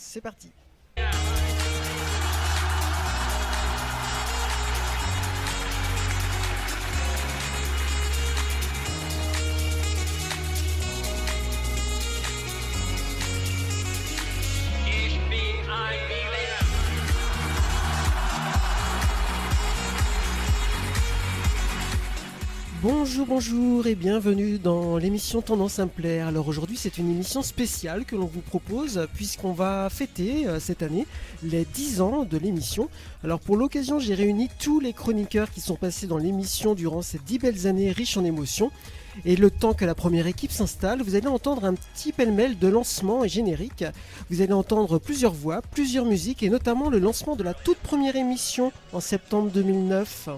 c'est parti. Bonjour et bienvenue dans l'émission Tendance Simplaire. Alors aujourd'hui c'est une émission spéciale que l'on vous propose puisqu'on va fêter cette année les 10 ans de l'émission. Alors pour l'occasion j'ai réuni tous les chroniqueurs qui sont passés dans l'émission durant ces 10 belles années riches en émotions. Et le temps que la première équipe s'installe, vous allez entendre un petit pêle-mêle de lancement et générique. Vous allez entendre plusieurs voix, plusieurs musiques et notamment le lancement de la toute première émission en septembre 2009.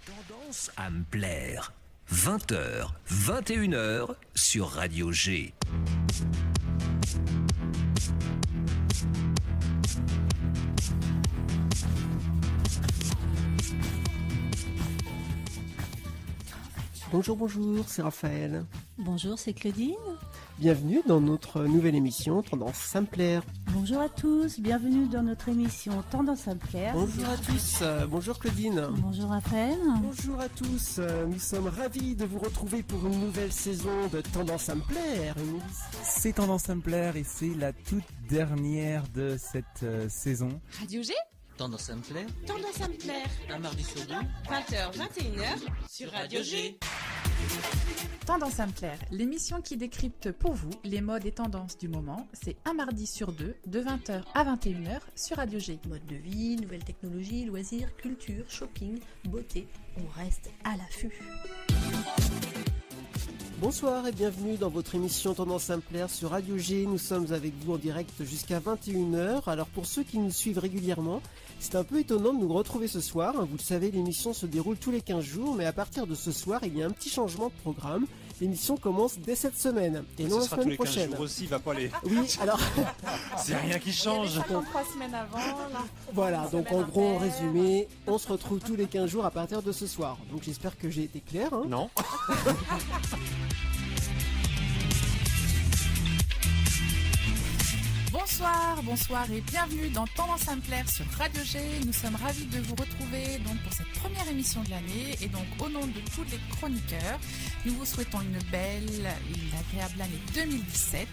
Tendance à me plaire. 20h, 21h sur Radio G. Bonjour, c'est Raphaël. Bonjour, c'est Claudine. Bienvenue dans notre nouvelle émission Tendance Simplaire. Bonjour à tous, bienvenue dans notre émission Tendance Simplaire. Bonjour à tous, bonjour Claudine. Bonjour Raphaël. Bonjour à tous, nous sommes ravis de vous retrouver pour une nouvelle saison de Tendance Simplaire. C'est Tendance Simplaire et c'est la toute dernière de cette saison. Radio G. Tendance Simplaire. Tendance Simplaire. Un mardi sur deux. 20h, 21h sur Radio G. Tendance Simplaire, l'émission qui décrypte pour vous les modes et tendances du moment. C'est un mardi sur deux, de 20h à 21h sur Radio G. Mode de vie, nouvelles technologies, loisirs, culture, shopping, beauté. On reste à l'affût. Bonsoir et bienvenue dans votre émission Tendance Simplaire sur Radio G. Nous sommes avec vous en direct jusqu'à 21h. Alors pour ceux qui nous suivent régulièrement, c'est un peu étonnant de nous retrouver ce soir. Vous le savez, l'émission se déroule tous les 15 jours, mais à partir de ce soir, il y a un petit changement de programme. L'émission commence dès cette semaine et non la semaine prochaine. Aussi, va pas aller. Oui, alors c'est rien qui change. 53 semaines avant. Là. Voilà, donc en gros, en résumé, on se retrouve tous les 15 jours à partir de ce soir. Donc j'espère que j'ai été clair. Hein. Non. Bonsoir et bienvenue dans Tendance Simplaire sur Radio G. Nous sommes ravis de vous retrouver donc pour cette première émission de l'année et donc au nom de tous les chroniqueurs, nous vous souhaitons une belle et une agréable année 2017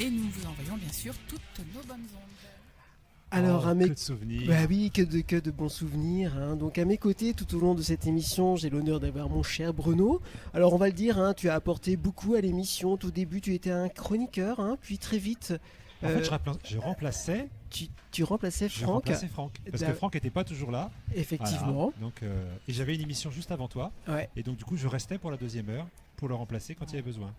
et nous vous envoyons bien sûr toutes nos bonnes ondes. Alors, que de souvenirs. Bah oui, que de bons souvenirs. Hein. Donc à mes côtés, tout au long de cette émission, j'ai l'honneur d'avoir mon cher Bruno. Alors on va le dire, hein, tu as apporté beaucoup à l'émission. Au tout début, tu étais un chroniqueur, hein, puis très vite... En fait, je remplaçais. Tu remplaçais Franck. Parce que Franck n'était pas toujours là. Effectivement. Voilà. Donc, et j'avais une émission juste avant toi. Ouais. Et donc du coup, je restais pour la deuxième heure pour le remplacer quand il y avait besoin.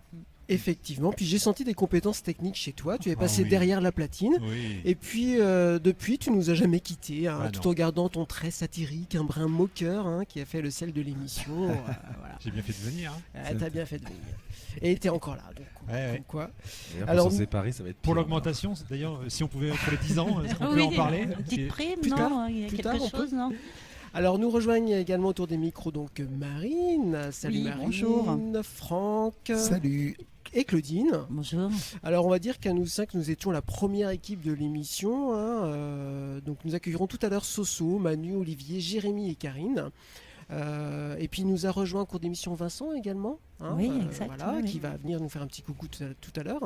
Effectivement. Puis j'ai senti des compétences techniques chez toi. Tu es passé derrière la platine. Oui. Et puis depuis, tu nous as jamais quittés, hein, tout non. en gardant ton trait satirique, un brin moqueur, hein, qui a fait le sel de l'émission. Voilà. J'ai bien fait de venir. Hein. T'as bien fait de venir. Et t'es encore là. Donc, ouais. Quoi. Alors, pour s'en séparer, ça va être pour pire, l'augmentation, d'ailleurs, si on pouvait entre les 10 ans, est-ce qu'on peut en parler? Une petite prime, plus non tard, il y a plus quelque tard, chose, non? Alors nous rejoignent également autour des micros donc Marine, salut Oui, Marine, bonjour. Franck, Salut. et Claudine. Bonjour. Alors on va dire qu'à nous 5, nous étions la première équipe de l'émission. Hein, donc nous accueillerons tout à l'heure Soso, Manu, Olivier, Jérémy et Karine. Et puis nous a rejoint en cours d'émission Vincent également, hein, Oui, exact, voilà, oui. qui va venir nous faire un petit coucou tout à l'heure.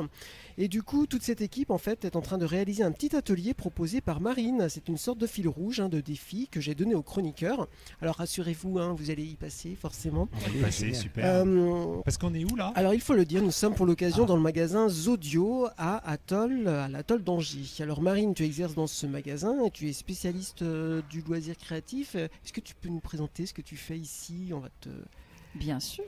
Et du coup, toute cette équipe en fait est en train de réaliser un petit atelier proposé par Marine. C'est une sorte de fil rouge, hein, de défi que j'ai donné aux chroniqueurs. Alors rassurez-vous, hein, vous allez y passer forcément. On va y passer, super. Parce qu'on est où là? Alors il faut le dire, nous sommes pour l'occasion dans le magasin Zodio à l'atoll d'Angy. Alors Marine, tu exerces dans ce magasin et tu es spécialiste du loisir créatif. Est-ce que tu peux nous présenter ce que tu fais ici? On va te... Bien sûr.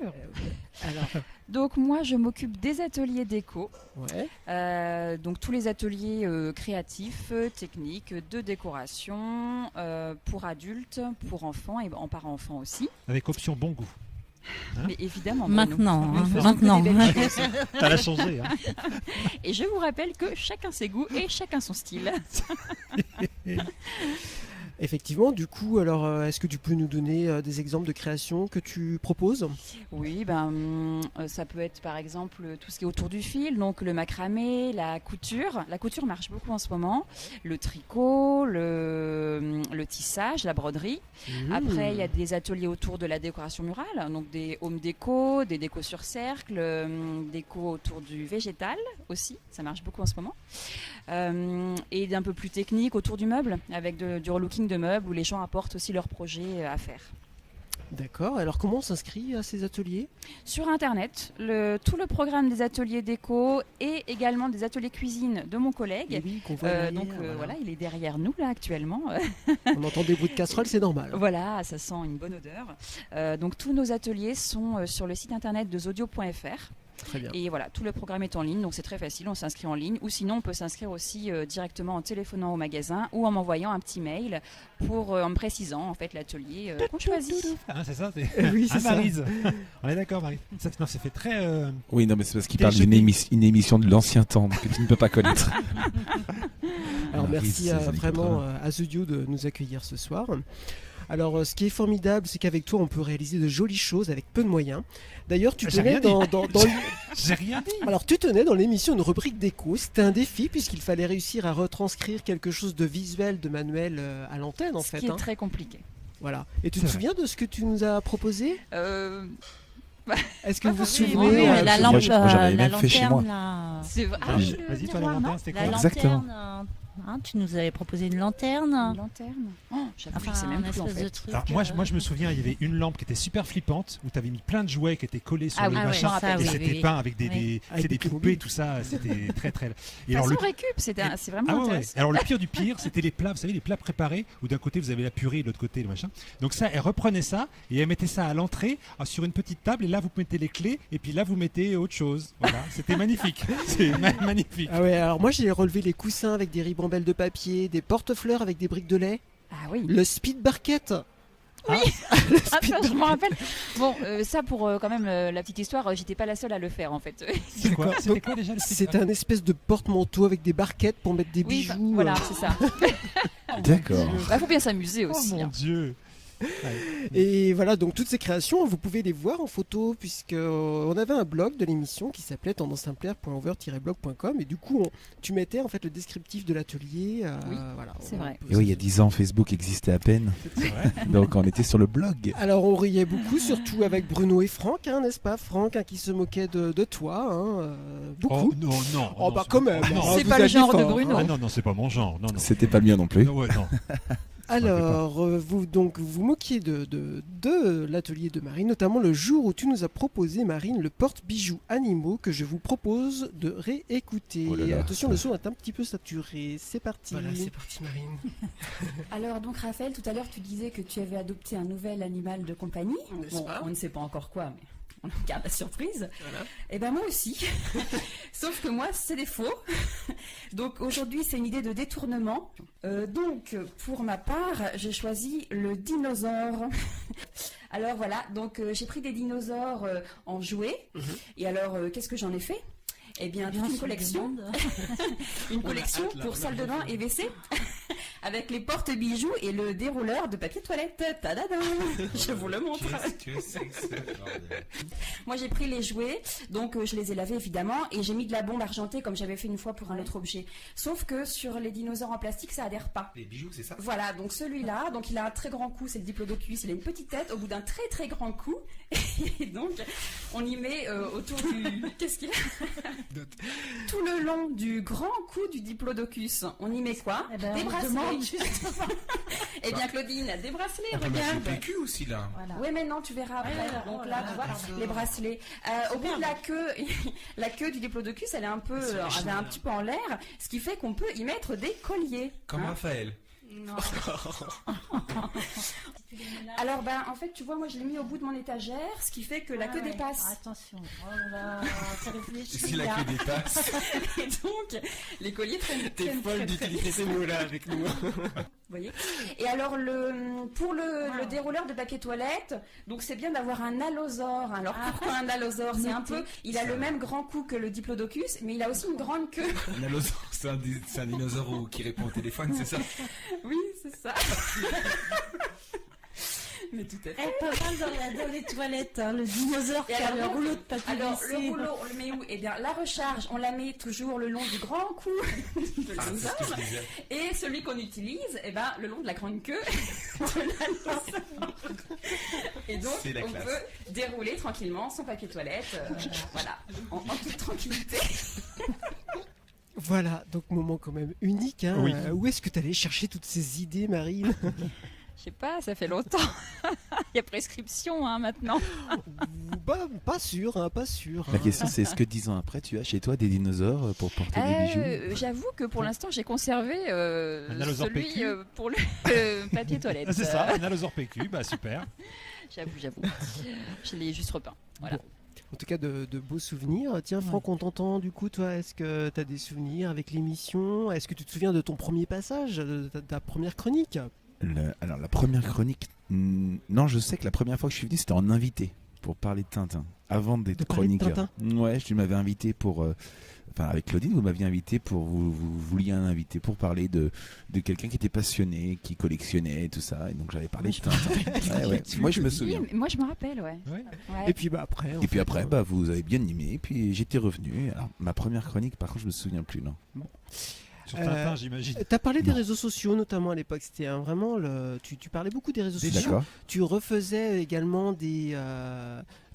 Alors, Donc moi, je m'occupe des ateliers déco. ouais. Donc tous les ateliers créatifs, techniques, de décoration, pour adultes, pour enfants et en parents-enfants aussi. Avec option bon goût. Hein? Mais évidemment. Bruno. Maintenant, Nous hein, faisons maintenant. que des belles choses. Ça l'a changé. Hein. Et je vous rappelle que chacun ses goûts et chacun son style. Effectivement, du coup, alors est-ce que tu peux nous donner des exemples de créations que tu proposes? Oui, ça peut être par exemple tout ce qui est autour du fil, donc le macramé, la couture. La couture marche beaucoup en ce moment. Le tricot, le tissage, la broderie. Après, il y a des ateliers autour de la décoration murale, donc des home déco, des décos sur cercle, déco autour du végétal aussi, ça marche beaucoup en ce moment. Et d'un peu plus technique autour du meuble, avec du relooking de meubles où les gens apportent aussi leurs projets à faire. D'accord, alors comment on s'inscrit à ces ateliers? Sur internet, tout le programme des ateliers déco et également des ateliers cuisine de mon collègue. Oui, qu'on voit derrière, voilà, il est derrière nous là actuellement. On entend des bruits de casserole, c'est normal. Voilà, ça sent une bonne odeur. Donc tous nos ateliers sont sur le site internet de zodio.fr. Très bien. Et voilà, tout le programme est en ligne, donc c'est très facile, on s'inscrit en ligne. Ou sinon, on peut s'inscrire aussi directement en téléphonant au magasin ou en m'envoyant un petit mail en me précisant en fait l'atelier qu'on choisit. C'est ça, oui, c'est ça. Maryse. On est d'accord, Maryse. Ça fait très... Oui, non, mais c'est parce qu'il parle d'une émission de l'ancien temps que tu ne peux pas connaître. Alors Maryse, merci c'est vraiment à Zodio de nous accueillir ce soir. Alors, ce qui est formidable, c'est qu'avec toi, on peut réaliser de jolies choses avec peu de moyens. D'ailleurs, tu tenais J'ai rien dit. Alors, tu tenais dans l'émission une rubrique déco. C'était un défi puisqu'il fallait réussir à retranscrire quelque chose de visuel, de manuel à l'antenne, en fait. Ce qui est très compliqué. Voilà. Et tu te souviens de ce que tu nous as proposé Est-ce que vous vous souvenez Oui, la lampe, moi, j'avais la même fait chez moi. lanterne, C'est vrai. Vas-y, toi, la lanterne, c'était quoi? Exactement. tu nous avais proposé une lanterne. Une lanterne. J'avoue, je sais même plus en fait. Truc, Alors, moi, je me souviens, il y avait une lampe qui était super flippante où tu avais mis plein de jouets qui étaient collés sur le machin. Et c'était peint avec des poupées, tout ça. C'était très très. Et alors, récup, c'est vraiment intéressant. Alors, le pire du pire, c'était les plats, vous savez, les plats préparés où d'un côté vous avez la purée et de l'autre côté le machin. Donc, ça, elle reprenait ça et elle mettait ça à l'entrée sur une petite table. Et là, vous mettez les clés et puis là, vous mettez autre chose. Voilà, c'était magnifique. C'est magnifique. Ah ouais, alors moi, j'ai relevé les coussins avec des ribambelles de papier, des porte-fleurs avec des briques de lait. Ah oui. Le speed barquette. Oui, je me rappelle. Bon, ça pour quand même la petite histoire, j'étais pas la seule à le faire en fait. C'était quoi déjà le speed? C'était un espèce de porte-manteau avec des barquettes pour mettre des bijoux. Voilà, c'est ça. D'accord. Faut bien s'amuser aussi. Oh mon Dieu. Et voilà, donc toutes ces créations, vous pouvez les voir en photo puisque on avait un blog de l'émission qui s'appelait tendancesimplaire.over-blog.com et du coup tu mettais en fait le descriptif de l'atelier. Oui, voilà, c'est vrai. Et oui, il y a 10 ans, Facebook existait à peine. C'est vrai. Donc on était sur le blog. Alors on riait beaucoup, surtout avec Bruno et Franck, n'est-ce pas Franck, qui se moquait de toi, beaucoup. Oh non. Oh bah quand même. C'est pas le genre de Bruno. Ah non, c'est pas mon genre. Non. C'était pas le mien non plus. Non. Alors, vous moquiez de l'atelier de Marine, notamment le jour où tu nous as proposé, Marine, le porte-bijoux animaux que je vous propose de réécouter. Oh là là. Attention, le son est un petit peu saturé. C'est parti. Voilà, c'est parti, Marine. Alors, donc, Raphaël, tout à l'heure, tu disais que tu avais adopté un nouvel animal de compagnie. Bon, on ne sait pas encore quoi, mais on garde la surprise. Voilà. Et ben moi aussi. Sauf que moi, c'est des faux. Donc aujourd'hui, c'est une idée de détournement. Donc, pour ma part, j'ai choisi le dinosaure. Alors voilà, donc j'ai pris des dinosaures en jouets. Et alors, qu'est-ce que j'en ai fait? Eh bien, toute une collection. Une collection pour salle de bain et WC. Avec les porte-bijoux et le dérouleur de papier toilette. Tadadam. Je vous le montre. Qu'est-ce que c'est que ce bordel? Moi, j'ai pris les jouets, donc je les ai lavés évidemment, et j'ai mis de la bombe argentée comme j'avais fait une fois pour un autre objet. Sauf que sur les dinosaures en plastique, ça adhère pas. Les bijoux, c'est ça? Voilà, donc celui-là, donc il a un très grand cou, c'est le diplodocus, il a une petite tête au bout d'un très très grand cou. Et donc, on y met autour du... Qu'est-ce qu'il a? Tout le long du grand cou du diplodocus, on y met quoi? Des bracelets. Eh bien, Claudine, des bracelets, regarde. C'est PQ aussi là. Voilà. Oui, mais non, tu verras après. Donc là, tu vois, les bracelets. Au bout de la queue du diplodocus, elle est un peu, avait un petit peu en l'air, ce qui fait qu'on peut y mettre des colliers. Comme Raphaël. Non. Alors, en fait, tu vois, moi, je l'ai mis au bout de mon étagère, ce qui fait que la queue dépasse. Attention, oh là là, t'as réfléchi. Si la queue dépasse. Et donc, les colliers traînent. T'es folle d'utiliser ces mots-là avec nous. Vous voyez. Et alors, pour le dérouleur de papier toilette, donc c'est bien d'avoir un allosaure. Alors, pourquoi un allosaure? C'est un peu, il a le même grand cou que le diplodocus, mais il a aussi une grande queue. Un allosaure, c'est un dinosaure qui répond au téléphone, c'est ça? Oui, c'est ça. Mais tout à fait. Pas mal dans les toilettes, hein, le dinosaure qui a le rouleau de papier. Alors, le rouleau, on le met où? Eh bien, la recharge, on la met toujours le long du grand cou de l'allosaure. Et celui qu'on utilise, le long de la grande queue de l'allosaure. Et donc, on peut dérouler tranquillement son papier toilette, voilà, en toute tranquillité. Voilà, donc moment quand même unique. Hein. Oui. Où est-ce que tu allais chercher toutes ces idées, Marine? Je sais pas, ça fait longtemps. Il y a prescription maintenant. Pas sûr, hein, pas sûr. La question c'est, est-ce que 10 ans après, tu as chez toi des dinosaures pour porter des bijoux? J'avoue que pour l'instant, j'ai conservé Un allosaure celui PQ. Pour le papier toilette. C'est ça, un allosaure PQ, super. J'avoue. Je l'ai juste repeint. Voilà. Bon. En tout cas, de beaux souvenirs. Tiens, Franck, on t'entend du coup, toi, est-ce que tu as des souvenirs avec l'émission? Est-ce que tu te souviens de ton premier passage, de ta première chronique? Alors la première chronique, non, je sais que la première fois que je suis venu, c'était en invité pour parler de Tintin, avant d'être chroniqueur. Ouais, tu m'avais invité pour, avec Claudine, vous m'aviez invité pour, vous vouliez un invité pour parler de quelqu'un qui était passionné, qui collectionnait tout ça, et donc j'avais parlé de Tintin. Moi je me souviens. Oui, moi je me rappelle, ouais. Et puis après. Vous avez bien aimé, et puis j'étais revenu. Alors ma première chronique, par contre, je me souviens plus, non. Bon. Sur Tintin, j'imagine. Tu as parlé des réseaux sociaux, notamment à l'époque. C'était vraiment tu parlais beaucoup des réseaux sociaux. D'accord. Tu refaisais également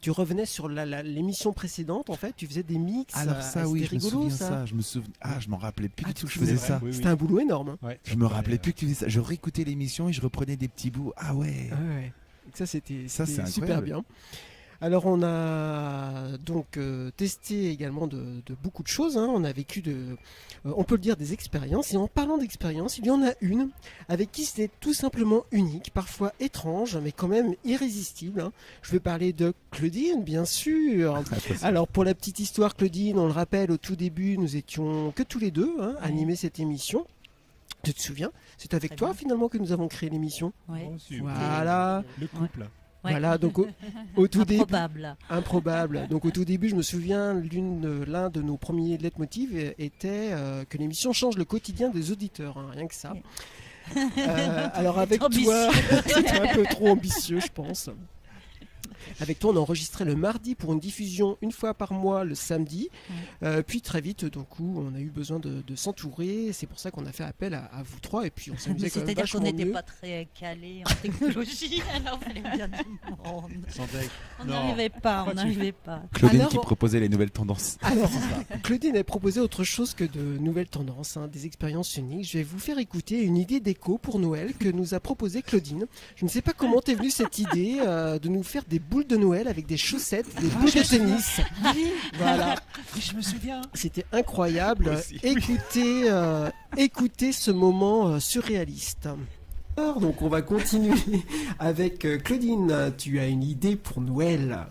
tu revenais sur l'émission précédente, en fait. Tu faisais des mix. Alors ça, oui, je rigolo, me souviens ça. Je m'en rappelais plus du tout que je faisais ça. C'était un boulot énorme. Hein. Ouais, je me rappelais plus que tu faisais ça. Je réécoutais l'émission et je reprenais des petits bouts. Ah ouais. Donc ça, c'était c'est super bien. Alors on a donc testé également de beaucoup de choses, hein. On a vécu on peut le dire, des expériences. Et en parlant d'expériences, il y en a une avec qui c'était tout simplement unique, parfois étrange, mais quand même irrésistible, hein. Je vais parler de Claudine, bien sûr. Alors pour la petite histoire, Claudine, on le rappelle, au tout début, nous étions que tous les deux, hein, animer cette émission. Tu te souviens? C'est avec toi finalement que nous avons créé l'émission. Voilà. Le couple. Ouais. Voilà, donc au tout début. Improbable. Donc au tout début, je me souviens, l'un de nos premiers leitmotivs était que l'émission change le quotidien des auditeurs, hein, rien que ça. Alors avec toi, c'était un peu trop ambitieux, je pense. Avec toi, on enregistrait le mardi pour une diffusion une fois par mois le samedi. Puis très vite, du coup, on a eu besoin de s'entourer. C'est pour ça qu'on a fait appel à vous trois. Et puis on s'amusait quand même vachement mieux. C'est-à-dire qu'on n'était pas très calés en technologie. Alors il fallait bien du monde. On n'arrivait pas. Claudine qui proposait les nouvelles tendances. Alors, Claudine a proposé autre chose que de nouvelles tendances, hein, des expériences uniques. Je vais vous faire écouter une idée déco pour Noël que nous a proposé Claudine. Je ne sais pas comment t'es venue cette idée de nous faire des boules de Noël avec des chaussettes, des boules de tennis. Voilà. Oui, je me souviens. C'était incroyable. Écoutez ce moment surréaliste. Alors, donc on va continuer avec Claudine. Tu as une idée pour Noël?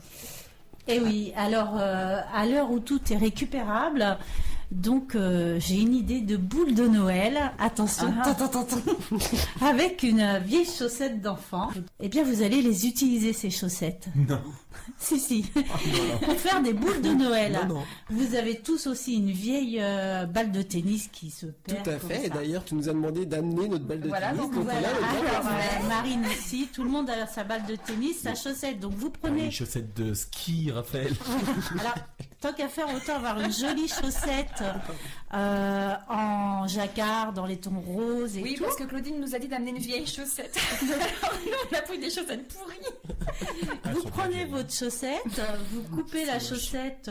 Eh oui, alors à l'heure où tout est récupérable, donc j'ai une idée de boule de Noël. Attention, avec une vieille chaussette d'enfant. Eh bien, vous allez les utiliser, ces chaussettes. Non. Si. Pour faire des boules de Noël. Non. Vous avez tous aussi une vieille balle de tennis qui se perd. Tout à fait. Et d'ailleurs, tu nous as demandé d'amener notre balle de tennis. Donc voilà. Alors, Marine aussi, tout le monde a sa balle de tennis, sa chaussette. Donc vous prenez... Une chaussette de ski, Raphaël. Alors, tant qu'à faire, autant avoir une jolie chaussette en jacquard, dans les tons roses et tout. Oui, parce que Claudine nous a dit d'amener une vieille chaussette. Alors, on a pris des chaussettes pourries. Vous prenez votre chaussette, vous coupez la chaussette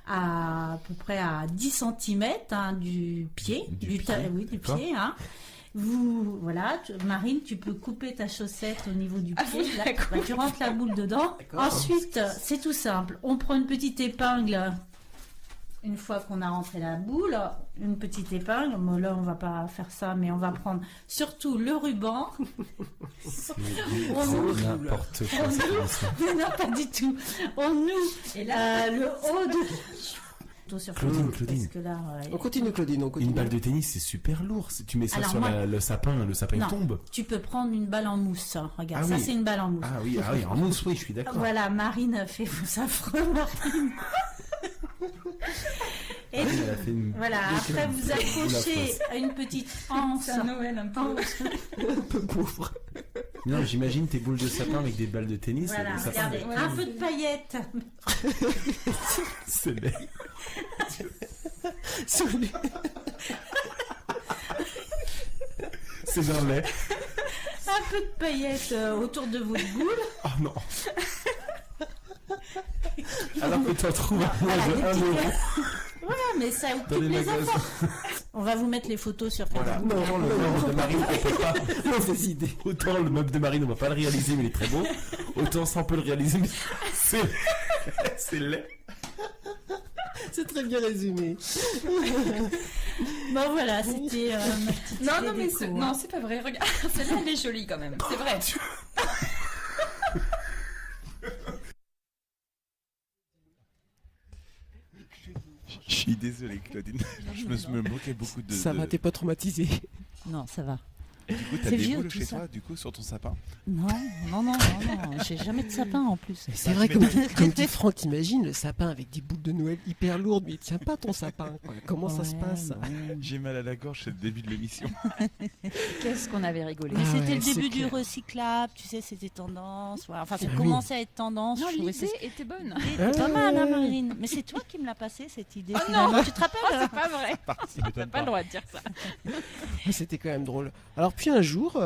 à peu près à 10 cm du pied. Du pied. Hein. Marine, tu peux couper ta chaussette au niveau du pied. Tu rentres la boule dedans. Ensuite, c'est tout simple. On prend une petite épingle une fois qu'on a rentré la boule, une petite épingle. Bon, là, on va pas faire ça, mais on va prendre surtout le ruban. N'importe quoi, c'est comme ça. Non, pas du tout. On noue le haut de... Claudine. Parce que là, On continue, Claudine, on continue. Une balle de tennis, c'est super lourd. Si tu mets ça Alors sur moi- le sapin il Non, tombe. tu peux prendre une balle en mousse. Regarde, Ah ça oui. c'est une balle en mousse. Ah oui, en mousse, oui, je suis d'accord. Voilà, Marine fait vos affreux, Marine. Et Marine, elle a fait une- voilà, après vous accrochez à une petite anse. C'est un Noël un peu. Un peu pauvre. Non, j'imagine tes boules de sapin avec des balles de tennis. Voilà, le sapin, regardez, un peu de paillettes. c'est laid. C'est genre laid. Un peu de paillettes autour de votre boule. Oh non. Alors que t'en trouves à moins de 1 euro. Voilà, mais ça Dans occupe les les magasins. enfants. On va vous mettre les photos sur Facebook. Voilà. Autant le meuble de Marine, on peut pas. Mauvaise idée. Autant le meuble de Marine, on va pas le réaliser, mais il est très beau. Autant ça, on peut le réaliser, mais c'est laid. C'est très bien résumé. Bon voilà, c'était ma petite Non, idée non, mais déco, hein. non, c'est pas vrai. Regarde, celle-là, elle est jolie quand même. C'est vrai. Je suis désolé, Claudine. Je me moquais beaucoup de. Ça va, t'es pas traumatisé. Non, ça va. Du coup, t'as C'est des vieux, boules tout chez ça. toi, du coup, sur ton sapin. Non, j'ai jamais de sapin en plus. C'est vrai, comme dit Franck, t'imagines le sapin avec des boules de Noël hyper lourdes, mais il tient pas ton sapin. Quoi. Comment ça se passe? J'ai mal à la gorge, c'est le début de l'émission. Qu'est-ce qu'on avait rigolé. Mais c'était ouais, le début c'est du clair. recyclable, tu sais, c'était tendance. Voilà. Enfin, ça Ah oui. commençait à être tendance. Non, je trouvais l'idée que était bonne. c'était pas mal, hein, Marine. Mais c'est toi qui me l'as passé, cette idée. Oh finalement. non, Tu te rappelles c'est pas vrai. T'as pas le droit de dire ça. C'était quand même drôle. Alors, puis un jour,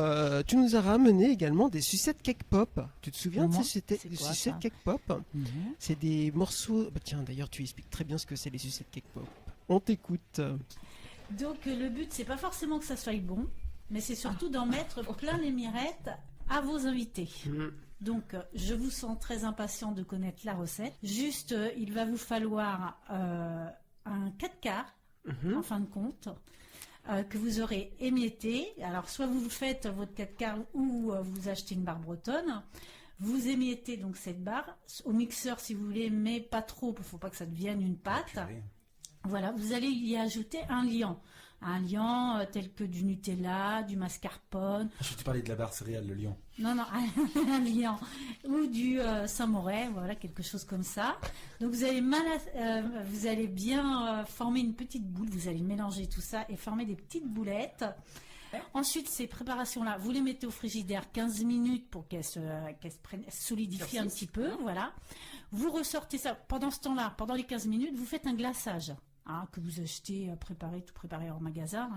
tu nous as ramené également des sucettes cake pop. Tu te souviens de Comment ces C'est quoi, sucettes ça cake pop? Mhm. C'est des morceaux. Bah, tiens, d'ailleurs, tu expliques très bien ce que c'est les sucettes cake pop. On t'écoute. Donc le but, c'est pas forcément que ça soit bon, mais c'est surtout d'en mettre plein les mirettes à vos invités. Donc je vous sens très impatient de connaître la recette. Juste, il va vous falloir un 4 quarts, en fin de compte, que vous aurez émietté. Alors soit vous faites votre 4 quarts ou vous achetez une barre bretonne. Vous émiettez donc cette barre au mixeur si vous voulez, mais pas trop, il ne faut pas que ça devienne une pâte. Voilà, vous allez y ajouter un liant. Un liant tel que du Nutella, du mascarpone. Je te parlais de la barre céréale, le lion. Non, un liant. Ou du Saint-Moret, voilà, quelque chose comme ça. Donc vous allez bien former une petite boule. Vous allez mélanger tout ça et former des petites boulettes. Ensuite, ces préparations-là, vous les mettez au frigidaire 15 minutes pour qu'elles se solidifient un petit peu. Voilà. Vous ressortez ça. Pendant ce temps-là, pendant les 15 minutes, vous faites un glaçage. Que vous achetez tout préparé en magasin.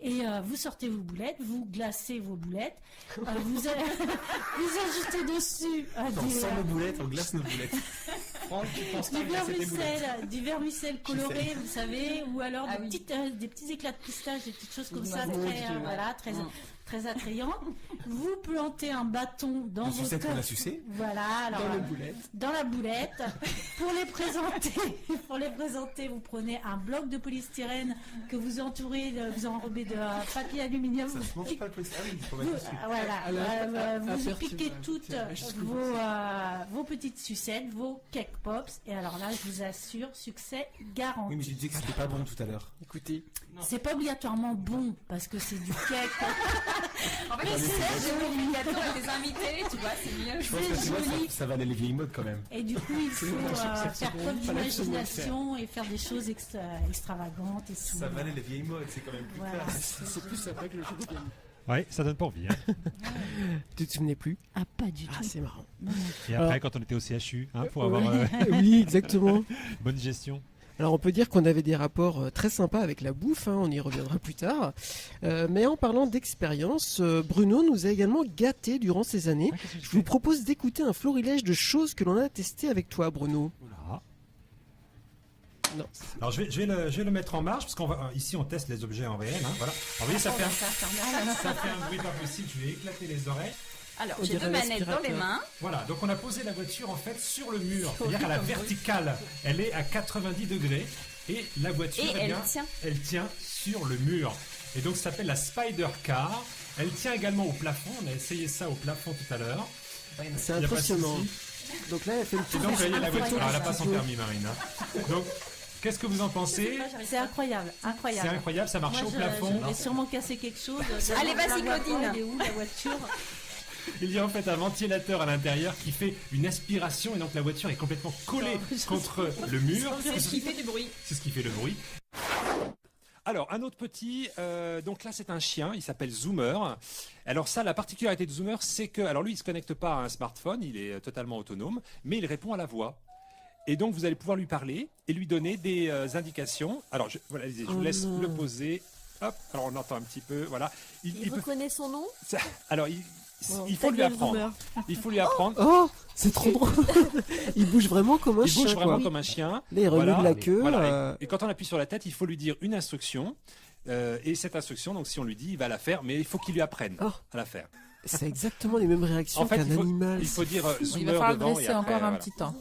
Et vous sortez vos boulettes, vous glacez vos boulettes. Vous ajoutez dessus Sans nos boulettes, on glace nos boulettes. Franck, tu penses pas glacer tes boulettes? du vermicelle coloré, vous savez, ou alors des petits éclats de pistache, des petites choses comme ça, très attrayant. Vous plantez un bâton dans Une votre... sucette qu'on a sucé. Voilà, alors, dans la boulette. Pour les présenter, vous prenez un bloc de polystyrène que vous entourez, vous enrobez de papier aluminium. Ça se mange pas le polystyrène, il faut mettre dessus. Voilà, vous piquez toutes vos petites sucettes, vos cake pops, et alors là, je vous assure, succès garanti. Oui, mais tu disais que c'était pas bon tout à l'heure. Écoutez, c'est pas obligatoirement bon parce que c'est du cake. En fait, c'est l'obligation avec tes invités, tu vois, c'est mieux. Je pense que tu vois, ça valait les vieilles modes quand même. Et du coup, il faut faire preuve d'imagination et faire des choses extravagantes et tout. Ça valait les vieilles modes, c'est quand même plus classe. c'est plus sympa que le jeu de game. Ouais, ça donne pas envie. Hein. Tu te souvenais plus? Ah, pas du tout. Ah, c'est marrant. Et après, quand on était au CHU, pour avoir oui, exactement. bonne gestion. Alors on peut dire qu'on avait des rapports très sympas avec la bouffe, on y reviendra plus tard. Mais en parlant d'expérience, Bruno nous a également gâtés durant ces années. Je vous propose d'écouter un florilège de choses que l'on a testées avec toi, Bruno. Voilà. Non. Alors je vais le mettre en marche parce ici on teste les objets en réel. Voilà. Alors, vous voyez, ça fait un bruit pas possible. Je vais éclater les oreilles. Alors, j'ai 2 manettes dans les mains. Voilà, donc on a posé la voiture en fait sur le mur, c'est-à-dire à la verticale. Elle est à 90 degrés. Et la voiture, Et eh bien, elle tient. elle tient sur le mur. Et donc, ça s'appelle la Spider Car. Elle tient également au plafond. On a essayé ça au plafond tout à l'heure. C'est Il y a pas de impressionnant. souci. Donc là, elle fait une Et petite donc, vous voyez la voiture. photo. Alors, elle n'a pas son permis, Marine. hein. Donc, qu'est-ce que vous en pensez? C'est incroyable, incroyable. C'est incroyable, ça marchait Moi, au plafond. Je vais sûrement casser quelque chose. Allez, vas-y, Je vois Claudine. pas, elle est où la voiture? Il y a en fait un ventilateur à l'intérieur qui fait une aspiration et donc la voiture est complètement collée contre le mur. C'est ce qui fait du bruit. C'est ce qui fait le bruit. Alors, un autre petit, donc là c'est un chien, il s'appelle Zoomer. Alors ça, la particularité de Zoomer, c'est que, alors lui il se connecte pas à un smartphone, il est totalement autonome, mais il répond à la voix. Et donc vous allez pouvoir lui parler et lui donner des indications. Alors voilà, je vous laisse le poser. Hop, alors on entend un petit peu, voilà. Il reconnaît son nom? Alors Bon, il faut ta lui gueule, apprendre. Zoomer. Il faut lui apprendre. Oh, c'est trop drôle. Il bouge vraiment comme un chien. Il bouge vraiment quoi. comme un chien. Là, il remue de la queue. Voilà. Et quand on appuie sur la tête, il faut lui dire une instruction. Et cette instruction, donc si on lui dit, il va la faire, mais il faut qu'il lui apprenne à la faire. C'est exactement les mêmes réactions En fait, qu'un animal. il faut dire Il Zoomer va falloir devant. dresser et après, encore un voilà. petit temps.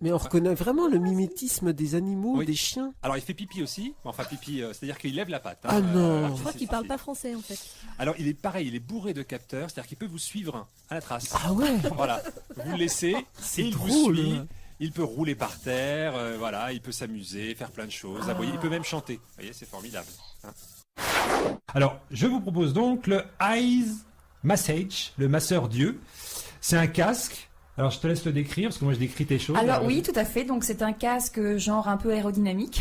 Mais on reconnaît vraiment le mimétisme des animaux, Oui. des chiens. Alors il fait pipi aussi, enfin pipi, c'est-à-dire qu'il lève la patte. Ah non. Je crois qu'il parle pas français en fait. Alors il est pareil, il est bourré de capteurs, c'est-à-dire qu'il peut vous suivre à la trace. Ah ouais. Voilà, vous le laissez, C'est et il vous drôle. suit. Il peut rouler par terre, voilà, il peut s'amuser, faire plein de choses. Aboyer, il peut même chanter. Vous voyez, c'est formidable. hein. Alors, je vous propose donc le Eyes Massage, le masseur Dieu. C'est un casque. Alors, je te laisse le décrire parce que moi, je décris tes choses. Alors oui, tout à fait. Donc c'est un casque genre un peu aérodynamique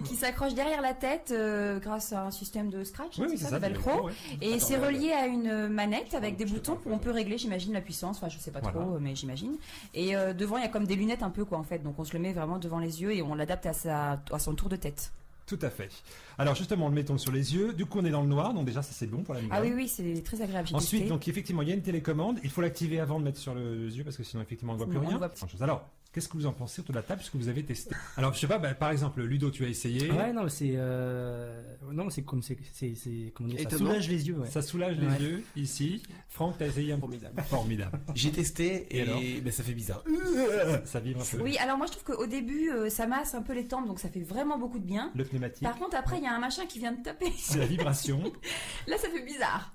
qui s'accroche derrière la tête grâce à un système de scratch, Oui, c'est c'est ça, ça, de velcro. du velcro, ouais. Et Attends, c'est regarde. relié à une manette avec des boutons où on peut régler, j'imagine, la puissance. Enfin, je sais pas Voilà. trop, mais j'imagine. Et devant, il y a comme des lunettes un peu quoi en fait. Donc on se le met vraiment devant les yeux et on l'adapte à son tour de tête. Tout à fait. Alors, justement, le mettons sur les yeux. Du coup, on est dans le noir, donc déjà, ça c'est bon pour la migraine. Ah oui, oui, c'est très agréable. J'ai Ensuite, testé. donc effectivement, il y a une télécommande. Il faut l'activer avant de mettre sur les yeux parce que sinon, effectivement, on ne voit plus On ne rien. voit plus. Grand-chose. Alors, qu'est-ce que vous en pensez autour de la table puisque vous avez testé? Alors, je sais pas, par exemple, Ludo, tu as essayé. Ouais, non, c'est comment dire, ça Étonnant. soulage les yeux. Ouais. Ça soulage les Ouais. yeux ici. Franck, t'as essayé un formidable. J'ai testé Et alors et ben, ça fait bizarre. Ça vibre un peu. Oui, alors moi je trouve qu'au début ça masse un peu les tempes donc ça fait vraiment beaucoup de bien. Le pneumatique. Par contre après il y a un machin qui vient de taper. C'est la vibration. Là ça fait bizarre.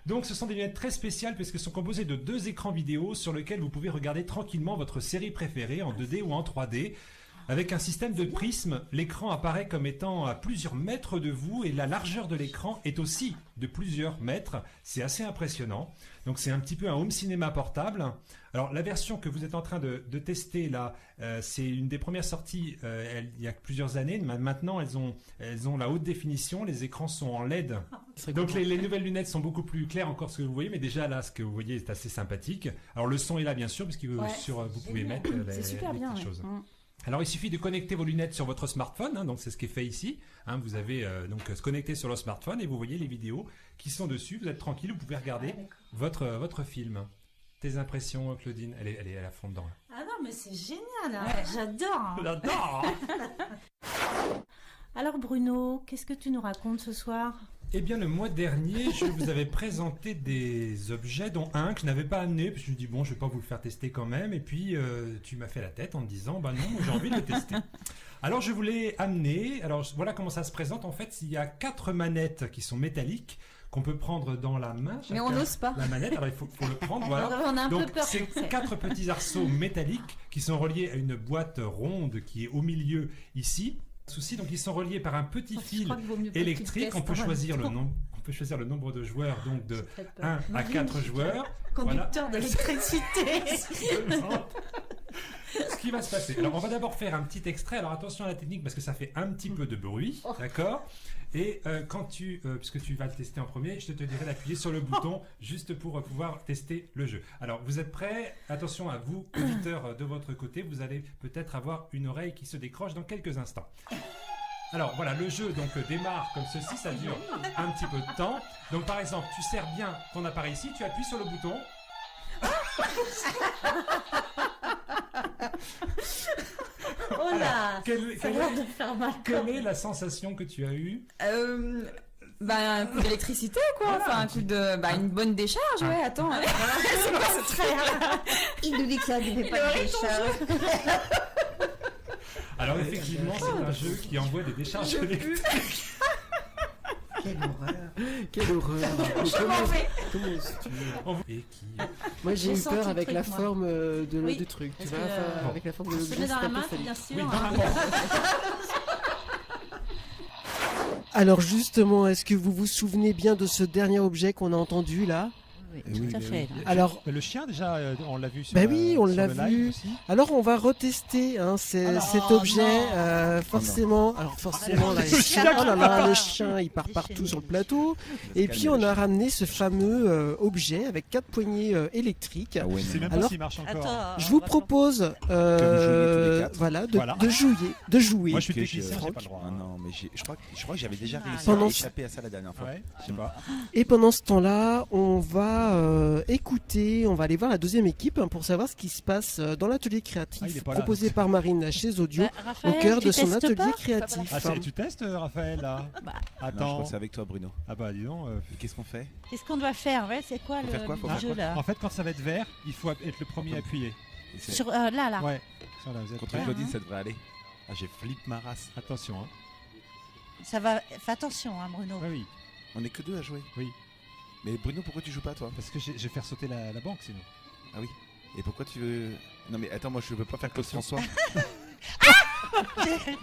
Donc ce sont des lunettes très spéciales puisqu'elles sont composées de 2 écrans vidéo sur lesquels vous pouvez regarder tranquillement votre série préférée en 2D ou en 3D. Avec un système de prisme, l'écran apparaît comme étant à plusieurs mètres de vous et la largeur de l'écran est aussi de plusieurs mètres. C'est assez impressionnant. Donc c'est un petit peu un home cinéma portable. Alors la version que vous êtes en train de tester là, c'est une des premières sorties il y a plusieurs années. Maintenant elles ont la haute définition, les écrans sont en LED. Donc les nouvelles lunettes sont beaucoup plus claires encore ce que vous voyez, mais déjà là ce que vous voyez est assez sympathique. Alors le son est là bien sûr puisque vous pouvez mettre C'est super les bien. petites choses. Mm. Alors il suffit de connecter vos lunettes sur votre smartphone, donc c'est ce qui est fait ici. Vous avez donc se connecter sur le smartphone et vous voyez les vidéos qui sont dessus. Vous êtes tranquille, vous pouvez regarder votre film. Tes impressions, Claudine, elle est à fond dedans. Ah non, mais c'est génial, hein. J'adore. J'adore. Alors Bruno, qu'est-ce que tu nous racontes ce soir? Eh bien, le mois dernier, je vous avais présenté des objets, dont un que je n'avais pas amené, parce que je me dis, bon, je ne vais pas vous le faire tester quand même. Et puis, tu m'as fait la tête en me disant, bah non, j'ai envie de le tester. Alors, je voulais amener, alors voilà comment ça se présente. En fait, il y a 4 manettes qui sont métalliques, qu'on peut prendre dans la main. Mais on n'ose pas. La manette, alors il faut le prendre, voilà. On a un Donc, peu peur. c'est 4 petits arceaux métalliques qui sont reliés à une boîte ronde qui est au milieu ici. Donc ils sont reliés par un petit fil électrique. On peut choisir le nombre. On peut choisir le nombre de joueurs, donc de 1 à 4 joueurs. Conducteur d'électricité. Ce qui va se passer. Alors on va d'abord faire un petit extrait. Alors attention à la technique parce que ça fait un petit peu de bruit, d'accord. Et puisque tu vas le tester en premier, je te dirai d'appuyer sur le bouton juste pour pouvoir tester le jeu. Alors vous êtes prêts? Attention à vous, auditeurs de votre côté, vous allez peut-être avoir une oreille qui se décroche dans quelques instants. Alors voilà, le jeu donc démarre comme ceci, ça dure un petit peu de temps. Donc par exemple, tu serres bien ton appareil ici, tu appuies sur le bouton. Oh là, Quelle est la sensation que tu as eue? Bah, un coup d'électricité, quoi. Enfin, un coup de. Bah, une bonne décharge, ouais, attends. C'est quoi ce frère? Il nous dit que ça ne fait pas de décharge. Alors effectivement, c'est un jeu qui envoie des décharges électriques. Quelle horreur. Quelle horreur. Je m'en vais. Et qui... Moi j'ai eu senti peur le avec truc, la moi. forme Oui, du truc. Tu parce vois, que, enfin, avec la forme de on l'objet. se met dans c'est la un peu main, funny. bien sûr. Oui, hein. Alors justement, est-ce que vous vous souvenez bien de ce dernier objet qu'on a entendu là? Oui, Oui, tout à mais fait. oui. là. Alors, Le chien déjà, on l'a vu sur bah oui, on sur l'a le live vu. aussi. Alors on va retester cet objet, forcément. Alors forcément, là, les chiens, oh là là, le chien, il part partout sur le plateau. Et puis on a ramené ce fameux objet avec 4 poignées électriques. Ah ouais, Je sais non. même pas Alors, s'il marche encore. Attends, Je vous propose, tous les quatre. voilà, Voilà. de jouer. Moi je suis Que technicien, j'ai Franck. pas le droit. Ah non, mais je crois que j'avais déjà réussi Pendant à ce- échapper à ça la dernière fois. Ouais, je sais pas. Et pendant ce temps-là, on va écouter, on va aller voir la deuxième équipe pour savoir ce qui se passe dans l'atelier Ah, il créatif est pas là. proposé par Marine chez Audio Bah, Raphaël, au cœur tu de son testes atelier pas créatif. Ah, tu testes Raphaël là Bah. Non, je Attends. crois que c'est avec toi, Bruno. Ah bah dis donc. Et qu'est-ce qu'on fait? Qu'est-ce qu'on doit faire? Ouais, c'est quoi Faut faire quoi, le faut jeu faire quoi là? En fait, quand ça va être vert, il faut être le premier à appuyer. Et c'est- Sur, là. Ouais. Sur la Z. Contre Ouais. Claudine, ça devrait aller. Ah, j'ai flip ma race. Attention. Hein. Ça va. Fais attention, hein, Bruno. Ouais, oui. On est que deux à jouer. Oui. Mais Bruno, pourquoi tu joues pas, toi? Parce que je vais faire sauter la banque sinon. Ah oui. Et pourquoi tu veux... Non mais attends, moi je veux pas faire Claude François.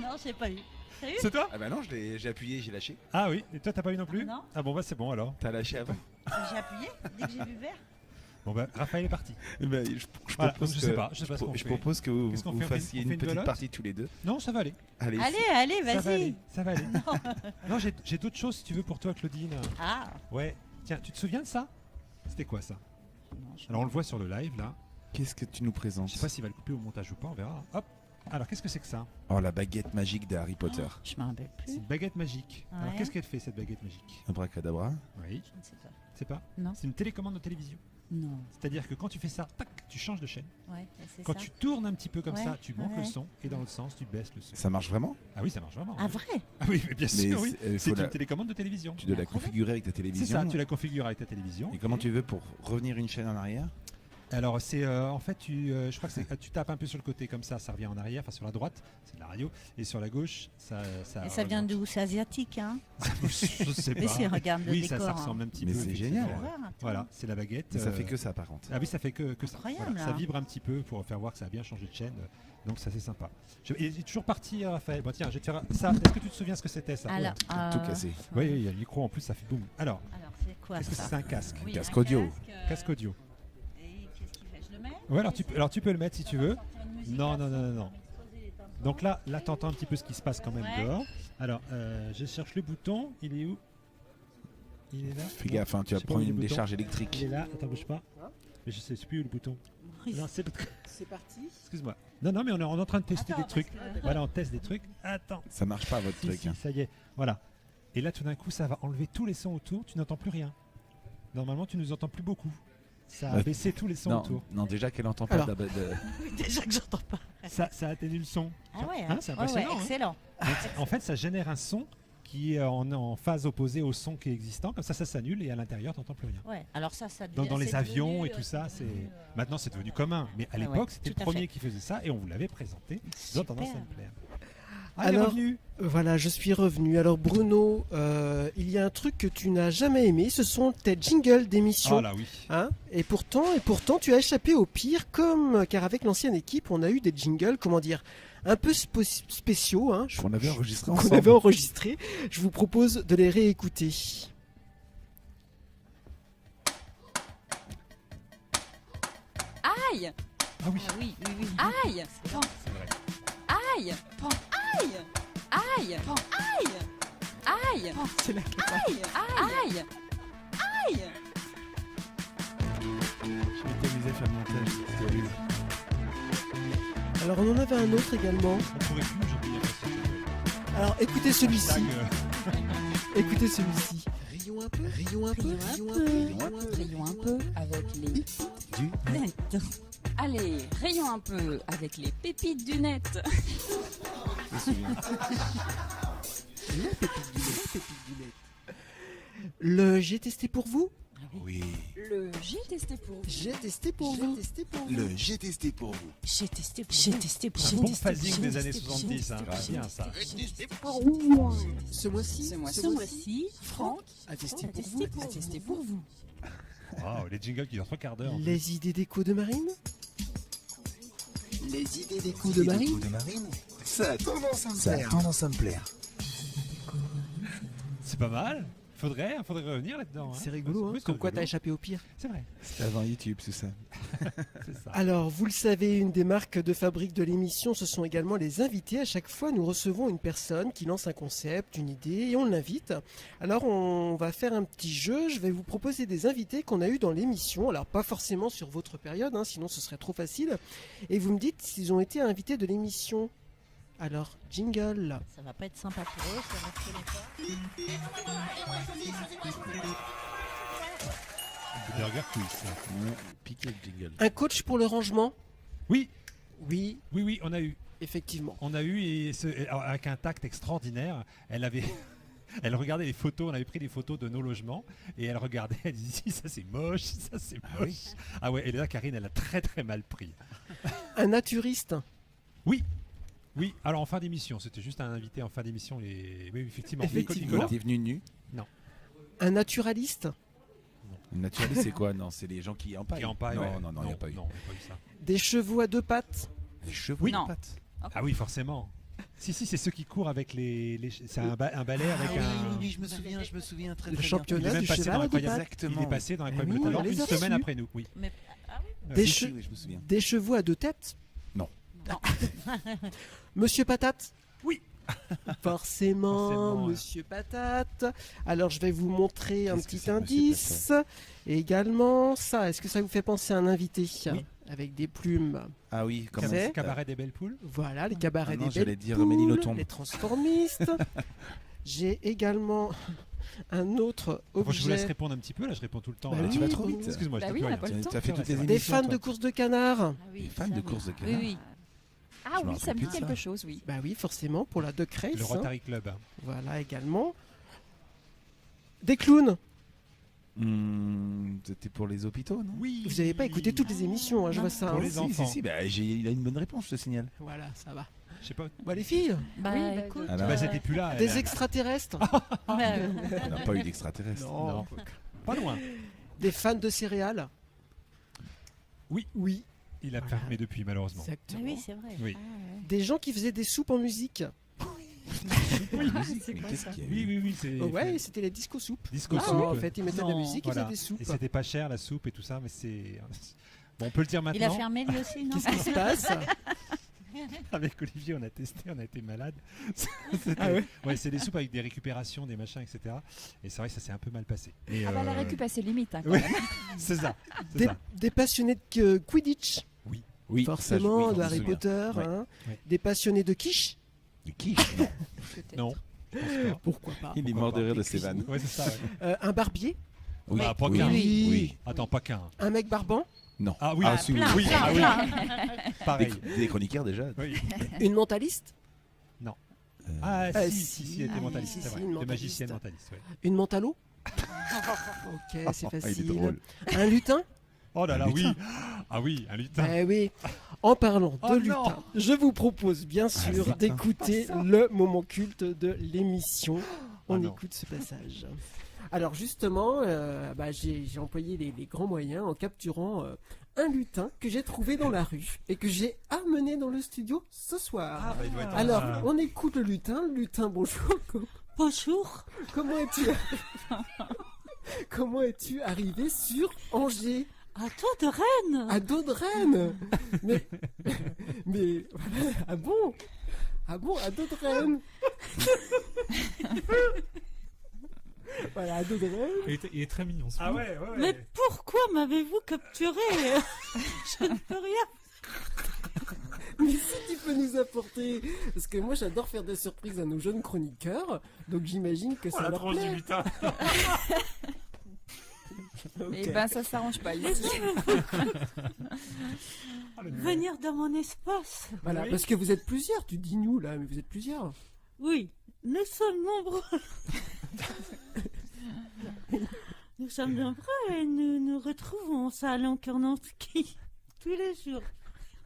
Non, j'ai pas eu. T'as eu? C'est toi? Ah bah non, j'ai appuyé, j'ai lâché. Ah oui. Et toi t'as pas eu non plus? Non. Ah bon bah c'est bon alors. T'as lâché avant? J'ai appuyé dès que j'ai vu vert. Bon bah Raphaël est parti. Bah, Voilà, propose donc je sais pas ce qu'on je fait. propose que vous, Qu'est-ce qu'on vous fait? On fait fassiez une une petite belote partie tous les deux. Non, ça va aller. Allez. Allez, Ça va vas-y. aller. Ça va aller. Non, j'ai d'autres choses si tu veux pour toi Claudine. Ah. Ouais. Tiens, tu te souviens de ça? C'était quoi ça? Non, Alors on le voit sur le live là. Qu'est-ce que tu nous présentes? Je sais pas s'il va le couper au montage ou pas, on verra. Hop. Alors qu'est-ce que c'est que ça? Oh, la baguette magique de Harry Potter. Je m'en rappelle C'est plus. une baguette magique. Alors Ouais. qu'est-ce qu'elle fait cette baguette magique? Abracadabra. Oui. Je ne sais pas. C'est pas? Non. C'est une télécommande de télévision. Non. C'est-à-dire que quand tu fais ça, tac, tu changes de chaîne. Ouais, c'est Quand ça. tu tournes un petit peu comme Ouais, ça, tu montes ouais. le son et dans l'autre sens, tu baisses le son. Ça marche vraiment? Ah oui, ça marche vraiment. Ah, oui. vrai? Ah oui, mais bien sûr, oui. faut C'est une la- télécommande de télévision. Tu dois la Incroyable. configurer avec ta C'est télévision. ça, tu la configures avec ta télévision. Et comment tu veux pour revenir une chaîne en arrière? Alors c'est en fait je crois que tu tapes un peu sur le côté comme ça revient en arrière, enfin sur la droite c'est de la radio et sur la gauche ça. Et ça vient d'où? C'est asiatique, hein? Je sais pas. Mais si, regarde le oui, décor. ça ressemble un petit Mais peu. c'est effectivement. génial. Voilà. Voilà, c'est la baguette. Mais ça fait que ça par contre. Ah oui, ça fait que ça. Incroyable, Voilà, là. ça vibre un petit peu pour faire voir que ça a bien changé de chaîne. Donc ça c'est sympa. Il est toujours parti, Raphaël. Bon tiens, je vais te faire ça. Est-ce que tu te souviens ce que c'était ça? Alors, Tout cassé. Oui, il y a le micro en plus, ça fait boum. Alors, Alors, c'est quoi est-ce que ça? c'est un casque? Oui, Casque un audio. Casque audio. Et qu'est-ce qu'il fait? Je le mets? Ouais, alors tu peux le mettre si tu veux. Non. Donc là t'entends un petit peu ce qui se passe quand même Ouais. dehors. Alors, je cherche le bouton. Il est où? Il est là. Fais Non, gaffe, hein, tu je vas sais pas prendre où est une le bouton. décharge Il électrique. est là. Attends, bouge pas. Mais je sais plus où est le bouton. Non, c'est le truc. C'est parti. Excuse-moi. Non, mais on est en train de tester Attends, des trucs. parce que- Voilà, on teste des trucs. Attends. Ça marche pas votre Si, truc. si, hein. ça y est. Voilà. Et là, tout d'un coup, ça va enlever tous les sons autour. Tu n'entends plus rien. Normalement, tu nous entends plus beaucoup. Ça a Ouais. baissé tous les sons Non, autour. non, déjà qu'elle entend pas Alors. Déjà que j'entends pas. Ça atténue le son. Ah ouais, Hein, c'est impressionnant. hein. excellent. Donc, en fait, ça génère un son qui est en phase opposée au son qui est existant. Comme ça s'annule et à l'intérieur, tu n'entends plus rien. Ouais, alors ça devient. Dans les c'est avions devenu, et tout ça, c'est devenu, maintenant c'est devenu commun. Mais à ouais, l'époque, c'était le tout à premier fait. qui faisait ça et on vous l'avait présenté dans Super. Tendance à me plaire. Ah, il est Alors, revenu. Voilà, je suis revenu. Alors Bruno, il y a un truc que tu n'as jamais aimé, ce sont tes jingles d'émission. Ah là oui. Hein, et pourtant, tu as échappé au pire, car avec l'ancienne équipe, on a eu des jingles, comment dire, un peu spéciaux, hein, Qu'on avait enregistré qu'on ensemble. avait enregistrés. Je vous propose de les réécouter. Aïe! Ah oui. Ah oui. Aïe! Pan! C'est vrai. Aïe! Pan! Aïe! Aïe! Pan! Aïe! Aïe! C'est la Aïe! Aïe! Aïe! Je m'étais amusé à faire le montage. C'était horrible. Alors on en avait un autre également. On pourrait plus aujourd'hui. il y a pas ce- Alors écoutez celui-ci. Hashtag, Écoutez celui-ci. Rions un peu, rions un peu, rions un peu. Rayons un peu avec les Net. Allez, rayons un peu avec les pépites du net. Le j'ai testé pour vous. Oui. Le j'ai testé pour vous. J'ai testé pour vous. Le j'ai testé pour vous. J'ai testé pour Un bon phasing des années 70, hein. C'est bien ça. Ce mois-ci, Franck a testé pour vous. a testé pour vous. Wow, les jingles qui durent 3 quarts d'heure. Les idées déco de Marine. Les idées déco de Marine. Ça a tendance à me plaire. C'est pas mal. Faudrait revenir là-dedans. C'est rigolo, hein, Oui, c'est comme quoi rigolo. t'as échappé au pire. C'est vrai. C'était avant YouTube, c'est ça. C'est ça. Alors, vous le savez, une des marques de fabrique de l'émission, ce sont également les invités. À chaque fois, nous recevons une personne qui lance un concept, une idée, et on l'invite. Alors, on va faire un petit jeu. Je vais vous proposer des invités qu'on a eu dans l'émission. Alors, pas forcément sur votre période, hein, sinon ce serait trop facile. Et vous me dites s'ils ont été invités de l'émission. Alors, jingle. Ça va pas être sympa pour eux, ça va Burger Quiz. Piqué le jingle. Un coach pour le rangement. Oui, Oui, on a eu. effectivement. On a eu, alors, avec un tact extraordinaire, elle regardait les photos, on avait pris des photos de nos logements, et elle regardait, elle disait, ça c'est moche, ça c'est moche. Ah ouais, et là, Karine, elle a très très mal pris. Un naturiste. Oui, alors en fin d'émission, c'était juste un invité en fin d'émission, oui, effectivement. Effectivement. Nicolas. T'es venu nu? Un naturaliste. Une naturaliste, c'est quoi? Non, c'est les gens qui empaillent. Qui empaille, non, ouais. non, il n'y a pas eu. Non, il n'y a pas eu ça. Des chevaux à deux pattes. Des chevaux Oui. de Non. pattes. Ah oui, forcément. Si, c'est ceux qui courent avec c'est un balai avec un... Oui, je me souviens très Le bien. Il championnat est même du passé dans cheval à deux l'incroyable. pattes. Il est passé dans Ah l'incroyable oui, talent on les une a semaine reçus. après nous, oui. Mais Des, Si, che- oui, je me souviens. des chevaux à deux têtes. Non. Monsieur Patate. Oui. Forcément, Forcément, ouais. Monsieur Patate. Alors je vais vous montrer un Qu'est-ce que petit c'est, Monsieur indice. Et également ça, est-ce que ça vous fait penser à un invité Oui. avec des plumes? Ah oui, comment C'est- ça Cabaret des belles poules. Voilà, les cabarets Ah non, des j'allais belles dire poules, Méline Autombe. les transformistes. J'ai également un autre Bon, je vous laisse objet. répondre un petit peu, là je réponds tout le temps. Bah là. oui, tu vas trop bon. vite. Excuse-moi, Bah je oui, t'ai on plus a pas rien. le temps. Tu as fait toutes les Des émissions. fans toi. de courses de canards. Des fans de courses de Oui, canards. oui. Ah Je me oui, ça me rappelle dit plus de quelque ça. chose, oui. Bah oui, forcément, pour la Duck Race. Le Rotary Club. Voilà également. Des clowns. C'était pour les hôpitaux, non? Oui. Vous n'avez pas écouté toutes les émissions, hein, je vois ça. Pour hein. les Si, enfants. si, bah, il a une bonne réponse, je te signale. Voilà, ça va. Je sais pas. Bah les filles, bah Oui, bah, écoute. Alors, Bah, c'était plus là. des extraterrestres, on n'a pas eu d'extraterrestre. Non. Pas loin. des fans de céréales. Oui. Oui, Il a fermé depuis, malheureusement. Ah exactement. oui, c'est vrai. Oui. Des gens qui faisaient des soupes en musique. Mais qu'est-ce qu'il y a eu? Oui, c'est. Oh ouais, c'était les disco soupes. Disco Ah, soupe. en fait, ils mettaient de la Non. musique, ils Voilà. faisaient des soupes. Et c'était pas cher la soupe et tout ça, mais c'est. Bon, on peut le dire Il a maintenant. fermé lui aussi, non Qu'est-ce qui se passe? Avec Olivier, on a testé, on a été malade. C'était- Ah ouais Ouais, c'est des soupes avec des récupérations, des machins, etc. Et c'est vrai que ça s'est un peu mal passé. Et, Ah bah la récup, c'est limite. Hein, quand oui. même. C'est ça. C'est Des, ça. des passionnés de Quidditch. Oui, Forcément, ça, je- oui, de je Harry me souviens. Potter. Ouais. Hein. Ouais. Des passionnés de quiche. Du quiche, non. Non. Je pense pas. Pourquoi pas? Il est mort de rire de ses vannes. Ouais, c'est ça. Ouais. Un barbier. Oui, Ah, pas oui, qu'un. oui. Attends, pas qu'un. Un mec barbant. Non. Ah oui, si, oui. oui, plein, ah oui. plein. Pareil. Des chroniqueurs déjà. Oui. Une mentaliste. Ah, Ah, si, si. si, il était mentaliste, Si, c'est si, vrai. une Des mentaliste. magiciennes mentalistes, ouais. Une mentalo. Ok, c'est Il est facile. drôle. Un lutin. Oh là Un là, oui. lutin. Ah oui, un lutin. Eh oui. En parlant de Oh lutin, non. je vous propose bien sûr lutin. d'écouter le moment culte de l'émission. On Ah non. écoute ce passage. Alors justement, j'ai employé les grands moyens en capturant un lutin que j'ai trouvé dans la rue et que j'ai amené dans le studio ce soir. bah, il doit être Alors, là. on écoute le lutin. Lutin, bonjour. Bonjour. Comment es-tu Comment es-tu arrivé sur Angers, À toi de Rennes. à dos de Rennes? Mais voilà, ah bon, à dos de Rennes. Voilà, à dos de Rennes. Il est très mignon. Ah ouais, ouais, ouais. Mais pourquoi m'avez-vous capturé? Je ne peux rien. Mais si tu peux nous apporter, parce que moi j'adore faire des surprises à nos jeunes chroniqueurs, donc j'imagine que ça leur plaît. lutin. Ok. Et ben ça s'arrange pas ici. Venir dans mon espace. Voilà, parce que vous êtes plusieurs, tu dis nous là, mais vous êtes plusieurs. Oui, nous sommes nombreux. nous sommes nombreux et nous nous retrouvons au salon Kornansky tous les jours.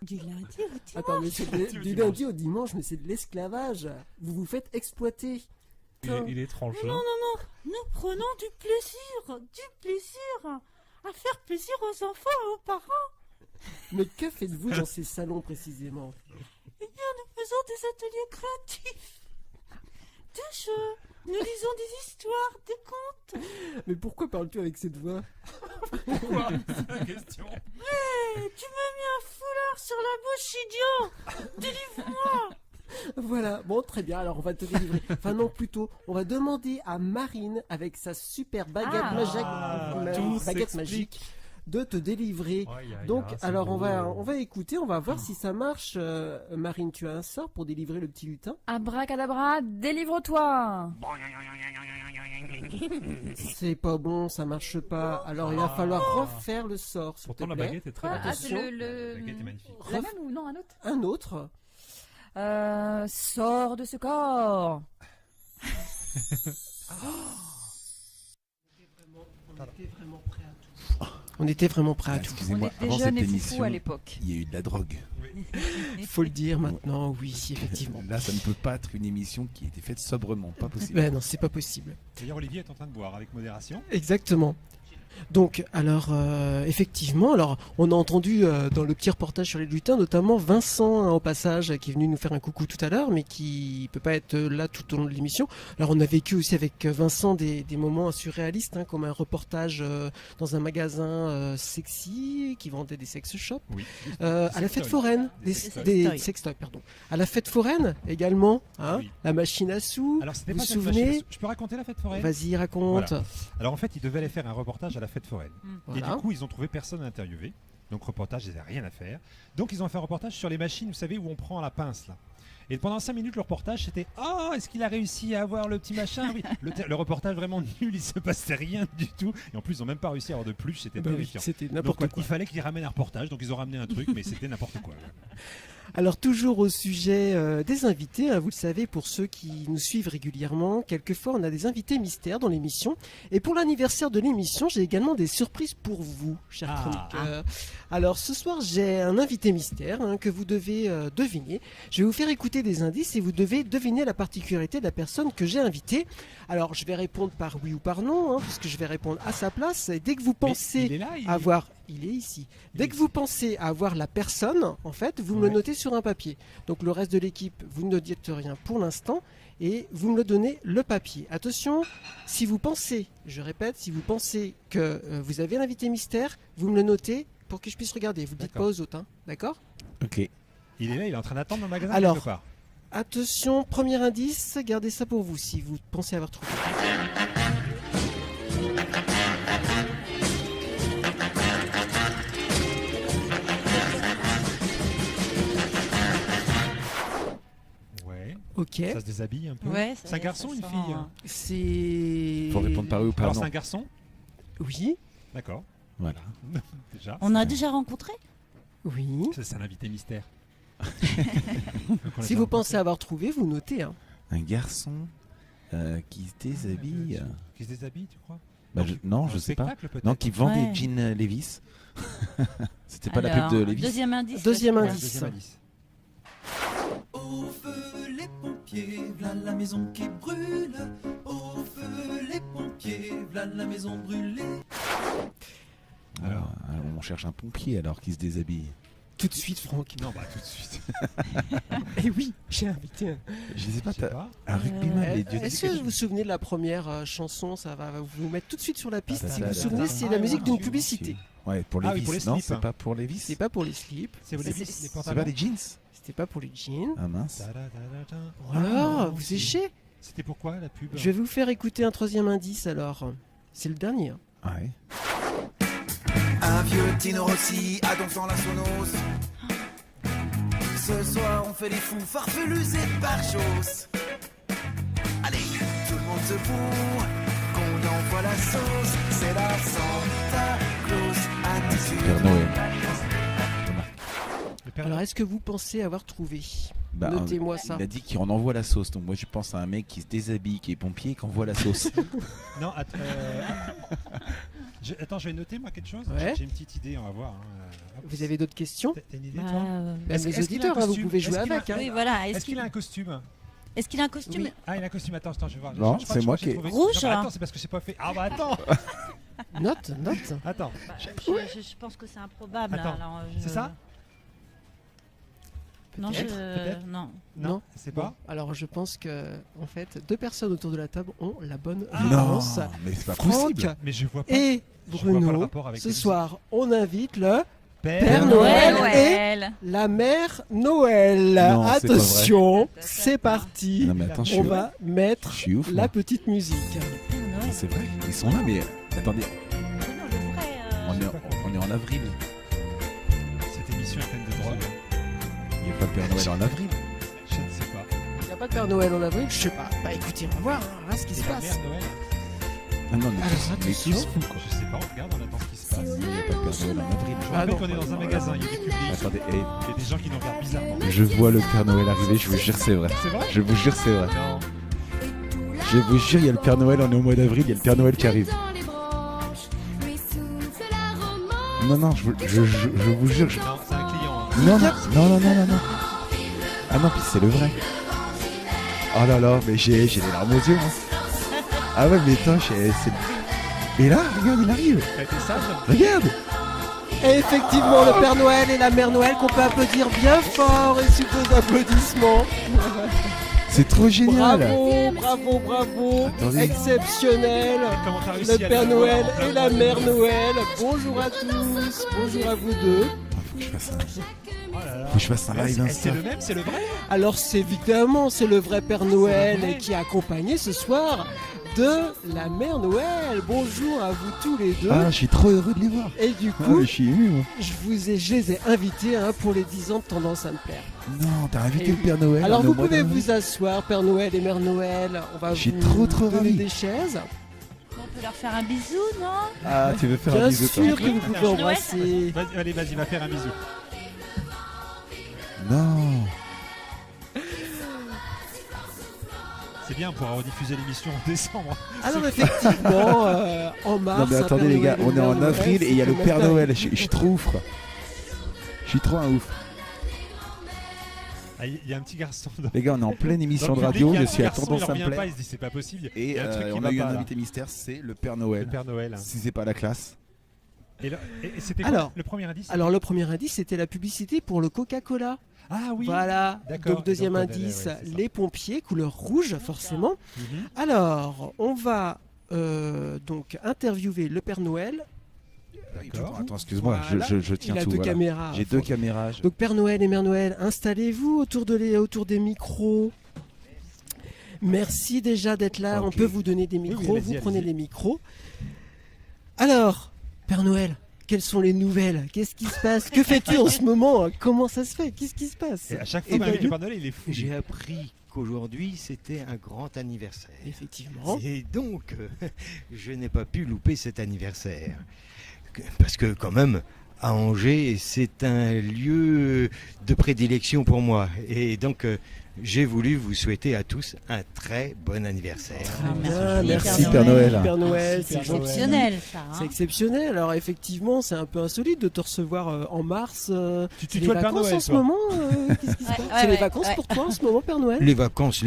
Du lundi au dimanche. Attends, mais c'est du lundi au dimanche, mais c'est de l'esclavage. Vous vous faites exploiter. Il est étrange. Non, nous prenons du plaisir à faire plaisir aux enfants et aux parents. Mais que faites-vous dans ces salons précisément? Eh bien, nous faisons des ateliers créatifs, des jeux, nous lisons des histoires, des contes. Mais pourquoi parles-tu avec cette voix? Pourquoi? C'est la question. Hé, tu m'as mis un foulard sur la bouche, idiot. Délivre-moi. Voilà, bon, très bien, alors on va te délivrer. Enfin non, plutôt, on va demander à Marine, avec sa super baguette magique, de te délivrer. Donc, alors on va écouter, on va voir si ça marche. Marine, tu as un sort pour délivrer le petit lutin? Abracadabra, délivre-toi. C'est pas bon, ça marche pas. Alors il va falloir refaire le sort. Pourtant la baguette est très belle. Ah, c'est La baguette est magnifique. La même ou non, un autre? Un autre. Sors de ce corps. On était vraiment prêts à tout. Excusez-moi, On était avant jeunes cette et foufous émission, à l'époque. il y a eu de la drogue. Faut le dire maintenant, oui, effectivement. Là, ça ne peut pas être une émission qui a été faite sobrement, pas possible. Ben non, c'est pas possible. D'ailleurs, Olivier est en train de boire avec modération. Exactement. Donc, alors, effectivement, alors, on a entendu dans le petit reportage sur les lutins, notamment Vincent, au passage, qui est venu nous faire un coucou tout à l'heure, mais qui peut pas être là tout au long de l'émission. Alors, on a vécu aussi avec Vincent des moments surréalistes, hein, comme un reportage dans un magasin sexy qui vendait des sex shops. Oui. À la fête foraine, des sextoys, pardon. À la fête foraine également, hein, Oui. la machine à sous. Alors, c'était vous pas vous cette machine à souvenez? sous. Je peux raconter la fête foraine? Vas-y, raconte. Voilà. Alors en fait, ils devaient aller faire un reportage à la fête foraine. Et Voilà. du coup, ils ont trouvé personne à interviewer. Donc reportage, ils n'avaient rien à faire. Donc ils ont fait un reportage sur les machines, vous savez, où on prend la pince là. Et pendant 5 minutes, le reportage c'était « Oh, est-ce qu'il a réussi à avoir le petit machin ?» Oui, le reportage vraiment nul, il se passait rien du tout. Et en plus, ils n'ont même pas réussi à avoir de plus, c'était Bah oui, terrifiant. c'était Donc, n'importe quoi. il fallait qu'ils ramènent un reportage, donc ils ont ramené un truc, mais c'était n'importe quoi. Alors toujours au sujet des invités, hein, vous le savez, pour ceux qui nous suivent régulièrement, quelquefois on a des invités mystères dans l'émission. Et pour l'anniversaire de l'émission, j'ai également des surprises pour vous, chers chroniqueurs. Alors ce soir, j'ai un invité mystère que vous devez deviner. Je vais vous faire écouter des indices et vous devez deviner la particularité de la personne que j'ai invitée. Alors je vais répondre par oui ou par non, puisque je vais répondre à sa place. Et dès que vous pensez il est là, avoir... Il est ici. Dès que vous pensez avoir la personne, en fait, vous me le notez sur un papier. Donc le reste de l'équipe, vous ne dites rien pour l'instant et vous me le donnez le papier. Attention, si vous pensez, je répète, si vous pensez que vous avez l'invité mystère, vous me le notez pour que je puisse regarder. Vous ne le dites pas aux autres, hein, d'accord? Ok. Il est là, il est en train d'attendre dans le magasin Alors, quelque part. attention, premier indice, gardez ça pour vous si vous pensez avoir trouvé. Ok. Ça se déshabille un peu. Ouais, c'est un garçon ou une fille? C'est... Faut répondre par oui ou par Alors non. c'est un garçon? Oui. D'accord. Voilà. Déjà. On a déjà rencontré? Oui. C'est un invité mystère. Si vous pensez avoir trouvé, vous notez. Hein. Un garçon qui se déshabille. Qui se déshabille, tu crois? Bah, non, je sais pas. Non, qui vend des jeans Levi's. C'était pas la pub de Levi's. Deuxième indice. Deuxième indice. Au feu les pompiers, v'là la maison qui brûle. Au feu les pompiers, v'là la maison brûlée. Alors, on cherche un pompier alors qui se déshabille. Tout de suite, Franck. Non, bah tout de suite. Eh oui, j'ai invité. Je sais pas, t'as un rugbyman. Est-ce que vous vous souvenez de la première chanson? Ça va vous mettre tout de suite sur la piste. Si vous vous souvenez, c'est Ah, la musique d'une oui, publicité. Ouais, pour les Ah oui, vis. pour les Non, slips, c'est hein. pas pour les vis. C'est pas pour les slips. C'est les vis, les C'est pantalons. pas les jeans. C'était pas pour les jeans. Ah mince. Voilà, vous séchez. C'était pourquoi la pub? Je vais vous faire écouter un troisième indice alors. C'est le dernier. Ah ouais. Un vieux Tino Rossi a donc dans la Sonos. Ce soir on fait les fous farfelus et barjos. Allez, tout le monde se fout, qu'on envoie la sauce. C'est la Santa Claus à tissu. Père Noël. Alors est-ce que vous pensez avoir trouvé? Bah, Notez-moi ça. Il a dit qu'on envoie la sauce. Donc moi je pense à un mec qui se déshabille, qui est pompier et qui envoie la sauce. Non, attends, je vais noter moi quelque chose. Ouais. J'ai une petite idée, on va voir. Hein. Vous avez d'autres questions? T'as une idée, Bah, toi Même Est-ce les qu'il a un auditeurs, vous costume pouvez jouer Est-ce qu'il a- avec. Hein. Oui, voilà. Est-ce qu'il a un costume Est-ce qu'il a un costume? Oui. Ah, il a un costume. Attends, je vais voir. Non, Je crois c'est que moi j'ai qui ai- trouvé. Rouge, Non, mais hein. attends, c'est parce que j'ai pas fait. Ah bah attends. Note. Je pense que c'est improbable. Attends, alors, c'est ça? Non, Peut-être. non. Non, c'est pas. Bon, alors je pense que en fait, 2 personnes autour de la table ont la bonne Ah. réponse. Non, mais c'est pas Franck possible. Mais je vois pas. et je vois pas le Bruno. rapport avec Ce les soir, on invite le Père Père Noël Noël. et la Mère Noël. Non, c'est pas Attention, c'est parti. Non mais attends, On va mettre je suis ouf. la moi. petite musique. C'est vrai, ils sont là, mais attendez, on est en avril. Cette émission est pleine de drogue. Il n'y a pas de Père Noël en avril. Je ne sais pas. Il n'y a pas de Père Noël en avril, je sais pas. Bah écoutez, on va voir, hein, voilà ce qui se La passe. mère Noël. Ah non, Alors, mais tous attention. fous quoi. Je sais pas, on regarde, on attend ce qui se passe. Il n'y a pas de Père Noël en avril. Je vous Ah rappelle non. qu'on est dans un magasin, il y a du public. Attendez, Il y a des gens qui nous regardent bizarrement. je vois le Père Noël arriver, je vous jure c'est vrai. C'est vrai? Je vous jure c'est vrai. Non. Je vous jure, il y a le Père Noël, on est au mois d'avril, il y a le Père Noël qui arrive. Non, non, je vous jure. Non, c'est un client. hein. Non, non. Ah non, puis c'est le vrai. Oh là là, mais j'ai les larmes aux yeux. Hein. Ah ouais, mais attends, Et là, regarde, il arrive. T'as été sage? Regarde. Et effectivement, le Père Noël et la Mère Noël qu'on peut applaudir bien fort et sous vos applaudissements. C'est trop génial. Bravo. Attendez. Exceptionnel. Comment t'as réussi Le à Père le voir Noël en plein et la milieu Mère Noël. Bonjour à tous. Bonjour à vous deux. Faut que je fasse un, Oh là là. faut que je fasse un live C'est Insta. le même, c'est le vrai? Alors c'est évidemment, c'est le vrai Père Noël vrai. qui est accompagné ce soir de la Mère Noël. Bonjour à vous tous les deux. Ah, je suis trop heureux de les voir. Et du Ah, coup, mais je suis ému, moi. je les ai invités pour les 10 ans de Tendance à me plaire. Non, t'as invité Et le Père Noël. Alors on est vous au mois pouvez d'avril. vous asseoir, Père Noël et Mère Noël. On va Je suis vous trop donner ravi. des chaises. On peut leur faire un bisou, non? Ah, tu veux faire un Bien bisou toi. sûr que vous pouvez embrasser. Allez, vas-y, va faire un bisou. Non. C'est bien, on pourra rediffuser l'émission en décembre. Alors effectivement, en mars. Non mais un attendez Père les gars, Noël et on est une en Mère avril Noël, et il y a le faut Père mettre un- Noël. Je suis trop ouf quoi. Je suis trop un ouf. Ah, il y a un petit garçon. Dans... Les gars, on est en pleine émission Dans de le radio, public, il y a je un suis à garçon, Tendance il à me revient pas, plaire. il se dit c'est pas possible. Et Il y a un truc qui on va a eu pas, un là. invité mystère, c'est le Père Noël. Le Père Noël. Si c'est pas la classe. Et c'était quoi Alors, le premier indice? Alors le premier indice c'était la publicité pour le Coca-Cola. Ah oui. Voilà. D'accord. Donc deuxième Donc, indice, ouais, c'est ça. les pompiers, couleur rouge forcément. Mhm. Alors, on va donc interviewer le Père Noël. Attends, excuse-moi, Voilà. je tiens Il a tout. deux voilà. caméras. J'ai deux caméras. Donc Père Noël et Mère Noël, installez-vous autour des micros. Merci déjà d'être là. Ok. On peut vous donner des micros. vas-y, Vous prenez allez-y. les micros. Alors, Père Noël, quelles sont les nouvelles? Qu'est-ce qui se passe? Que fais-tu en ce moment? Comment ça se fait? Qu'est-ce qui se passe? Et à chaque Eh fois, ben, avec le Père Noël, il est fou. J'ai appris qu'aujourd'hui c'était un grand anniversaire. Effectivement. Et donc, je n'ai pas pu louper cet anniversaire. Parce que quand même, à Angers, c'est un lieu de prédilection pour moi. Et donc, j'ai voulu vous souhaiter à tous un très bon anniversaire. Merci Père Noël. Père Noël, Merci, c'est Père Noël. Exceptionnel, ça. hein. C'est exceptionnel. Alors effectivement, c'est un peu insolite de te recevoir en mars. Tu C'est les tutoies le Père vacances Noël, en ce toi. moment. Qu'est-ce qui se Ouais, passe ouais, C'est les ouais, vacances ouais. pour toi en ce moment, Père Noël? Les vacances,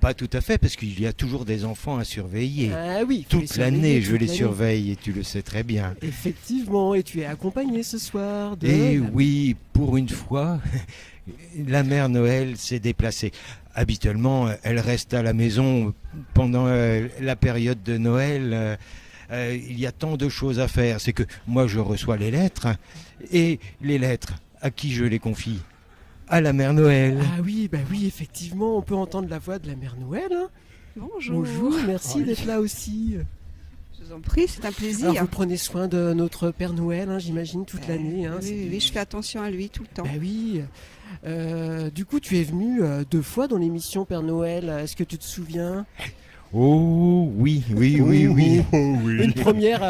pas tout à fait, parce qu'il y a toujours des enfants à surveiller. Ah oui, faut les Toute surveiller l'année, je toute les l'année. surveille et tu le sais très bien. Effectivement, et tu es accompagné ce soir de. Et oui, pour une fois, la mère Noël s'est déplacée. Habituellement, elle reste à la maison pendant la période de Noël. Il y a tant de choses à faire. C'est que moi, je reçois les lettres. Et les lettres, à qui je les confie? À la mère Noël. Ah oui, bah oui, effectivement, on peut entendre la voix de la mère Noël. hein. Bonjour. Bonjour, merci Oui. d'être là aussi. Je vous en prie, c'est un plaisir. Alors vous prenez soin de notre Père Noël, hein, j'imagine, toute l'année. Hein, oui, oui, je fais attention à lui tout le temps. Bah oui. Du coup, tu es venu 2 fois dans l'émission Père Noël. Est-ce que tu te souviens? Oh oui. Une première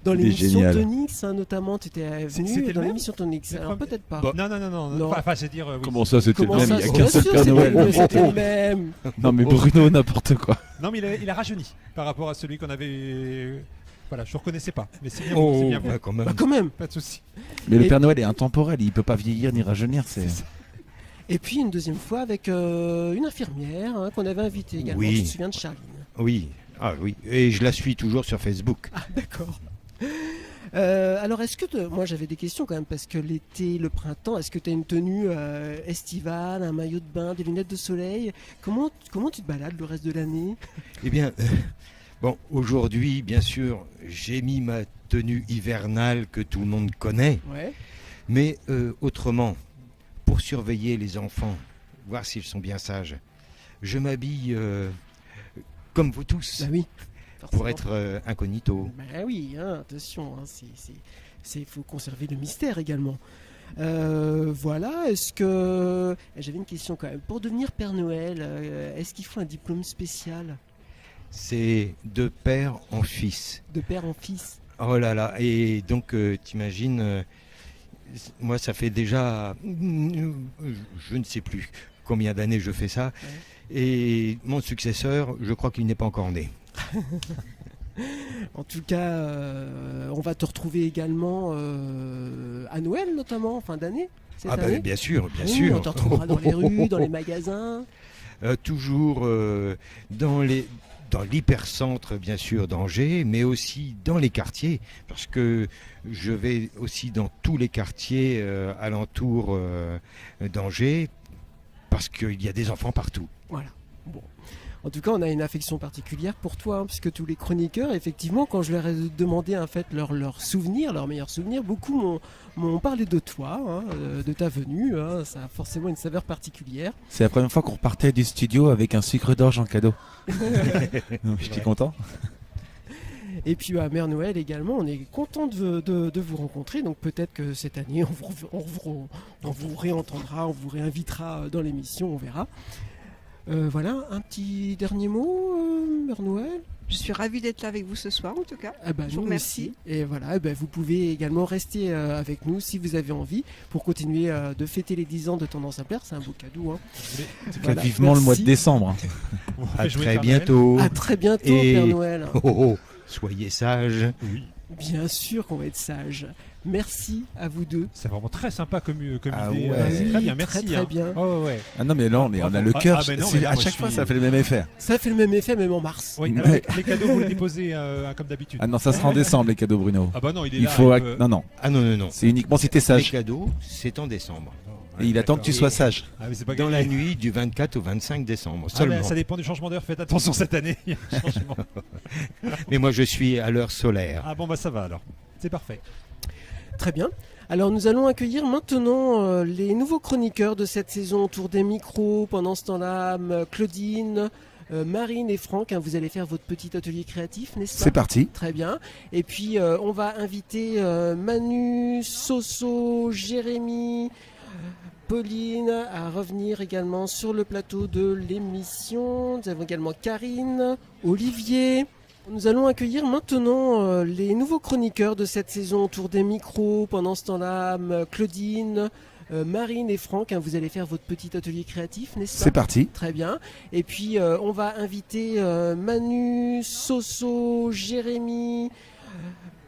dans Il est l'émission génial. Tonix, hein, notamment. Tu étais C'était venu le dans même l'émission Tonix. Alors peut-être pas. Non. Enfin, c'est dire. Oui. Comment ça, c'était le Comment même? ça, Il y a bien qu'un seul sûr, Père Noël. c'était le même. Non, mais Bruno, n'importe quoi. Non, mais il a rajeuni par rapport à celui qu'on avait. Voilà, je ne reconnaissais pas. Mais c'est bien, Oh, c'est bien vous. bah, quand même. Bah, quand même. Pas de souci. Mais le Et- Père Noël est intemporel, il peut pas vieillir ni rajeunir. Et puis une deuxième fois avec une infirmière qu'on avait invitée également. Oui. Je me souviens de Charline. Oui. Ah oui. Et je la suis toujours sur Facebook. Ah, d'accord. Alors, est-ce que moi j'avais des questions quand même parce que l'été, le printemps, est-ce que tu as une tenue estivale, un maillot de bain, des lunettes de soleil? Comment tu te balades le reste de l'année? Eh bien, bon, aujourd'hui, bien sûr, j'ai mis ma tenue hivernale que tout le monde connaît. Ouais. Mais autrement, pour surveiller les enfants, voir s'ils sont bien sages, je m'habille comme vous tous. Bah oui. Pour être incognito. Bah oui, hein, attention, hein, faut conserver le mystère également. Voilà, est-ce que... J'avais une question quand même. Pour devenir Père Noël, est-ce qu'il faut un diplôme spécial? C'est de père en fils. De père en fils? Oh là là, et donc t'imagines, moi ça fait déjà, je ne sais plus combien d'années je fais ça, et mon successeur, je crois qu'il n'est pas encore né. En tout cas, on va te retrouver également à Noël notamment, en fin d'année, cette Ah bah, année. bien sûr, bien Oui, sûr. On te retrouvera dans les rues, dans les magasins. Toujours dans l'hypercentre, bien sûr, d'Angers, mais aussi dans les quartiers, parce que je vais aussi dans tous les quartiers alentours d'Angers, parce qu'il y a des enfants partout. Voilà. Bon. En tout cas, on a une affection particulière pour toi, hein, puisque tous les chroniqueurs, effectivement, quand je leur ai demandé en fait leurs souvenirs, leurs meilleurs souvenirs, beaucoup m'ont parlé de toi, hein, de ta venue. Hein, ça a forcément une saveur particulière. C'est la première fois qu'on repartait du studio avec un sucre d'orge en cadeau. J'étais content. Et puis à Mère Noël également, on est content de vous rencontrer. Donc peut-être que cette année, on vous réentendra, on vous réinvitera dans l'émission, on verra. Voilà, un petit dernier mot, Mère Noël. Je suis ravie d'être là avec vous ce soir en tout cas. Ah bah, je vous nous remercie. aussi. Et voilà, vous pouvez également rester avec nous si vous avez envie pour continuer de fêter les 10 ans de Tendance Implaire. C'est un beau cadeau. Hein. En tout cas, vivement le mois de décembre. À très bientôt. À très bientôt, Et... Père Noël. Soyez sages. Oui. Bien sûr qu'on va être sages. Merci à vous deux. C'est vraiment très sympa comme idée. Ouais. C'est très bien, merci. Très bien. Oh, ouais. Ah non, mais là, on a le cœur. mais non, mais là, à moi, chaque je fois, suis- ça fait le même effet. Ça fait le même effet, même en mars. Oui, Mais- alors, les cadeaux, vous les déposez comme d'habitude. Ah non, ça sera en décembre, les cadeaux, Bruno. Ah bah non, il est Il là, faut. il peut- Non. Ah non. C'est uniquement si t'es Les sage. cadeaux, c'est en décembre. Et il attend que tu sois sage. Ah, mais c'est pas Dans gagné. la nuit du 24 au 25 décembre Ah, seulement. mais ça dépend du changement d'heure. Faites attention cette année. Il y a un changement. Mais moi je suis à l'heure solaire. Ah bon, bah ça va alors. C'est parfait. Très bien. Alors nous allons accueillir maintenant les nouveaux chroniqueurs de cette saison autour des micros. Pendant ce temps-là, Claudine, Marine et Franck, hein, vous allez faire votre petit atelier créatif, n'est-ce pas? C'est parti. Très bien. Et puis on va inviter Manu, Soso, Jérémy, Pauline à revenir également sur le plateau de l'émission. Nous avons également Karine, Olivier. Nous allons accueillir maintenant les nouveaux chroniqueurs de cette saison autour des micros. Pendant ce temps-là, Claudine, Marine et Franck, hein, vous allez faire votre petit atelier créatif, n'est-ce pas? C'est parti. Très bien. Et puis on va inviter Manu, Soso, Jérémy,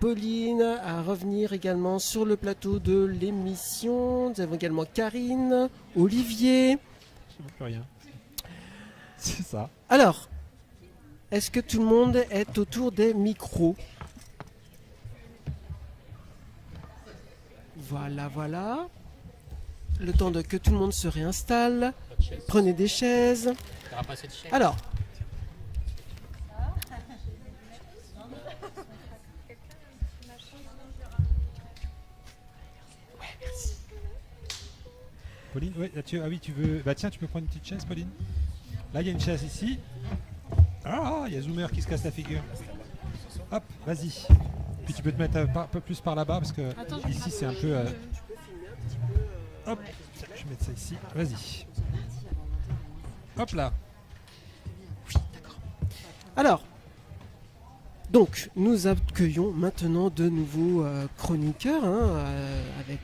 Pauline à revenir également sur le plateau de l'émission. Nous avons également Karine, Olivier. Je ne vois plus rien. C'est ça. Alors, est-ce que tout le monde est autour des micros? Voilà. Le temps que tout le monde se réinstalle. Prenez des chaises. Alors. Ouais, merci. Pauline, ouais, là, tu veux. Bah tiens, tu peux prendre une petite chaise, Pauline. Là, il y a une chaise ici. Ah, il y a Zoomer qui se casse la figure. Hop, vas-y. Puis tu peux te mettre un peu plus par là-bas parce que ici c'est un peu. Hop, je vais mettre ça ici. Vas-y. Hop là. Alors, donc, nous accueillons maintenant de nouveaux chroniqueurs, avec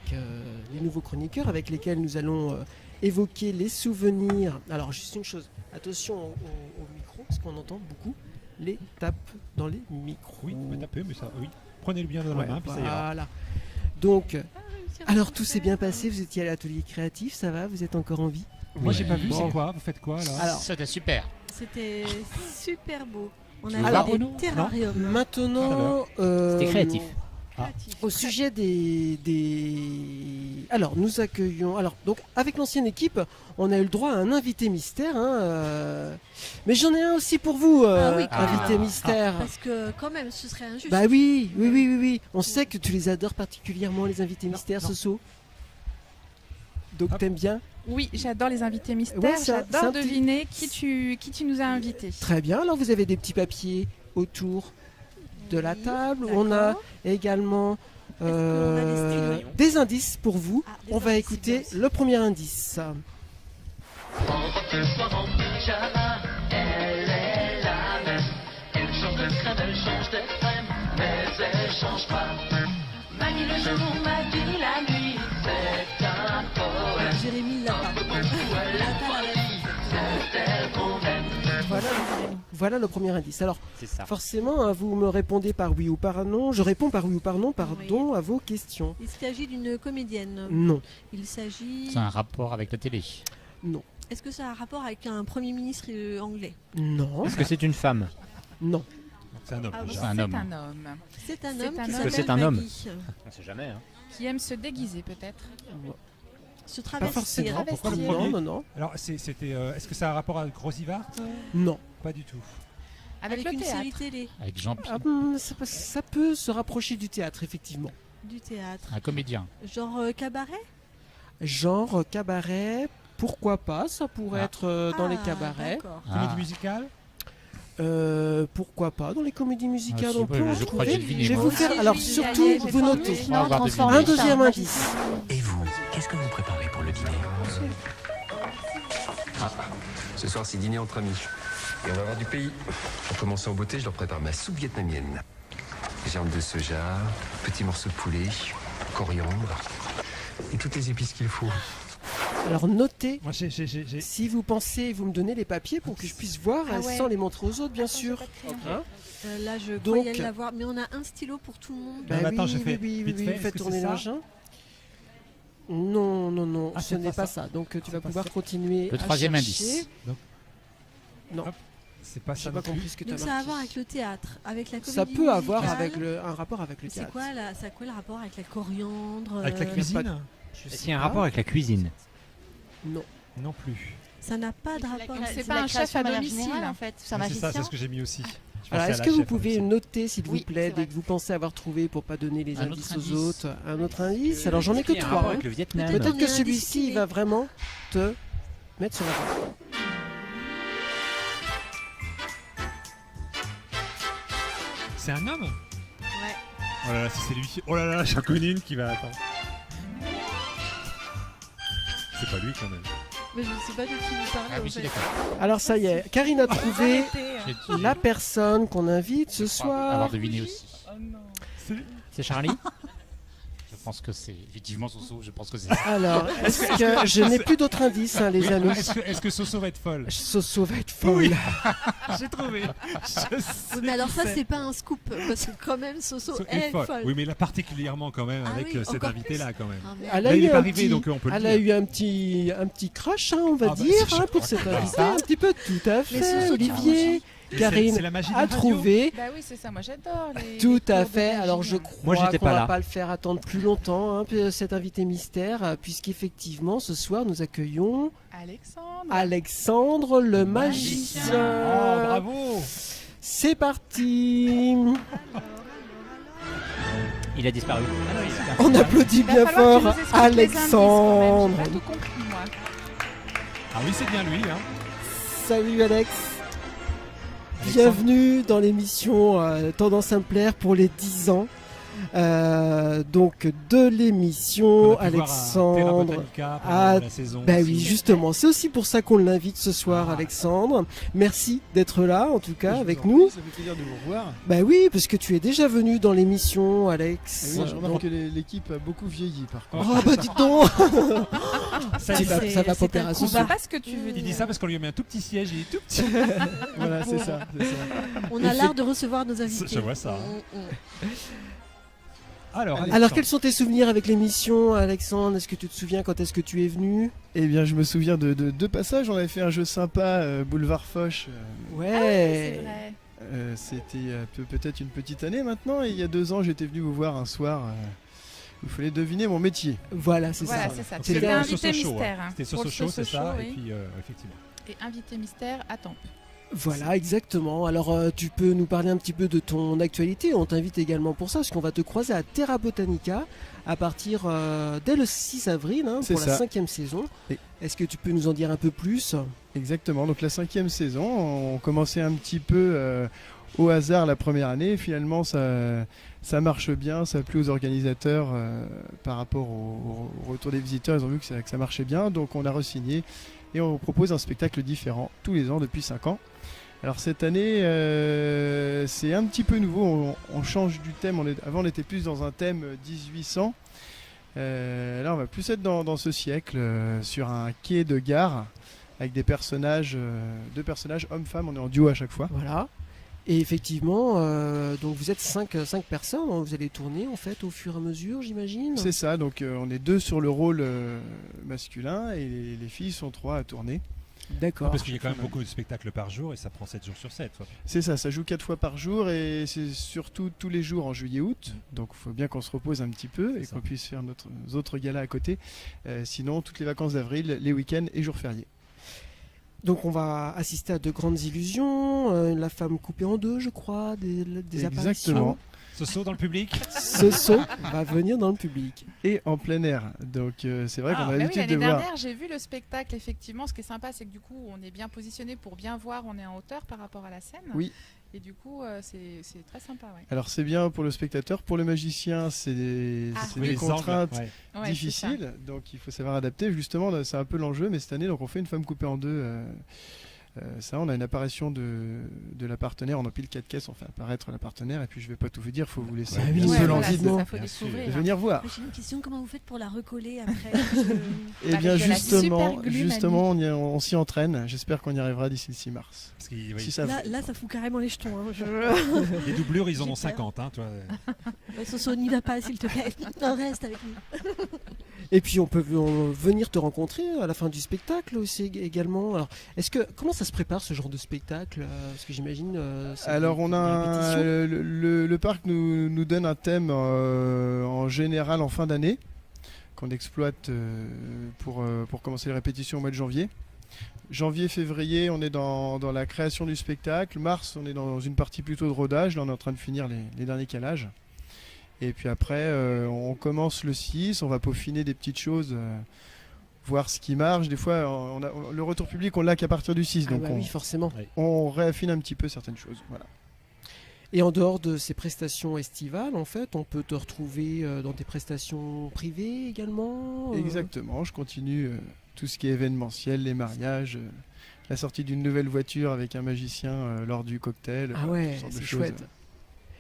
les nouveaux chroniqueurs avec lesquels nous allons évoquer les souvenirs. Alors, juste une chose, attention au micro, parce qu'on entend beaucoup les tapes dans les micros. Oui, on peut taper, mais ça, oui. Prenez-le bien dans la main, puis ça ira. Voilà. Donc, alors tout s'est bien passé, vous étiez à l'atelier créatif, ça va, vous êtes encore en vie? Moi, j'ai pas vu, c'est quoi? Vous faites quoi, alors C'était super. C'était super beau. On a Alors, des terrariums. Maintenant, C'était créatif. Au sujet alors nous accueillons. Alors donc avec l'ancienne équipe, on a eu le droit à un invité mystère. Mais j'en ai un aussi pour vous, invité mystère. Parce que quand même, ce serait injuste. Bah oui. On sait que tu les adores particulièrement les invités mystères, Soso. Donc t'aimes bien? Oui, j'adore les invités mystères. Ouais, c'est j'adore un petit- deviner qui tu nous as invités. Très bien. Alors vous avez des petits papiers autour de la table. On a également des indices pour vous. On va écouter le premier indice. Elle est la même. Elle change de crème, elle change de crème, mais elle change pas. Manie le jour, Manie la nuit, c'est un poème. Jérémy Lapin. Voilà le premier indice. Alors, C'est ça. forcément, vous me répondez par oui ou par non. Je réponds par oui ou par non, pardon, à vos questions. Il s'agit d'une comédienne. Non. Il s'agit. C'est un rapport avec la télé. Non. Est-ce que ça a un rapport avec un premier ministre anglais? Non. Est-ce que c'est une femme? Non. C'est un homme. Ah bon, déjà. C'est un homme. C'est un C'est homme un qui homme. Est-ce que c'est s'appelle un homme? Maggie. On sait jamais. Hein. Qui aime se déguiser peut-être. Se Pas travestir. forcément. Pourquoi le Travestir. premier? Non. Alors, c'était. Est-ce que ça a un rapport avec Rosivart? Non. Pas du tout. Avec, Avec le une théâtre. série télé. Avec Jean-Pierre, Ça peut se rapprocher du théâtre, effectivement. Du théâtre. un comédien. Genre cabaret? Genre cabaret, pourquoi pas? Ça pourrait être dans les cabarets. D'accord. Comédie musicale? Pourquoi pas dans les comédies musicales? si, On peut en je crois que j'ai trouver. deviné, Je vais moi. vous faire. J'ai Alors deviné, surtout, j'ai vous formé. notez. On va avoir Un deviné. deuxième indice. Et vous, qu'est-ce que vous préparez pour le dîner? Ce soir, c'est dîner entre amis. Et on va avoir du pays. Pour commencer en beauté, je leur prépare ma soupe vietnamienne. Germes de soja, petits morceaux de poulet, coriandre et toutes les épices qu'il faut. Alors notez. Moi, j'ai. Si vous pensez, vous me donnez les papiers pour que je puisse voir Ah ouais. sans les montrer aux autres, bien sûr. Hein? Là, je Donc- croyais l'avoir. Mais on a un stylo pour tout le monde. Bah mais attends, oui, je fais oui, vite fait, est-ce faites que tourner c'est ça l'engin. Non, Ah, ce c'est n'est pas pas ça. Donc tu vas pas pouvoir ça. continuer. Le à troisième chercher. indice. Non, C'est pas j'ai ça. pas non plus. compris ce que tu as Donc ça a à marqué. voir avec le théâtre, avec la comédie Ça peut avoir musicale. un rapport avec le C'est théâtre. quoi, le rapport avec la coriandre? Avec la cuisine? Je Est-ce sais qu'il y a un pas. rapport avec la cuisine? Non. Non plus. Ça n'a pas de rapport. C'est de pas la un chef création à de manière domicile. générale, en fait. C'est un Oui, c'est ça, magicien. c'est ce que j'ai mis aussi. Je Alors, pensais est-ce à que la vous chef, pouvez aussi. noter, s'il vous Oui, plaît, c'est dès vrai. que vous pensez avoir trouvé pour pas donner les Un indices autre aux indice. autres, un autre indice? Alors, j'en ai que Il y a un 3. rapport avec le Vietnam. Peut-être On que est celui-ci indiscipliné. va vraiment te mettre sur la voie. C'est un homme? Ouais. Oh là là, si c'est lui. Oh là là, j'en connais une qui va. Attends. C'est pas lui quand même. Mais je sais pas de qui vous parlez. Ah oui, en si, fait. d'accord. Alors, ça y est, Karine a trouvé J'ai- la personne qu'on invite ce je crois avoir soir. deviné aussi. C'est- C'est Charlie? Je pense que c'est effectivement Soso, je pense que c'est ça. Alors, est-ce que je n'ai plus d'autres indices, hein, les amis? Est-ce que Soso va être folle? Soso va être folle. Oui. J'ai trouvé. Je sais Oui, mais alors ça, qui c'est pas un scoop. Parce que quand même, Soso So- est folle. Oui, mais là particulièrement quand même Ah avec oui, cet encore invité-là quand même. Ah, merde. Elle Là, a il eu est pas un arrivé, petit- donc on peut le elle dire. a eu un petit crush, hein, on va Ah bah, dire, c'est- hein, je pour crois cet que- invité. Un petit peu, tout à Mais fait, Soso, tu Olivier. C'est- Karine c'est la magie de a la radio. trouvé. Bah oui, c'est ça, moi j'adore les. Tout les à cours de fait. magie, Alors je hein. crois Moi, j'étais qu'on pas va là. pas le faire attendre plus longtemps, hein, cet invité mystère, puisqu'effectivement ce soir nous accueillons Alexandre le magicien. Oh, bravo! C'est parti. Il a disparu. On applaudit Il va bien falloir que fort tu nous expliques les indices, quand même. Alexandre. J'ai pas tout compris, moi. Ah oui, c'est bien lui. Hein. Salut Alex. Bienvenue dans l'émission Tendance Simplaire pour les 10 ans. Donc de l'émission, On a pu voir Alexandre. Terra Botanica pendant la saison bah aussi. oui, justement, c'est aussi pour ça qu'on l'invite ce soir, Alexandre. Merci d'être là, en tout cas, avec nous. Ça fait plaisir de vous revoir. Bah oui, parce que tu es déjà venu dans l'émission, Alex. Oui, je remarque que l'équipe a beaucoup vieilli, par contre. Oh bah dis donc. Ça va pas plaire à On ce voit pas ce que tu veux Il dire. dit ça parce qu'on lui a mis un tout petit siège, il est tout petit. Voilà, c'est ça. On a l'art de recevoir nos invités. Je vois ça. Alors, quels sont tes souvenirs avec l'émission, Alexandre? Est-ce que tu te souviens quand est-ce que tu es venu? Eh bien, je me souviens de deux passages. On avait fait un jeu sympa, Boulevard Foch. Ouais. C'est vrai. C'était peut-être une petite année maintenant. Et il y a 2 ans, j'étais venu vous voir un soir. Il fallait deviner mon métier. Voilà, c'est Voilà, ça. c'est ça. C'était C'était un invité Soso Show, mystère. hein. C'était Pour Soso le Show, c'est Soso ça. Show, Et oui. puis, effectivement. Et invité mystère à Tampes. Voilà, exactement. Alors, tu peux nous parler un petit peu de ton actualité. On t'invite également pour ça, parce qu'on va te croiser à Terra Botanica à partir dès le 6 avril C'est pour la ça. 5e saison. Est-ce que tu peux nous en dire un peu plus? Exactement. Donc la 5e saison, on commençait un petit peu au hasard la première année. Finalement, ça marche bien, ça a plu aux organisateurs par rapport au retour des visiteurs. Ils ont vu que ça marchait bien, donc on a re-signé et on propose un spectacle différent tous les ans depuis 5 ans. Alors cette année, c'est un petit peu nouveau, on change du thème. Avant, on était plus dans un thème 1800. Là, on va plus être dans ce siècle, sur un quai de gare, avec des personnages, 2 personnages, hommes-femmes, on est en duo à chaque fois. Voilà. Et effectivement, donc vous êtes 5 personnes, hein, vous allez tourner en fait au fur et à mesure, j'imagine. C'est ça, donc on est 2 sur le rôle masculin et les filles sont 3 à tourner. D'accord. Parce qu'il y a quand même beaucoup de spectacles par jour et ça prend 7 jours sur 7. C'est ça, ça joue 4 fois par jour et c'est surtout tous les jours en juillet-août. Donc il faut bien qu'on se repose un petit peu et qu'on puisse faire nos autres galas à côté. Sinon, toutes les vacances d'avril, les week-ends et jours fériés. Donc on va assister à de grandes illusions, la femme coupée en 2, je crois, des apparitions. Exactement. Soso dans le public. Soso va venir dans le public. Et en plein air. Donc c'est vrai qu'on a Bah oui, l'habitude de l'année voir. dernière, j'ai vu le spectacle, effectivement. Ce qui est sympa, c'est que du coup, on est bien positionné pour bien voir, on est en hauteur par rapport à la scène. Oui. Et du coup, c'est très sympa. Ouais. Alors c'est bien pour le spectateur, pour le magicien c'est des Les contraintes angles, ouais. difficiles, donc il faut savoir adapter. Justement, là, c'est un peu l'enjeu, mais cette année, donc on fait une femme coupée en 2. Ça, on a une apparition de la partenaire, on empile 4 caisses, on fait apparaître la partenaire, et puis je vais pas tout vous dire, faut vous laisser un petit peu l'envie de venir voir. J'ai une question, comment vous faites pour la recoller après? Eh bien justement, on s'y entraîne, j'espère qu'on y arrivera d'ici le 6 mars. Parce qu'il- Si ça- Là, ça fout carrément les jetons. Hein. Les doublures, ils en ont J'ai peur. 50. Hein, toi. Soso, n'y va pas, s'il te plaît. Non, reste avec nous. Et puis on peut venir te rencontrer à la fin du spectacle aussi également. Alors, comment ça se prépare ce genre de spectacle? Parce que j'imagine. Alors on a le parc nous donne un thème en général en fin d'année qu'on exploite pour commencer les répétitions au mois de janvier. Janvier-février, on est dans la création du spectacle. Mars, on est dans une partie plutôt de rodage. Là, on est en train de finir les derniers calages. Et puis après, on commence le 6, on va peaufiner des petites choses, voir ce qui marche. Des fois, le retour public, on l'a qu'à partir du 6. Donc oui, forcément. On réaffine un petit peu certaines choses. Voilà. Et en dehors de ces prestations estivales, en fait, on peut te retrouver dans des prestations privées également. Exactement, je continue tout ce qui est événementiel, les mariages, la sortie d'une nouvelle voiture avec un magicien lors du cocktail. Ah ouais, ce genre de c'est choses. chouette.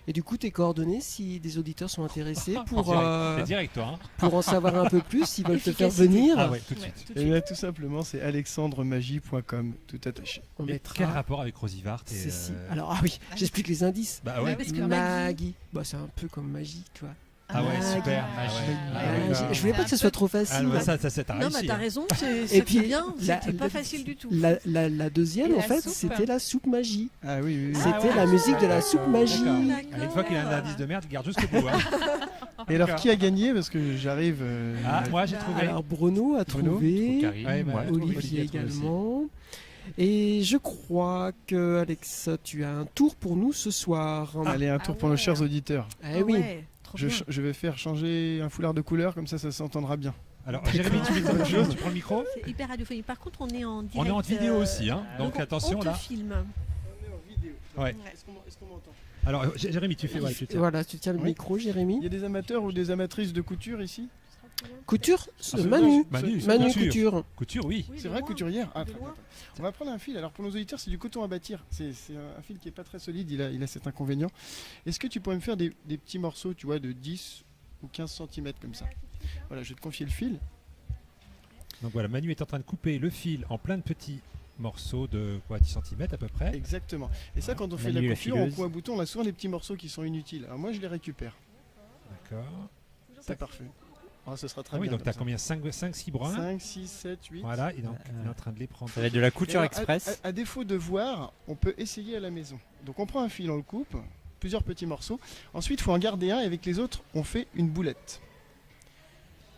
Et du coup, tes coordonnées, si des auditeurs sont intéressés pour, C'est direct, toi, hein. pour en savoir un peu plus, s'ils veulent te faire venir. Ah ouais, tout de suite. Et bien, tout simplement, c'est alexandremagie.com, tout attaché. On Et mettra. quel rapport avec Rosivart et, Cécile. Alors, ah oui, j'explique les indices. Bah ouais. Parce que Maggie. Bah, c'est un peu comme magie, tu vois. Ah ouais, Maggie. super. Ah ouais. Ah ouais. Je voulais pas que ce soit trop facile. Ah ouais, ça t'as Non, réussi. mais t'as hein. raison, Et c'est puis, bien, la- c'était pas facile du tout. La deuxième, Et en la fait, soupe. c'était la soupe magie. Ah oui, oui, oui. C'était la musique de la soupe magie. D'accord. Une fois qu'il a un indice de merde, il garde jusqu'au bout. Hein. Et alors, qui a gagné? Parce que j'arrive. Ah, moi j'ai trouvé. Alors, Bruno a trouvé. Karim, Ouais, moi, Olivier a trouvé aussi. également. Et je crois que, Alex, tu as un tour pour nous ce soir. Allez, un tour pour nos chers auditeurs. Eh oui. Je vais faire changer un foulard de couleur, comme ça s'entendra bien. Alors, Jérémy, tu fais la même chose, tu prends le micro. C'est hyper radiophonique. Par contre, on est en direct. On est en vidéo aussi, hein. Donc attention on te là. filme. Ouais. Est-ce qu'on m'entend? Alors, Jérémy, tu fais. Ouais, tu tiens. Voilà, tu tiens le Oui. micro, Jérémy. Il y a des amateurs ou des amatrices de couture ici? Couture c'est Manu. Manu, Couture. Couture, oui. C'est vrai, couturière. Ah, attends. On va prendre un fil. Alors pour nos auditeurs, c'est du coton à bâtir. C'est un fil qui est pas très solide. Il a cet inconvénient. Est-ce que tu pourrais me faire des petits morceaux, tu vois, de 10 ou 15 cm comme ça? Voilà, je vais te confier le fil. Donc voilà, Manu est en train de couper le fil en plein de petits morceaux de 10 cm à peu près. Exactement. Et ça, quand on fait de Manu, la la couture, on fileuse. coupe un bouton, on a souvent des petits morceaux qui sont inutiles. Alors moi, je les récupère. D'accord. C'est parfait. Ah, ce sera très Ah oui, bien. donc tu as combien 5, 6 brins 5, 6, 7, 8. Voilà, il est en train de les prendre. Ça va être de la couture Et alors, express. À défaut de voir, on peut essayer à la maison. Donc on prend un fil, on le coupe, plusieurs petits morceaux. Ensuite, il faut en garder un et avec les autres, on fait une boulette.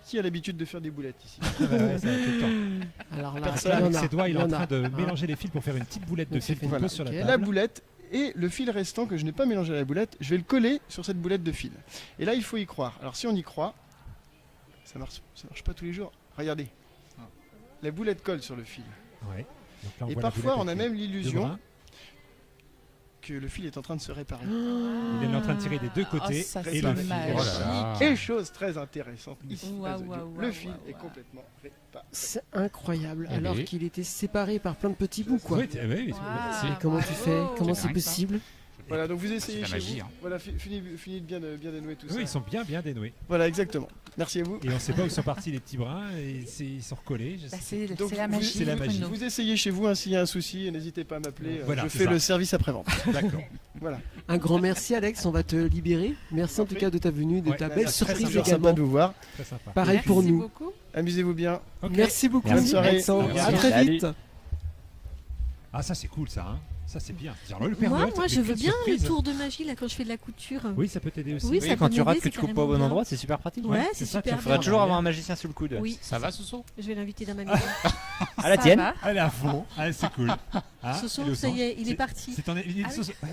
Qui a l'habitude de faire des boulettes ici? Ouais, ça va tout le temps. Alors là, Personne. Avec Il y en a. ses doigts, il est en Il y en train a. de mélanger les fils pour faire une petite boulette de Donc, fil qu'il voilà. pose sur la Ok. table. La boulette et le fil restant que je n'ai pas mélangé à la boulette, je vais le coller sur cette boulette de fil. Et là, il faut y croire. Alors si on y croit, ça marche pas tous les jours. Regardez, la boulette colle sur le fil. Ouais. Donc là, on Et voit la parfois, boulette on a avec même les deux l'illusion brins. que le fil est en train de se réparer. Il est en train de tirer des deux côtés ça, et c'est le fil. dommage. Oh là là. Et chose très intéressante ici, Waouh, face au waouh, Dieu, le waouh, fil waouh, est waouh. complètement réparé. C'est incroyable. Eh Alors oui. qu'il était séparé par plein de petits bouts, quoi. Oui, oui, Et comment tu fais? Comment c'est dingue, ça. possible? Voilà, donc vous essayez la chez magie, vous. hein. Voilà, fini de bien dénouer tout ça. Oui, ils sont bien dénoués. Voilà, exactement. Merci à vous. Et on ne sait pas où sont partis les petits brins et ils sont recollés. Je sais. Donc, la magie. C'est la magie. Vous essayez chez vous, hein, s'il y a un souci, n'hésitez pas à m'appeler. Voilà, je c'est fais ça. le service après-vente. D'accord. Voilà. Un grand merci, Alex. On va te libérer. Merci en tout cas de ta venue, de ta Ouais, belle merci, très surprise sympa également. de vous voir. Très sympa. Pareil pour Merci nous. beaucoup. Amusez-vous bien. Ok. Merci beaucoup, Bonne soirée. Alexandre. Merci. À très Salut. vite. Ah, ça c'est cool ça. Hein. Ça c'est bien. Genre, le Père Moi, Noël, moi ça je fait veux plein de bien le surprises. tour de magie là quand je fais de la couture. Oui, ça peut t'aider aussi. Oui, ça quand peut tu rates m'aider, que tu c'est coupes pas au bon carrément endroit, bien. c'est super pratique. Ouais, c'est ça, super tu Faudra bien. toujours avoir un magicien sous le coude. Oui. Ça va, Soso? Je vais l'inviter dans ma maison. À la tienne. Elle est à fond. Ah, c'est cool. Ah, Soso, et le ça y sang. est, il est parti. C'est il est Ah oui. Soso. Ouais.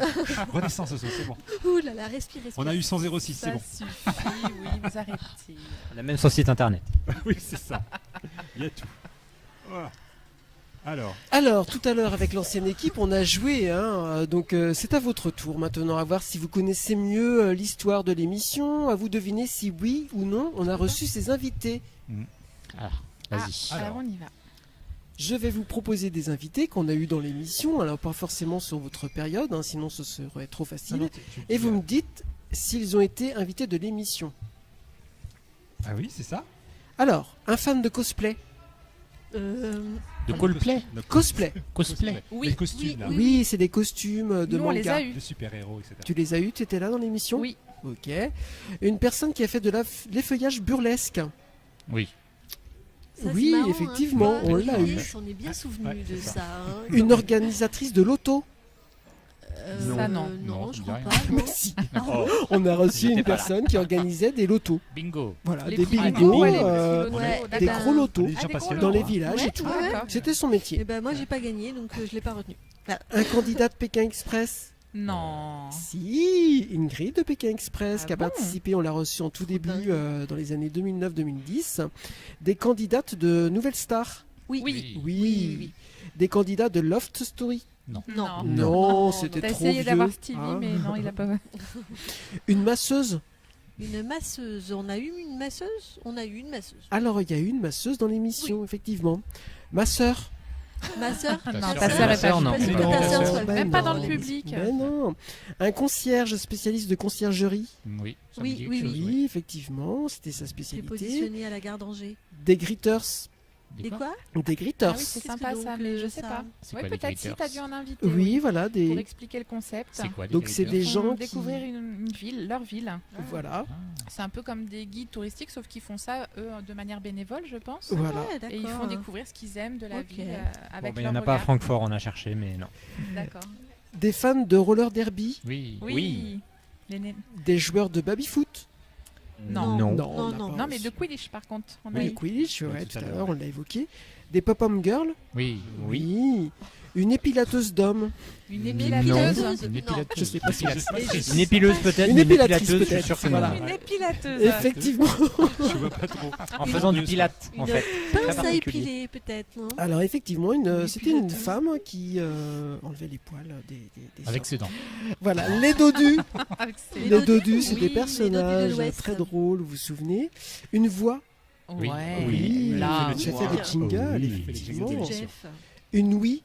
Redescends, Soso, c'est bon. Ouh là là, respire. On a eu 106, c'est Ça bon. suffit, oui, vous arrêtez. On a même son site internet. Oui, c'est ça. Il y a tout. Voilà. Alors, tout à l'heure avec l'ancienne équipe, on a joué, hein, donc c'est à votre tour maintenant à voir si vous connaissez mieux l'histoire de l'émission, à vous deviner si oui ou non on a reçu ces invités. Alors, vas-y. Alors on y va. Je vais vous proposer des invités qu'on a eu dans l'émission, alors pas forcément sur votre période, hein, sinon ce serait trop facile, Non, et vous me dites s'ils ont été invités de l'émission. Ah oui, c'est ça. Alors, un fan de cosplay. De Coldplay. Cosplay. Cosplay. Oui, Les costumes là. Oui, c'est des costumes de Nous, on les manga. a eus. De super-héros, etc. Tu les as eus, tu étais là dans l'émission? Oui. Ok. Une personne qui a fait de l'effeuillage burlesque. Oui. Ça, Oui, c'est marrant, effectivement, hein, on l'a eu. On est bien souvenu Ouais, de c'est ça. hein. Une organisatrice de l'auto. Ça, non. Non, Non, je ça crois me pas. dit non. Merci. Oh. On a reçu J'étais une pas là. personne qui organisait des lotos. Bingo. Voilà, Les des petits bingos, bingos, ouais, les petits lotos, ouais, des d'accord. gros lotos Les gens passionnés. dans les villages Ouais, et tout. ouais, ouais. D'accord. C'était son métier. Eh ben moi j'ai pas gagné donc je l'ai pas retenu. Voilà. Un candidat de Pékin Express. Non. Si, Ingrid de Pékin Express Ah qui a bon participé, on l'a reçu en tout début dingue. dans les années 2009-2010. Des candidates de Nouvelle Star. Oui. Oui. Oui. Des candidats de Loft Story. Non. Non, c'était T'as trop essayé vieux. d'avoir Stevie, hein. mais non, il a pas. Une masseuse. Une masseuse. On a eu une masseuse. On a eu une masseuse. Alors, il y a eu une masseuse dans l'émission, effectivement. Ma sœur. Ma sœur. Non, sœur, ta sœur est pas non. Je sais venue. pas si ta sœur soit Ben Même pas dans non. le public. Ben non. Un concierge spécialiste de conciergerie. Oui. Ça Oui, me dit quelque oui, chose, Oui, effectivement, c'était sa Qui est spécialité. positionné à la gare d'Angers. Des gritters. Des quoi? Des gritters. Ah oui, c'est Qu'est-ce sympa que ça, donc, mais je ça sais pas. C'est Oui, quoi, les peut-être si gritters t'as dû en inviter. Oui, voilà, Pour des. expliquer le concept. C'est quoi, les Donc c'est des gritters gens qui. découvrir une ville, leur ville. Voilà. C'est un peu comme des guides touristiques, sauf qu'ils font ça eux de manière bénévole, je pense. Voilà. Ouais, Et ils font d'accord. découvrir ce qu'ils aiment de la Ok. ville Bon, avec ben, il leur n'y en a pas à regard. Francfort, on a cherché, mais non. D'accord. Des fans de roller derby. Oui. Oui. Des joueurs de baby-foot. Non. Non, Non, on n'a non. pas Non, mais reçu. de Quidditch par contre. On a Oui, eu. Quidditch, ouais, Oui, tout à l'heure, on l'a évoqué. Des pop-up girls? Oui. Oui. Une épilateuse d'hommes? Une épilateuse? Une épilateuse. Je sais pas si Une épileuse peut-être, Une mais épilatrice je suis peut-être. sûr que Voilà. non. Une épilateuse. Effectivement. Je vois pas trop. En faisant du pilate, en fait. Très Pince à particulier. épiler, peut-être, non? Alors effectivement, c'était une femme qui enlevait les poils des Avec seins. ses dents. Voilà, les dodus. Avec ses Les dodus, dodus, c'est oui, des les personnages dodus de l'Ouest. très drôles, vous vous souvenez? Une voix. Oui. Ouais. Oui, Là, j'ai fait le jingle, Oui, effectivement. le jingle. Jeff. Une oui.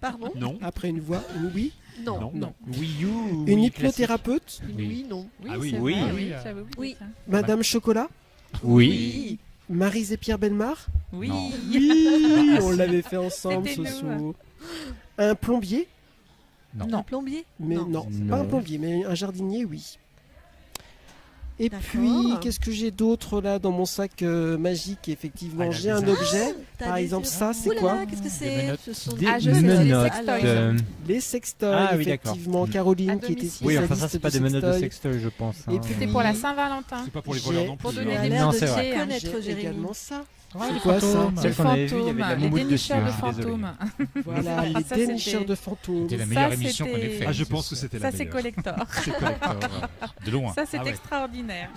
Pardon? Non. Après une voix, une oui. Non. Non. Wii U ou Une Wii hypnothérapeute. Oui, non. Oui, Ah oui. c'est Oui. vrai, Oui. j'avais oublié Oui. ça. Madame Chocolat. Oui. Maryse et Pierre Bellemare. Oui. Non. Oui, on l'avait fait ensemble, C'était Soso. nous. Un plombier. Non. Un plombier? Mais non, pas un plombier, mais un jardinier, oui. Et D'accord. puis, qu'est-ce que j'ai d'autre là dans mon sac magique? Effectivement, Ah, j'ai la un maison. objet. T'as Par des- exemple, ça, c'est Ouh là quoi? là, qu'est-ce que c'est? menottes. Ce sont Des Ah, je sais, c'est les menottes. sextoys. Les sextoys, Ah oui, d'accord. effectivement. Mm. Caroline À qui était domicile. Oui, enfin ça spécialiste c'est pas de des menottes de sextoys. sextoy, je pense. Et hein. puis- C'était pour la Saint-Valentin. C'est pas pour les J'ai- voleurs non Pour plus. donner hein. des Non, petits c'est vrai. objets, hein. Connaître, J'ai Jérémy. également ça. Ouais, les quoi, ça fantômes. Celle Les qu'on avait vue, il y avait de la fantômes, les moumoute dessus. dénicheurs de Je suis désolé. fantômes. Voilà, les ça, dénicheurs c'était- de fantômes. C'était la Ça, meilleure émission qu'on ait c'était- fait. Ah, je pense que c'était la Ça, c'est meilleure. collector. C'est collector, de loin. Ça, c'est Ah ouais. extraordinaire.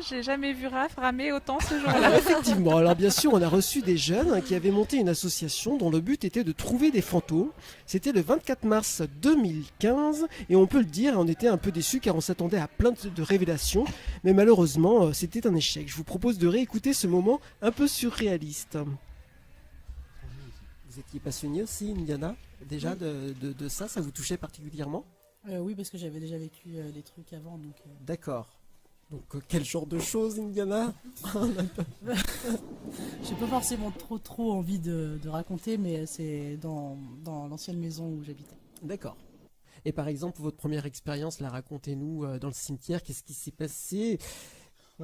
J'ai jamais vu Raph ramer autant ce Alors, jour-là. effectivement, alors bien sûr, on a reçu des jeunes qui avaient monté une association dont le but était de trouver des fantômes. C'était le 24 mars 2015 et on peut le dire, on était un peu déçus car on s'attendait à plein de révélations, mais malheureusement, c'était un échec. Je vous propose de réécouter ce moment un peu surréaliste. Vous étiez passionné aussi, Indiana, déjà de ça, ça vous touchait particulièrement? Oui, parce que j'avais déjà vécu des trucs avant, donc... D'accord. Donc quel genre de choses, Indiana? J'ai pas forcément trop envie de raconter, mais c'est dans l'ancienne maison où j'habitais. D'accord. Et par exemple, votre première expérience, la racontez-nous dans le cimetière, qu'est-ce qui s'est passé?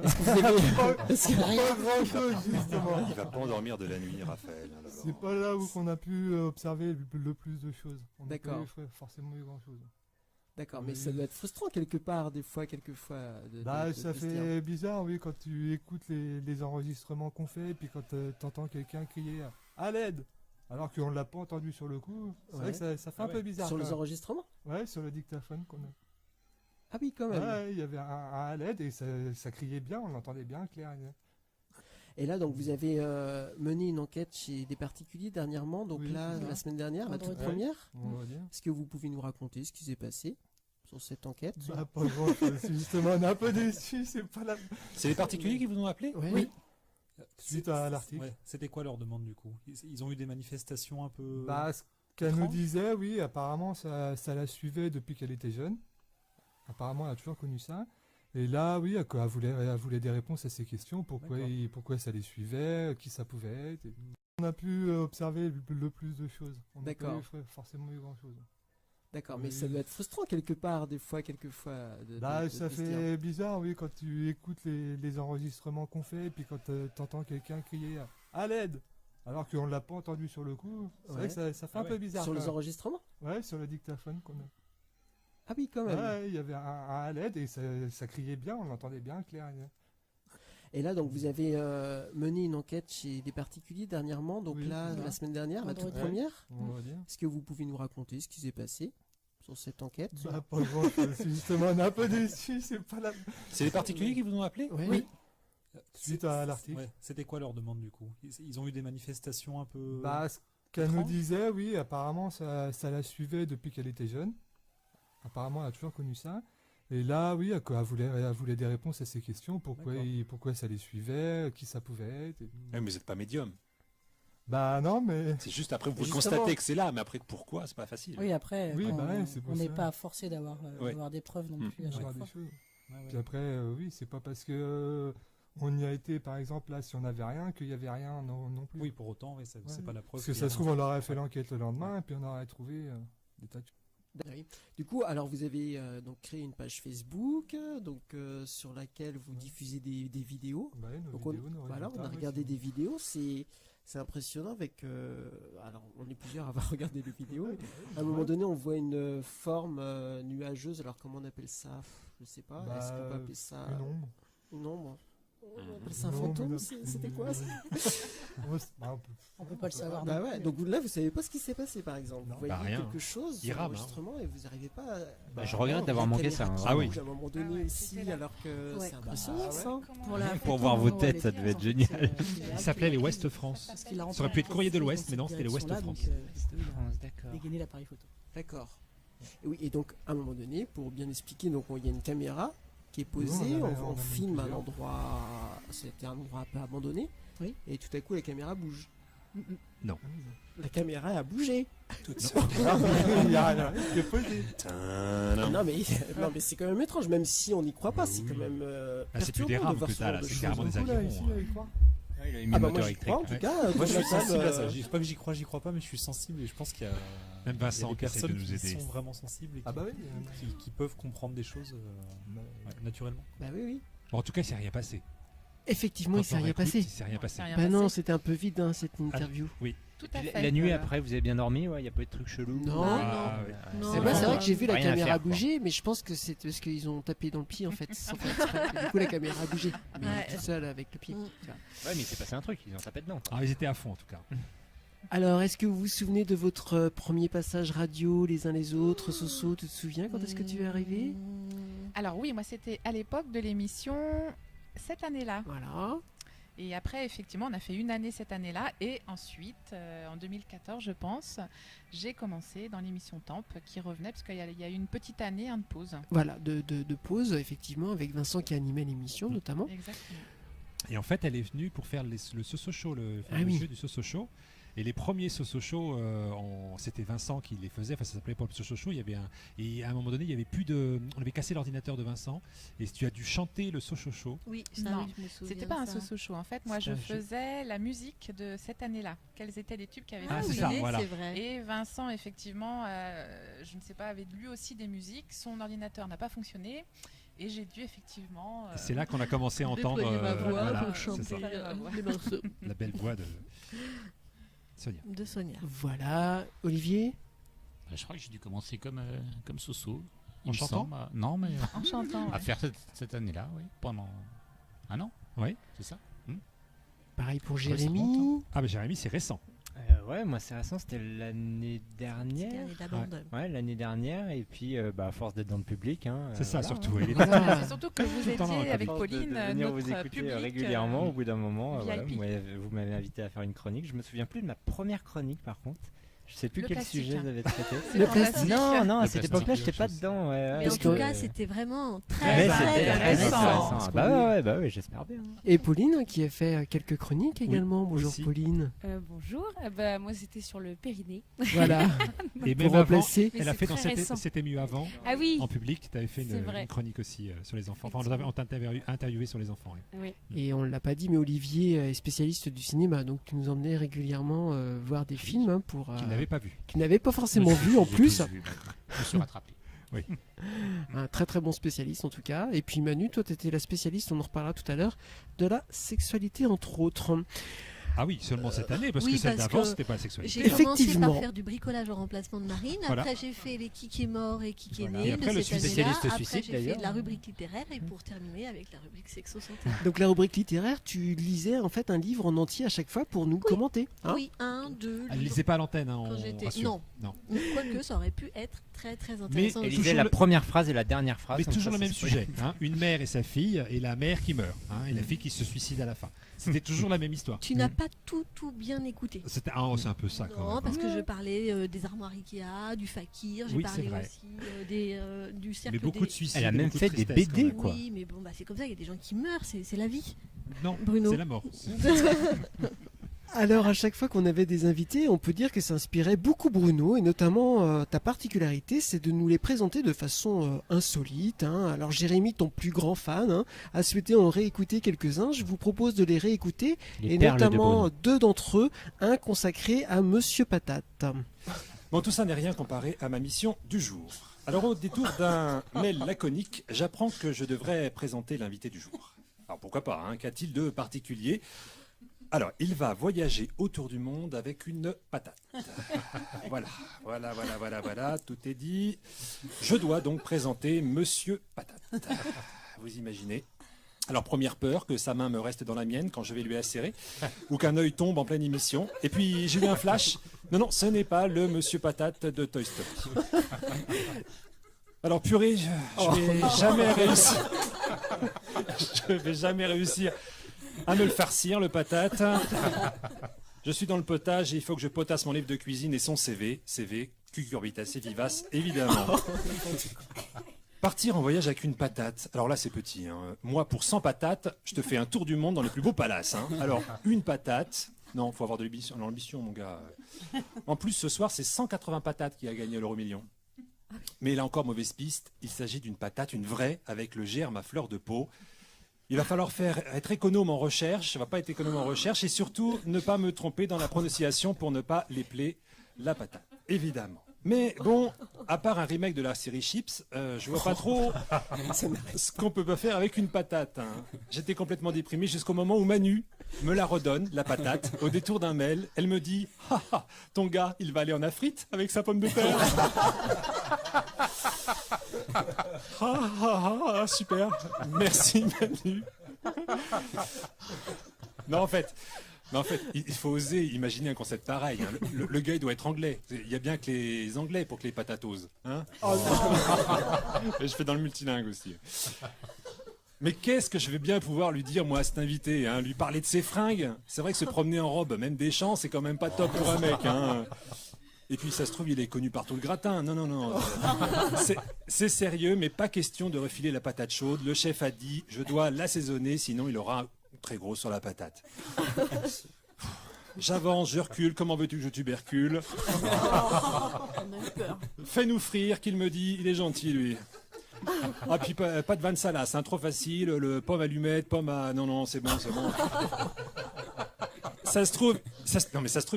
Est-ce que vous avez... Est-ce que- Pas grand-chose, justement. Il va pas endormir de la nuit, Raphaël. hein, d'abord. C'est pas là où qu'on a pu observer le plus de choses. On n'a D'accord. pas eu forcément eu grand-chose. D'accord, mais ça doit être frustrant quelque part, quelquefois. Bah, ça de se dire- fait bizarre, oui, quand tu écoutes les enregistrements qu'on fait, et puis quand t'entends quelqu'un crier à l'aide, alors qu'on l'a pas entendu sur le coup. C'est vrai Ouais. que ça fait un peu bizarre. Sur quand les même. enregistrements? Ouais, sur le dictaphone qu'on a. Ah oui, quand même. Ouais, il y avait un à l'aide et ça criait bien, on l'entendait bien, clair et net. Et là, donc, vous avez mené une enquête chez des particuliers dernièrement, donc Oui, là, c'est ça. la semaine dernière, la toute Vendredi. première. On va dire. Est-ce que vous pouvez nous raconter ce qui s'est passé sur cette enquête? Bah, pas grand-chose, justement, on est un peu déçus, c'est pas la... C'est les particuliers qui vous ont appelé? Oui. Suite à l'article. Ouais. C'était quoi leur demande du coup? Ils ont eu des manifestations un peu. Bah, ce qu'elle nous étranges disait, oui, apparemment ça la suivait depuis qu'elle était jeune. Apparemment, elle a toujours connu ça. Et là, oui, elle voulait des réponses à ces questions. Pourquoi ça les suivait, qui ça pouvait être. On a pu observer le plus de choses. On n'a pas D'accord. eu forcément eu grand-chose. D'accord, mais ça doit être frustrant quelque part, quelquefois. Bah, ça de se dire- fait bizarre, oui, quand tu écoutes les enregistrements qu'on fait, et puis quand t'entends quelqu'un crier à l'aide, alors qu'on l'a pas entendu sur le coup. C'est vrai que ça fait un peu bizarre. Sur quand les même. enregistrements? Ouais, sur le dictaphone qu'on a. Ah oui, quand même. Ouais, il y avait un à l'aide et ça criait bien, on l'entendait bien, clair et net. Et là, donc, vous avez mené une enquête chez des particuliers dernièrement, donc Oui, là, c'est ça. la semaine dernière, la toute Vendredi. première. On va dire. Est-ce que vous pouvez nous raconter ce qui s'est passé sur cette enquête? Bah, pas grand-chose, justement, on est un peu déçus, c'est pas la... C'est les particuliers qui vous ont appelé? Oui. Suite à l'article. Ouais. C'était quoi leur demande du coup? Ils ont eu des manifestations un peu. Bah, ce qu'elle nous étranges disait, oui, apparemment ça la suivait depuis qu'elle était jeune. Apparemment, elle a toujours connu ça. Et là, oui, elle voulait des réponses à ces questions. Pourquoi ça les suivait, qui ça pouvait être. Ouais, mais vous n'êtes pas médium. Bah non, mais... C'est juste après, vous Justement. constatez que c'est là, mais après, pourquoi? C'est pas facile. Oui, après, Oui, bah ouais, c'est pour on n'est ça. pas forcé d'avoir Ouais. des preuves non plus à Voir chaque des fois. choses. Puis après, oui, c'est pas parce que on y a été, par exemple, là, si on n'avait rien, qu'il y avait rien non plus. Oui, pour autant, oui, c'est pas la preuve. Parce que qu'il y ça a se trouve, un- on aurait fait l'enquête le lendemain, et puis on aurait trouvé des tas de choses. Oui. Du coup, alors vous avez donc créé une page Facebook, donc sur laquelle vous diffusez des vidéos. Bah oui, nos Donc vidéos, nos voilà, on résultats, a oui, regardé c'est- des vidéos, c'est impressionnant avec. Alors, on est plusieurs à avoir regardé les vidéos. À un moment donné, on voit une forme nuageuse. Alors, comment on appelle ça? Je sais pas. Bah, Est-ce qu'on peut appeler ça une ombre. Une ombre. On appelle ça un fantôme, c'était quoi ça? On peut pas le savoir. Bah ouais, donc là vous savez pas ce qui s'est passé par exemple. Vous voyez rien. quelque chose sur Irable, l'enregistrement et vous n'arrivez pas à... Je regrette d'avoir manqué ça, hein. Ah oui. À un moment donné aussi, alors que c'est impressionnant ça. Pour voir vos têtes, ça devait être génial. Il s'appelait les Ouest France. Parce qu'il a Ça aurait pu être Courrier de l'Ouest, mais non, c'était les Ouest direction-là, France. donc, D'accord. dégainer l'appareil photo. D'accord. Et oui, et donc à un moment donné, pour bien expliquer, donc il y a une caméra qui est posée, Oui, on en a filme un plusieurs. endroit, c'était un endroit un peu abandonné, Oui. et tout à coup la caméra bouge. Non. La caméra a bougé. Tout de suite. Il y a rien. Il est posé. Non mais c'est quand même étrange, même si on n'y croit pas, c'est quand même C'est plus des perturbant de rames voir que ce t'as genre là, de c'est choses. carrément des avions. Il a mis Ah le bah moteur moi j'y électrique. crois en tout cas. Moi, comme je la suis sensible à ça. table, Je dis pas que j'y crois pas, mais je suis sensible et je pense qu'il y a. Même Vincent il y a des qui essaie de personnes nous qui aider. sont vraiment sensibles et Ah bah oui. qui peuvent comprendre des choses naturellement. Bah oui, oui. Bon, en tout cas, il s'est rien passé. Effectivement, il s'est Quand on rien écoute, passé. Il s'est rien passé. Bah non, c'était un peu vide cette interview. Oui. Tout à fait. La nuit après, vous avez bien dormi, ouais, il n'y a pas eu de trucs chelous. Non, Ah, non. ouais. C'est vrai que j'ai vu la Rien à caméra faire, quoi. bouger, mais je pense que c'est parce qu'ils ont tapé dans le pied en fait. Sans faire exprès. Du coup, la caméra a bougé. Mais Ouais. tout seul avec le pied. tu vois. Ouais, mais il s'est passé un truc, ils ont tapé dedans. Ah, ils étaient à fond en tout cas. Alors, est-ce que vous vous souvenez de votre premier passage radio les uns les autres? Soso, tu te souviens quand est-ce que tu es arrivé? Alors oui, moi c'était à l'époque de l'émission cette année-là. Voilà. Et après, effectivement, on a fait une année cette année-là. Et ensuite, en 2014, je pense, j'ai commencé dans l'émission Temp qui revenait, parce qu'il y a eu une petite année de pause. Voilà, de pause, effectivement, avec Vincent qui animait l'émission notamment. Exactement. Et en fait, elle est venue pour faire le Soso Show, le jeu du Soso Show. Et les premiers Soso Show, c'était Vincent qui les faisait. Enfin, ça s'appelait pas le Soso Show. Et à un moment donné, il y avait plus de. On avait cassé l'ordinateur de Vincent. Et tu as dû chanter le Soso Show. Oui, Non, je me souviens. c'était pas un ça. Soso Show. En fait, moi, je faisais la musique de cette année-là. Quels étaient les tubes qui avaient Ah, c'est fonctionné. ça, voilà. C'est vrai. Et Vincent, effectivement, je ne sais pas, avait lui aussi des musiques. Son ordinateur n'a pas fonctionné. Et j'ai dû effectivement. C'est là qu'on a commencé à entendre. Déployer ma voix voilà, pour c'est chanter ça. les morceaux. La belle voix de Sonia. De Sonia. Voilà, Olivier. Je crois que j'ai dû commencer comme Soso. En chantant Non, mais En chantant. à faire cette année-là, oui, pendant un an. Oui. C'est ça. Pareil pour Ouais, ça Jérémy. remonte, Ah, mais Jérémy, c'est récent. Ouais, moi c'est récent, c'était l'année dernière. C'était l'année d'abandon. Ouais, l'année dernière, et puis à force d'être dans le public. Hein, C'est ça, voilà, surtout. hein. Il est Voilà. C'est surtout que vous Tout le temps dans étiez la avec À force de Pauline, venir vous notre écouter public. régulièrement, au bout d'un moment, voilà, VIP. vous m'avez invité à faire une chronique. Je me souviens plus de ma première chronique par contre. Je sais plus Le quel plastique, sujet hein. j'avais traité. C'est le plastique. Non, à Le cette plastique, époque-là, c'est j'étais autre pas chose. dedans. Ouais, Mais ouais. en tout cas, c'était vraiment très, Mais très c'était récent. récent. Bah ouais, j'espère bien. Et Pauline qui a fait quelques chroniques également. Bonjour aussi. Pauline. Bonjour, moi c'était sur le périnée. Voilà. Et Pour même avant, remplacer. Mais elle a c'est fait dans très récent. C'était mieux avant. Ah oui. En public, tu avais fait C'est vrai. une chronique aussi sur les enfants. Enfin, on t'a interviewé sur les enfants. Oui. Oui. Et on ne l'a pas dit, mais Olivier est spécialiste du cinéma, donc tu nous emmenais régulièrement voir des films hein, pour Qu'il n'avait pas vu. qu'il n'avait pas forcément vu en plus. Je me suis rattrapé. Oui. Un très très bon spécialiste en tout cas. Et puis Manu, toi tu étais la spécialiste, on en reparlera tout à l'heure, de la sexualité entre autres. Ah oui, seulement cette année, parce oui, que celle parce d'avant, que c'était pas la sexualité. J'ai commencé Effectivement. par faire du bricolage en remplacement de Marine. Voilà. Après, j'ai fait les qui est mort et qui est Voilà. né Et après, de le cette année-là. spécialiste Après, suicide, j'ai fait d'ailleurs. de la rubrique littéraire et pour terminer avec la rubrique sexo-santé. Donc la rubrique littéraire, tu lisais en fait un livre en entier à chaque fois pour nous commenter. Hein Oui, 1, 2. Elle ne lisait pas à l'antenne, hein, Quand on j'étais- rassure. non. Quoique, ça aurait pu être très très Mais intéressant. Elle aussi. lisait la première phrase et la dernière phrase. Mais comme toujours ça, le même ça se sujet. Hein. Une mère et sa fille, et la mère qui meurt. Hein, et la Mm. fille qui se suicide à la fin. C'était toujours la même histoire. Tu n'as pas tout bien écouté. C'est un peu ça quand Non, même. parce que je parlais des armoires Ikea, du fakir, j'ai Oui, parlé c'est vrai. aussi du cercle Mais beaucoup des... de suicides. Elle a même beaucoup de fait des tristesse, BD, quand même. quoi. Oui, mais bon, bah, c'est comme ça, il y a des gens qui meurent, c'est la vie. Non, Bruno. c'est la mort. Alors à chaque fois qu'on avait des invités, on peut dire que ça inspirait beaucoup Bruno et notamment ta particularité, c'est de nous les présenter de façon insolite. Hein. Alors Jérémy, ton plus grand fan, hein, a souhaité en réécouter quelques-uns. Je vous propose de les réécouter Les et perles de notamment Bruno. 2 d'entre eux, un consacré à Monsieur Patate. Bon, tout ça n'est rien comparé à ma mission du jour. Alors, au détour d'un mail laconique, j'apprends que je devrais présenter l'invité du jour. Alors, pourquoi pas, hein, qu'a-t-il de particulier? Alors, il va voyager autour du monde avec une patate. Voilà, tout est dit. Je dois donc présenter Monsieur Patate. Vous imaginez? Alors première peur, que sa main me reste dans la mienne quand je vais lui la serrer, ou qu'un œil tombe en pleine émission. Et puis j'ai eu un flash. Non, ce n'est pas le Monsieur Patate de Toy Story. Alors purée, je vais jamais réussir. Je vais jamais réussir à me le farcir, le patate. Je suis dans le potage et il faut que je potasse mon livre de cuisine et son CV, cucurbitacé vivace, évidemment. Partir en voyage avec une patate. Alors là, c'est petit. Hein. Moi, pour 100 patates, je te fais un tour du monde dans les plus beaux palaces. Hein. Alors, une patate. Non, faut avoir de l'ambition, mon gars. En plus, ce soir, c'est 180 patates qui a gagné l'euro-million. Mais là encore, mauvaise piste. Il s'agit d'une patate, une vraie, avec le germe à fleur de peau. Il va falloir être économe en recherche. Je ne vais pas être économe en recherche. Et surtout, ne pas me tromper dans la prononciation pour ne pas l'épeler la patate. Évidemment. Mais bon, à part un remake de la série Chips, je vois pas trop ce qu'on peut pas faire avec une patate. Hein. J'étais complètement déprimé jusqu'au moment où Manu me la redonne, la patate, au détour d'un mail. Elle me dit « Ah, ton gars, il va aller en Afrique avec sa pomme de terre. » Super. Merci Manu. Non, en fait, il faut oser imaginer un concept pareil. Hein. Le gars, il doit être anglais. Il y a bien que les anglais pour que les patates osent. Hein. Et je fais dans le multilingue aussi. Mais qu'est-ce que je vais bien pouvoir lui dire, moi, à cet invité, hein, lui parler de ses fringues. C'est vrai que se promener en robe, même des champs, c'est quand même pas top pour un mec. Hein. Et puis, ça se trouve, il est connu par tout le gratin. Non. C'est sérieux, mais pas question de refiler la patate chaude. Le chef a dit, je dois l'assaisonner, sinon il aura très gros sur la patate. J'avance, je recule, comment veux-tu que je tubercule? Fais-nous frire, qu'il me dit, il est gentil lui. Ah puis pas de vanne salace, hein, trop facile, le pomme allumette, pomme à... Non, c'est bon. Ça se trouve,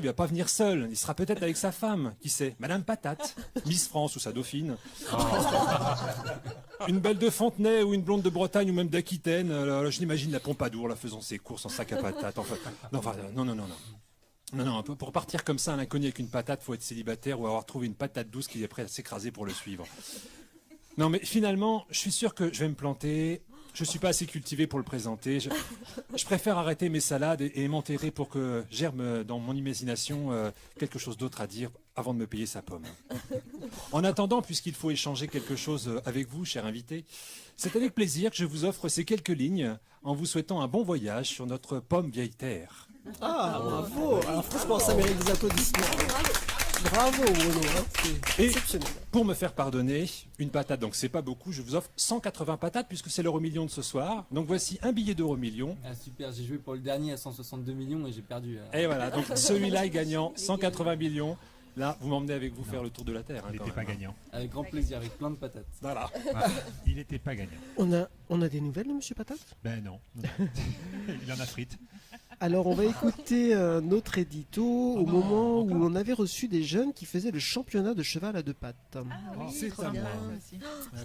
il va pas venir seul, il sera peut-être avec sa femme, qui sait, Madame Patate, Miss France ou sa dauphine. Une belle de Fontenay ou une blonde de Bretagne ou même d'Aquitaine, je l'imagine la Pompadour, là, faisant ses courses en sac à patates. Non, pour partir comme ça à l'inconnu avec une patate, faut être célibataire ou avoir trouvé une patate douce qui est prête à s'écraser pour le suivre. Non mais finalement, je suis sûr que je vais me planter. Je suis pas assez cultivé pour le présenter. Je préfère arrêter mes salades et m'enterrer pour que germe dans mon imagination quelque chose d'autre à dire avant de me payer sa pomme. En attendant, puisqu'il faut échanger quelque chose avec vous, cher invité, c'est avec plaisir que je vous offre ces quelques lignes en vous souhaitant un bon voyage sur notre pomme vieille terre. Ah, bravo! Alors franchement, ça mérite des applaudissements. Bravo, Renaud, hein, c'est exceptionnel. Pour me faire pardonner, une patate, donc c'est pas beaucoup, je vous offre 180 patates puisque c'est l'euro-million de ce soir. Donc voici un billet d'euro-million. Ah super, j'ai joué pour le dernier à 162 millions et j'ai perdu. Et voilà, donc celui-là est gagnant, 180 millions. Là, vous m'emmenez avec vous faire le tour de la Terre. Il n'était pas gagnant. Avec grand plaisir, avec plein de patates. Voilà. Il n'était pas gagnant. On a des nouvelles de Monsieur Patate? Ben non. Il en a frites. Alors on va écouter notre édito au moment où on avait reçu des jeunes qui faisaient le championnat de cheval à deux pattes. C'est à moi.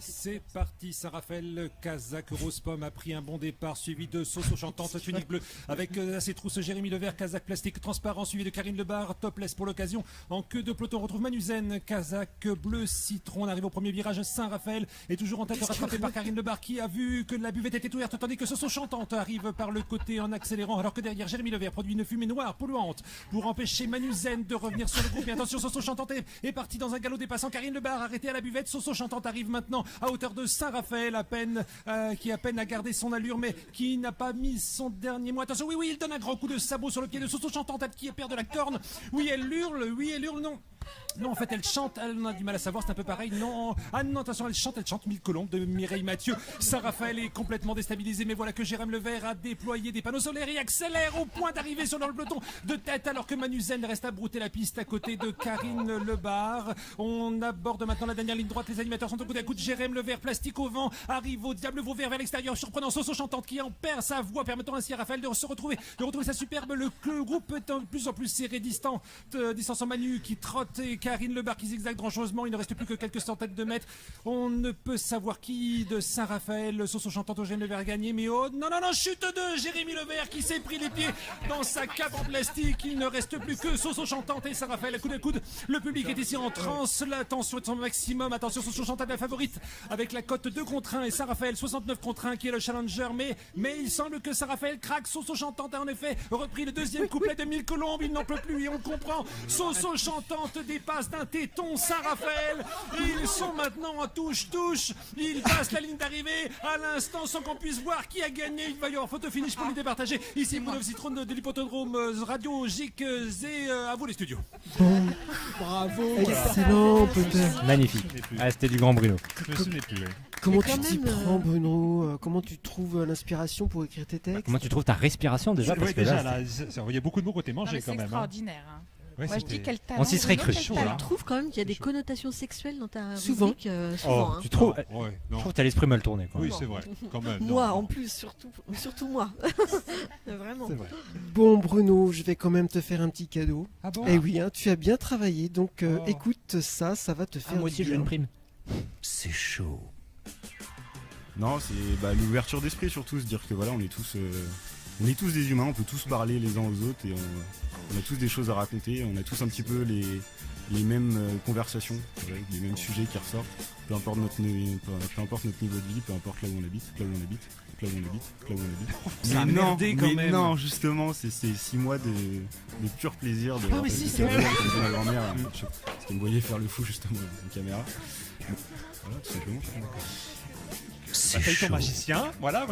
C'est parti, Saint-Raphaël, Kazakh, Rose Pomme a pris un bon départ, suivi de Soso Chantante, tunique bleue, avec à ses trousses Jérémy Levert, Kazakh plastique transparent, suivi de Karine Lebar, topless pour l'occasion. En queue de peloton, on retrouve Manuzen, Kazakh bleu citron. On arrive au premier virage, Saint-Raphaël est toujours en tête, rattrapé par Karine Lebar qui a vu que la buvette était ouverte, tandis que Soso Chantante arrive par le côté en accélérant, alors que derrière Jérémy Levert produit une fumée noire polluante pour empêcher Manuzen de revenir sur le groupe. Mais attention, Soso Chantante est parti dans un galop dépassant Karine Lebar, arrêté à la buvette. Soso Chantante arrive maintenant à hauteur de Saint-Raphaël, qui a peine à garder son allure, mais qui n'a pas mis son dernier mot. Attention, oui, il donne un grand coup de sabot sur le pied de Soso Chantante, qui perd de la corne. Oui, elle hurle, non. Non, en fait, elle chante, elle en a du mal à savoir, c'est un peu pareil. Non, attention, elle chante Mille Colombes de Mireille Mathieu. Saint-Raphaël est complètement déstabilisé, mais voilà que Jérôme Levert a déployé des panneaux solaires et accélère au point d'arriver sur le peloton de tête, alors que Manuzen reste à brouter la piste à côté de Karine Lebar. On aborde maintenant la dernière ligne droite, les animateurs sont au coude à coude. Jérôme Levert, plastique au vent, arrive au Diable Vauvert vers l'extérieur, surprenant Soso Chantante qui en perd sa voix, permettant ainsi à Raphaël de retrouver sa superbe. Le groupe est de plus en plus serré, distancant Manu qui trotte et Karine Lebar qui zigzague dangereusement. Il ne reste plus que quelques centaines de mètres. On ne peut savoir qui de Saint-Raphaël, Soso chantante Eugène Levert a gagné. Mais oh, non, chute de Jérémy Levert qui s'est pris les pieds dans sa cape en plastique. Il ne reste plus que Soso chantante et Saint-Raphaël coude à coude. Le public est ici en transe. La tension est au maximum. Attention, Soso chantante la favorite avec la cote 2 contre 1 et Saint-Raphaël 69 contre 1 qui est le challenger. Mais il semble que Saint-Raphaël craque. Soso chantante a en effet repris le deuxième couplet de Mille Colombes. Il n'en peut plus et on comprend. Soso chantante dépasse d'un téton Saint-Raphaël. Ils sont maintenant en touche-touche. Ils passent la ligne d'arrivée à l'instant sans qu'on puisse voir qui a gagné. Il va y avoir photo finish pour les départager. Ici, Bruno Citrone de l'hippodrome Radio Gic et à vous les studios. Bon. Bravo. Excellent, peut-être. Magnifique. Ah, c'était du grand Bruno. Je me souvenais plus. Comment Mais tu quand t'y même, prends, Bruno? Comment tu trouves l'inspiration pour écrire tes textes? Comment tu trouves ta respiration déjà? Parce Oui, que déjà, là, il y a beaucoup de mots côté manger C'est quand même. hein. extraordinaire. Hein. Ouais, Moi, je c'était- dis quel talent. On s'y serait cru. quel chaud, talent. là. Je trouve quand même qu'il y a des connotations sexuelles dans ta Souvent. rubrique. Souvent, hein. tu trouves? Ouais, Je non. trouve que t'as l'esprit mal tourné. Quoi. Oui, c'est vrai. Quand même. Moi, non. en plus, surtout moi. Vraiment. C'est vrai. Bon, Bruno, je vais quand même te faire un petit cadeau. Ah bon? Eh oui, hein, tu as bien travaillé, donc Oh. écoute ça, ça va te faire moi du aussi, je veux bien. une prime. C'est chaud. Non, c'est l'ouverture d'esprit surtout, se dire que voilà, on est tous des humains, on peut tous parler les uns aux autres et on a tous des choses à raconter, on a tous un petit peu les mêmes conversations, avec les mêmes sujets qui ressortent, peu importe notre niveau de vie, peu importe là où on habite. Ça a merdé quand même. Non, justement, c'est 6 mois de pur plaisir. Ah, mais si, c'est vrai. Comme ma grand-mère, parce qu'elle me voyait faire le fou justement en caméra. Voilà, tout simplement. C'est T'as eu ton chaud. magicien, voilà.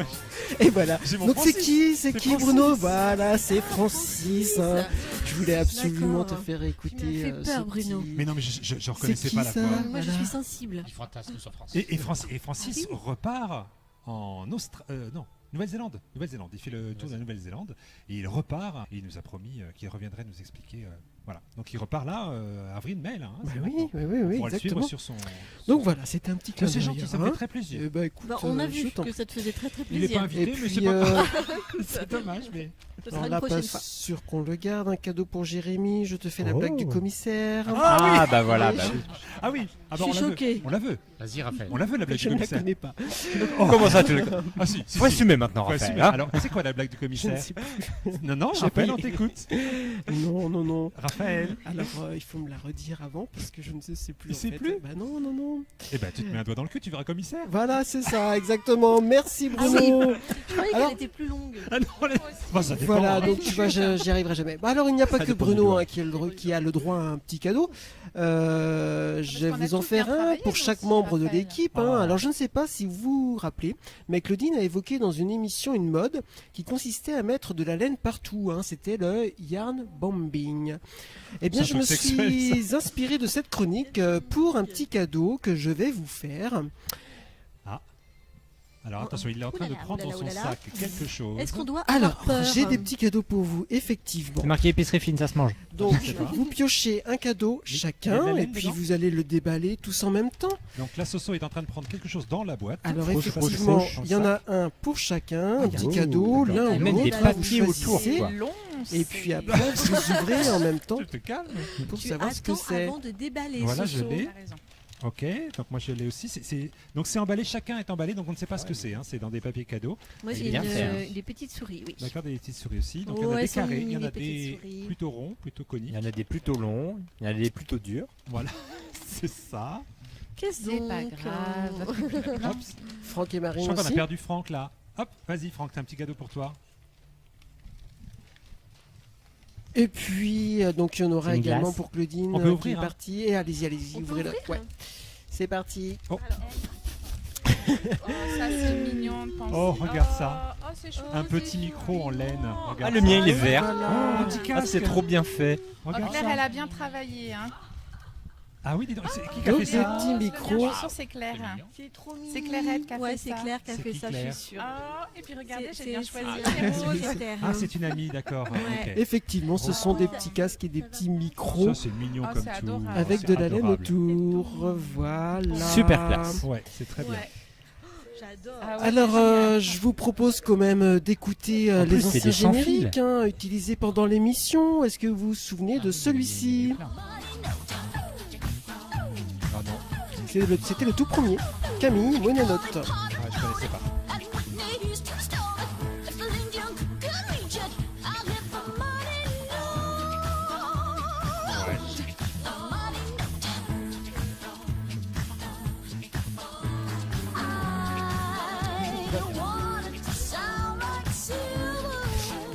Et voilà. J'ai mon Donc c'est Francis. qui Francis. Bruno? Voilà, c'est Francis. hein. Je voulais absolument te D'accord. faire écouter. Tu m'as fait peur, ce Bruno. petit- Mais non, mais je reconnaissais qui, pas la ça voix. Moi, je Voilà. suis sensible. Il fantasme sur France. Et Francis repart en Nouvelle-Zélande. Il fait le tour de la Nouvelle-Zélande et il repart. Et il nous a promis qu'il reviendrait nous expliquer. Voilà. Donc il repart là, avril-mai. Là, hein, Bah c'est oui, bon. oui, On pourra le exactement. suivre sur son. Donc voilà, c'était un petit clin C'est d'œil, gentil, ça me hein. fait très plaisir. Eh bah, écoute, Bah, on a je vu t'en que ça te faisait très très Il n'est plaisir. pas invité, Et mais puis, c'est pas c'est dommage, mais. Ce sera Alors une là, prochaine pas fois. sûr qu'on le garde. Un cadeau pour Jérémy. Je te fais la Oh. blague du commissaire. Ah, bah voilà. Bah, oui. Ah oui. Ah bah, Je suis on la veut. choquée. On la veut. Vas-y, Raphaël. On la veut la blague Je du ne la commissaire. connais pas. Comment ça, tu le. Ah si. Faut assumer maintenant, Faut Raphaël. assumer. hein. Alors, c'est quoi la blague du Je ne commissaire? sais plus. Non, Raphaël, on t'écoute. Non. Raphaël. Alors, il faut me la redire avant parce que je ne sais plus. Il en sait fait. plus Bah non. Eh ben, tu te mets un doigt dans le cul, tu verras commissaire. Voilà, c'est ça, exactement. Merci Ah oui, Bruno. je croyais Alors- qu'elle était plus longue. Ah non, Bon, ça dépend. Voilà, hein. donc tu vois, j'y arriverai jamais. Bah alors, il n'y a pas Ça que dépend du Bruno doigt. hein, qui a le droit à un petit cadeau. Je vais qu'on a vous en tous faire bien un travaillé, pour nous chaque aussi, membre de Raphaël. l'équipe. hein. Alors, je ne sais pas si vous vous rappelez, mais Claudine a évoqué dans une émission une mode qui consistait à mettre de la laine partout. hein. C'était le yarn bombing. Eh bien, C'est je un me peu sexuel, suis inspiré de cette chronique pour un petit cadeau que je vais vous faire. Alors attention, il est en train de Oulala, prendre dans son oulala. sac quelque chose. Est-ce qu'on doit Alors, avoir peur j'ai des petits cadeaux pour vous, effectivement. C'est marqué épicerie fine, ça se mange. Donc, Je sais pas. vous piochez un cadeau Il y a de chacun la et laine puis dedans vous allez le déballer tous en même temps. Donc la Soso est en train de prendre quelque chose dans la boîte. Alors, Je sais pas si effectivement, c'est dans le il y en sac. a un pour chacun, Ah, un petit oh, cadeau, d'accord. l'un ou Même des l'autre. papiers vous autour, choisissez. quoi. long. Et puis après, vous ouvrez en même temps Tu te calmes. pour Tu savoir ce que attends c'est. avant de déballer. Voilà, je Soso. l'ai. T'as raison. Ok, donc moi je l'ai aussi. Donc c'est emballé, chacun est emballé, donc on ne sait pas ce que c'est. hein. C'est dans des papiers cadeaux. Moi, Il est j'ai bien fait, hein. des petites souris, oui. D'accord, des petites souris aussi. Donc il y en Oh, a des elles sont carrés, il y mimi, en a les petites des souris. plutôt ronds, plutôt Il coniques. y en a des plutôt longs, il y en a des plutôt durs. Voilà, c'est ça. Qu'est-ce C'est donc pas grave. Hop, Franck et je Marine crois qu'on a aussi. perdu Franck là. Hop, vas-y Franck, t'as un petit cadeau pour toi. Et puis, donc il y en aura C'est une également glace. pour Claudine On peut qui ouvrir, est hein. partie. Et allez-y, On peut ouvrez-le. ouvrir, Ouais. hein. C'est parti. Oh, ça c'est mignon de penser. Oh, regarde ça. Oh, c'est chou. Un petit micro en laine. Ah, Regarde le ça. mien il est vert. Voilà. Oh, un petit Ah, casque. c'est trop bien fait. Oh, Regarde Claire, ça. elle a bien travaillé. Hein. Ah oui, dis donc, c'est qui a Donc, fait des ça petits micros. Je suis sûre que c'est Claire. C'est trop mignon. C'est Clairette qui a Ouais, fait c'est ça. Claire qui a C'est fait qui, ça, je Claire suis sûre. Oh, et puis regardez, C'est- j'ai bien c'est- choisi. c'est- les roses. Claire. Ah, c'est une amie, d'accord. Ouais. ok. Effectivement, ce sont des petits casques et des petits micros Ça c'est mignon Oh, comme c'est tout. adorable. avec C'est de la laine adorable. autour. Voilà. Super classe. Ouais, c'est très bien. Ouais. J'adore. Ah ouais, Alors, c'est génial. je vous propose quand même d'écouter En plus, les c'est anciens des sans fil. génériques utilisés pendant l'émission. Est-ce que vous vous souvenez de celui-ci? Ah, C'était le tout premier, Camille Moyennotte. Je connaissais pas.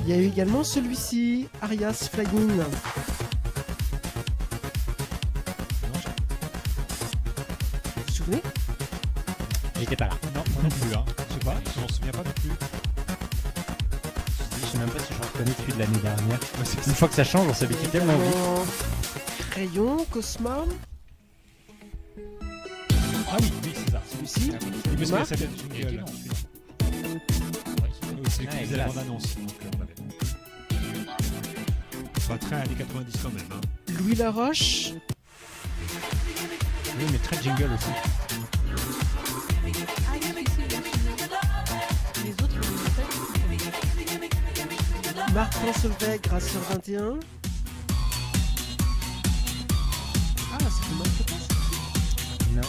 Il y a eu également celui-ci, Arias Flying. Vous vous souvenez? J'étais pas là. Non, moi non plus. Hein. Je sais pas, je m'en souviens pas non plus. Je sais même pas si je reconnais celui de l'année dernière. Une fois que ça change, on s'habitue tellement vite. Crayon, Cosma. Ah oui, c'est ça. Celui-ci. Oui, parce que ça s'appelle Jingle. C'est lui qui faisait la classe. bande-annonce. Pas très années 90 quand même. Hein. Louis Laroche. Oui, mais très jingle aussi. Marc Solveig, Grasseur 21. Ah, c'est le Marc Lopez. Non.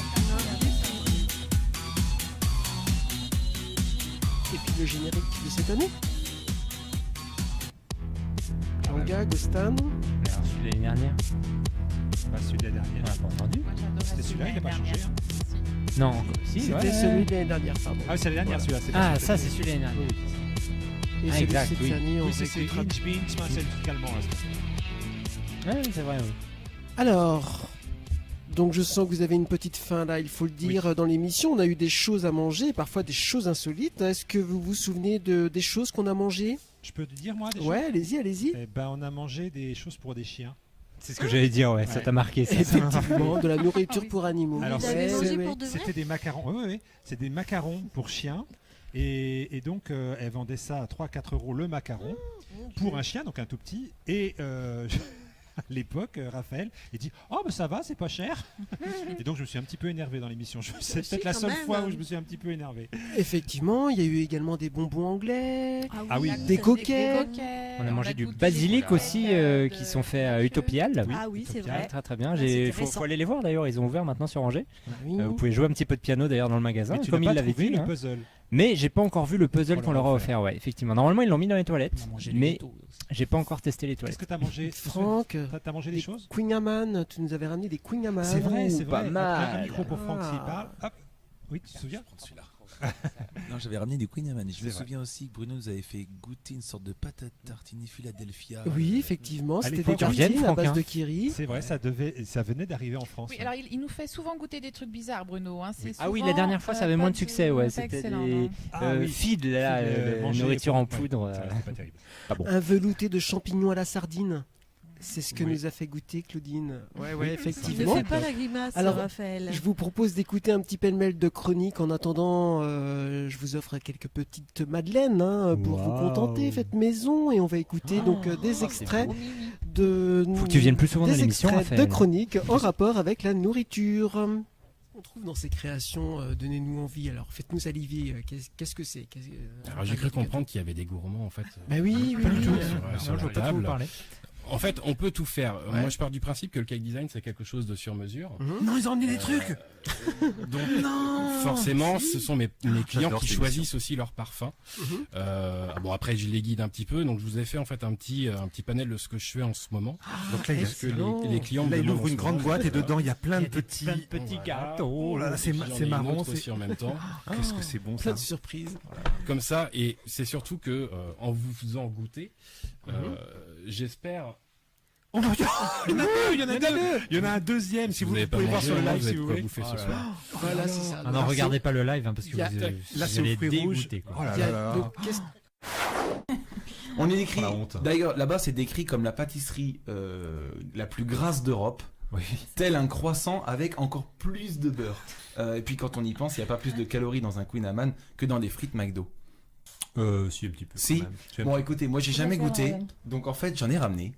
Et puis le générique de cette année. Jean-Gag, Gostan. Alors, celui de l'année dernière. Pas celui de la dernière. On l'a pas entendu. C'était celui-là, il n'a pas changé. Hein. Non, si. C'était ouais. celui de l'année dernière, pardon. Ah, c'est la dernière celui-là. c'est pas Ah, celui-là. ça, c'est celui de l'année dernière. Et Ah, celui exact, de cette oui. année, on Oui, c'est réécoutera. Inch Beans, c'est le truc allemand. Là, Oui, c'est vrai, oui. Alors, donc je sens que vous avez une petite faim là, il faut le dire, dans l'émission. On a eu des choses à manger, parfois des choses insolites. Est-ce que vous vous souvenez des choses qu'on a mangées? Je peux te dire, moi, des Ouais, choses allez-y, allez-y. Eh ben, on a mangé des choses pour des chiens. C'est ce que j'allais dire, ouais. Ça t'a marqué, ça. Effectivement, de la nourriture pour animaux. Alors, Vous avez mangé pour de vrai? c'était des macarons. Oui. C'est des macarons pour chiens. Et donc, elle vendait ça à 3-4 euros le macaron pour un chien, donc un tout petit. Et à l'époque, Raphaël, il dit « Oh, ben ça va, c'est pas cher !» Et donc, je me suis un petit peu énervé dans l'émission. C'est peut-être la seule fois où je me suis un petit peu énervé. Effectivement, il y a eu également des bonbons anglais, Ah oui. des coquets. On a mangé du basilic aussi qui sont faits à Utopial. Ah oui, c'est vrai. Très très bien. c'était Faut récent. aller les voir d'ailleurs, ils ont ouvert maintenant sur Angers. Oui. Vous pouvez jouer un petit peu de piano d'ailleurs dans le magasin, Mais tu comme n'as il pas l'avait trouvé dit. le hein. puzzle. Mais j'ai pas encore vu le puzzle On qu'on leur leur a a offert, ouais, effectivement. Normalement, ils l'ont mis dans les toilettes, mais j'ai pas encore testé les Qu'est-ce toilettes. que tu as mangé Franck, T'as mangé des choses Queen Amman, tu nous avais ramené des Queen Amman. C'est vrai, c'est pas vrai. mal. Un micro pour Franck s'il Ah. parle. Hop. Oui, tu te souviens Celui-là. Non, j'avais ramené des Queen Amman. Je C'est me vrai. souviens aussi que Bruno nous avait fait goûter une sorte de pâte à tartiner Philadelphia. Oui, effectivement, À c'était des l'époque, tartines à Franck, base hein. de kiri. C'est vrai, ça venait d'arriver en France. Oui, alors il nous fait souvent goûter des trucs bizarres, Bruno. Hein. C'est Ah oui, souvent, la dernière fois, ça avait pas moins de succès, ouais. pas C'était excellent, des non. Ah oui. feed, là, Manger nourriture pour- en ouais, poudre. c'est pas terrible. Pas bon. Un velouté de champignons à la sardine. C'est ce que Oui. nous a fait goûter Claudine. Ouais, Oui. Ne effectivement. fais pas la grimace, Alors, Raphaël. Je vous propose d'écouter un petit pêle-mêle de chroniques. En attendant, je vous offre quelques petites madeleines pour vous Waouh. contenter. Faites maison et on va écouter donc des extraits de. Faut que tu viennes plus souvent dans des l'émission, extraits de Raphaël. chroniques en rapport avec la nourriture. On trouve dans ces créations, donnez-nous envie. Alors, faites-nous saliver. Qu'est-ce que c'est Alors j'ai cru comprendre qu'il y avait des gourmands en fait. Bah oui, Pas du tout oui. sur je la veux pas trop table. parler. En fait, on peut tout faire. Ouais. Moi, je pars du principe que le cake design c'est quelque chose de sur mesure. Non, ils ont emmené des trucs. Donc, Non. forcément, ce sont mes clients J'adore qui cette choisissent aussi leur parfum. Bon, après, je les guide un petit peu. Donc, je vous ai fait en fait un petit panel de ce que je fais en ce moment. Donc là, il, Parce que les clients me là, il demandent ouvre en une ce grande moment. boîte et dedans, il y a plein de petits, gâteaux. Oh là là, c'est J'en ai c'est une marrant. autre aussi en même temps. Qu'est-ce que c'est bon Plein ça. de surprises. Comme ça, et c'est surtout que en vous faisant goûter, j'espère. Oh mon Dieu, il y en a deux, il y en a deux. Il y en a un deuxième si vous n'avez pouvez pas voir mangé, sur le au moins, live vous si êtes vous quoi voulez. bouffer Oh ce là soir. là. Voilà, c'est ça. Ah non, regardez pas le live parce que Il y a- vous Là, c'est allez au fruit rouge. dégoûter, quoi. Oh là Il y a- là là. donc, qu'est-ce- On est décrit. Oh, la honte. D'ailleurs, là-bas, c'est décrit comme la pâtisserie la plus grasse d'Europe. Oui. Tel un croissant avec encore plus de beurre. Et puis quand on y pense, il n'y a pas plus de calories dans un Queen Amman que dans des frites McDo. Si, un petit peu. Si. quand même. Tu Bon, aimes- écoutez, moi j'ai jamais goûté, donc en fait j'en ai ramené.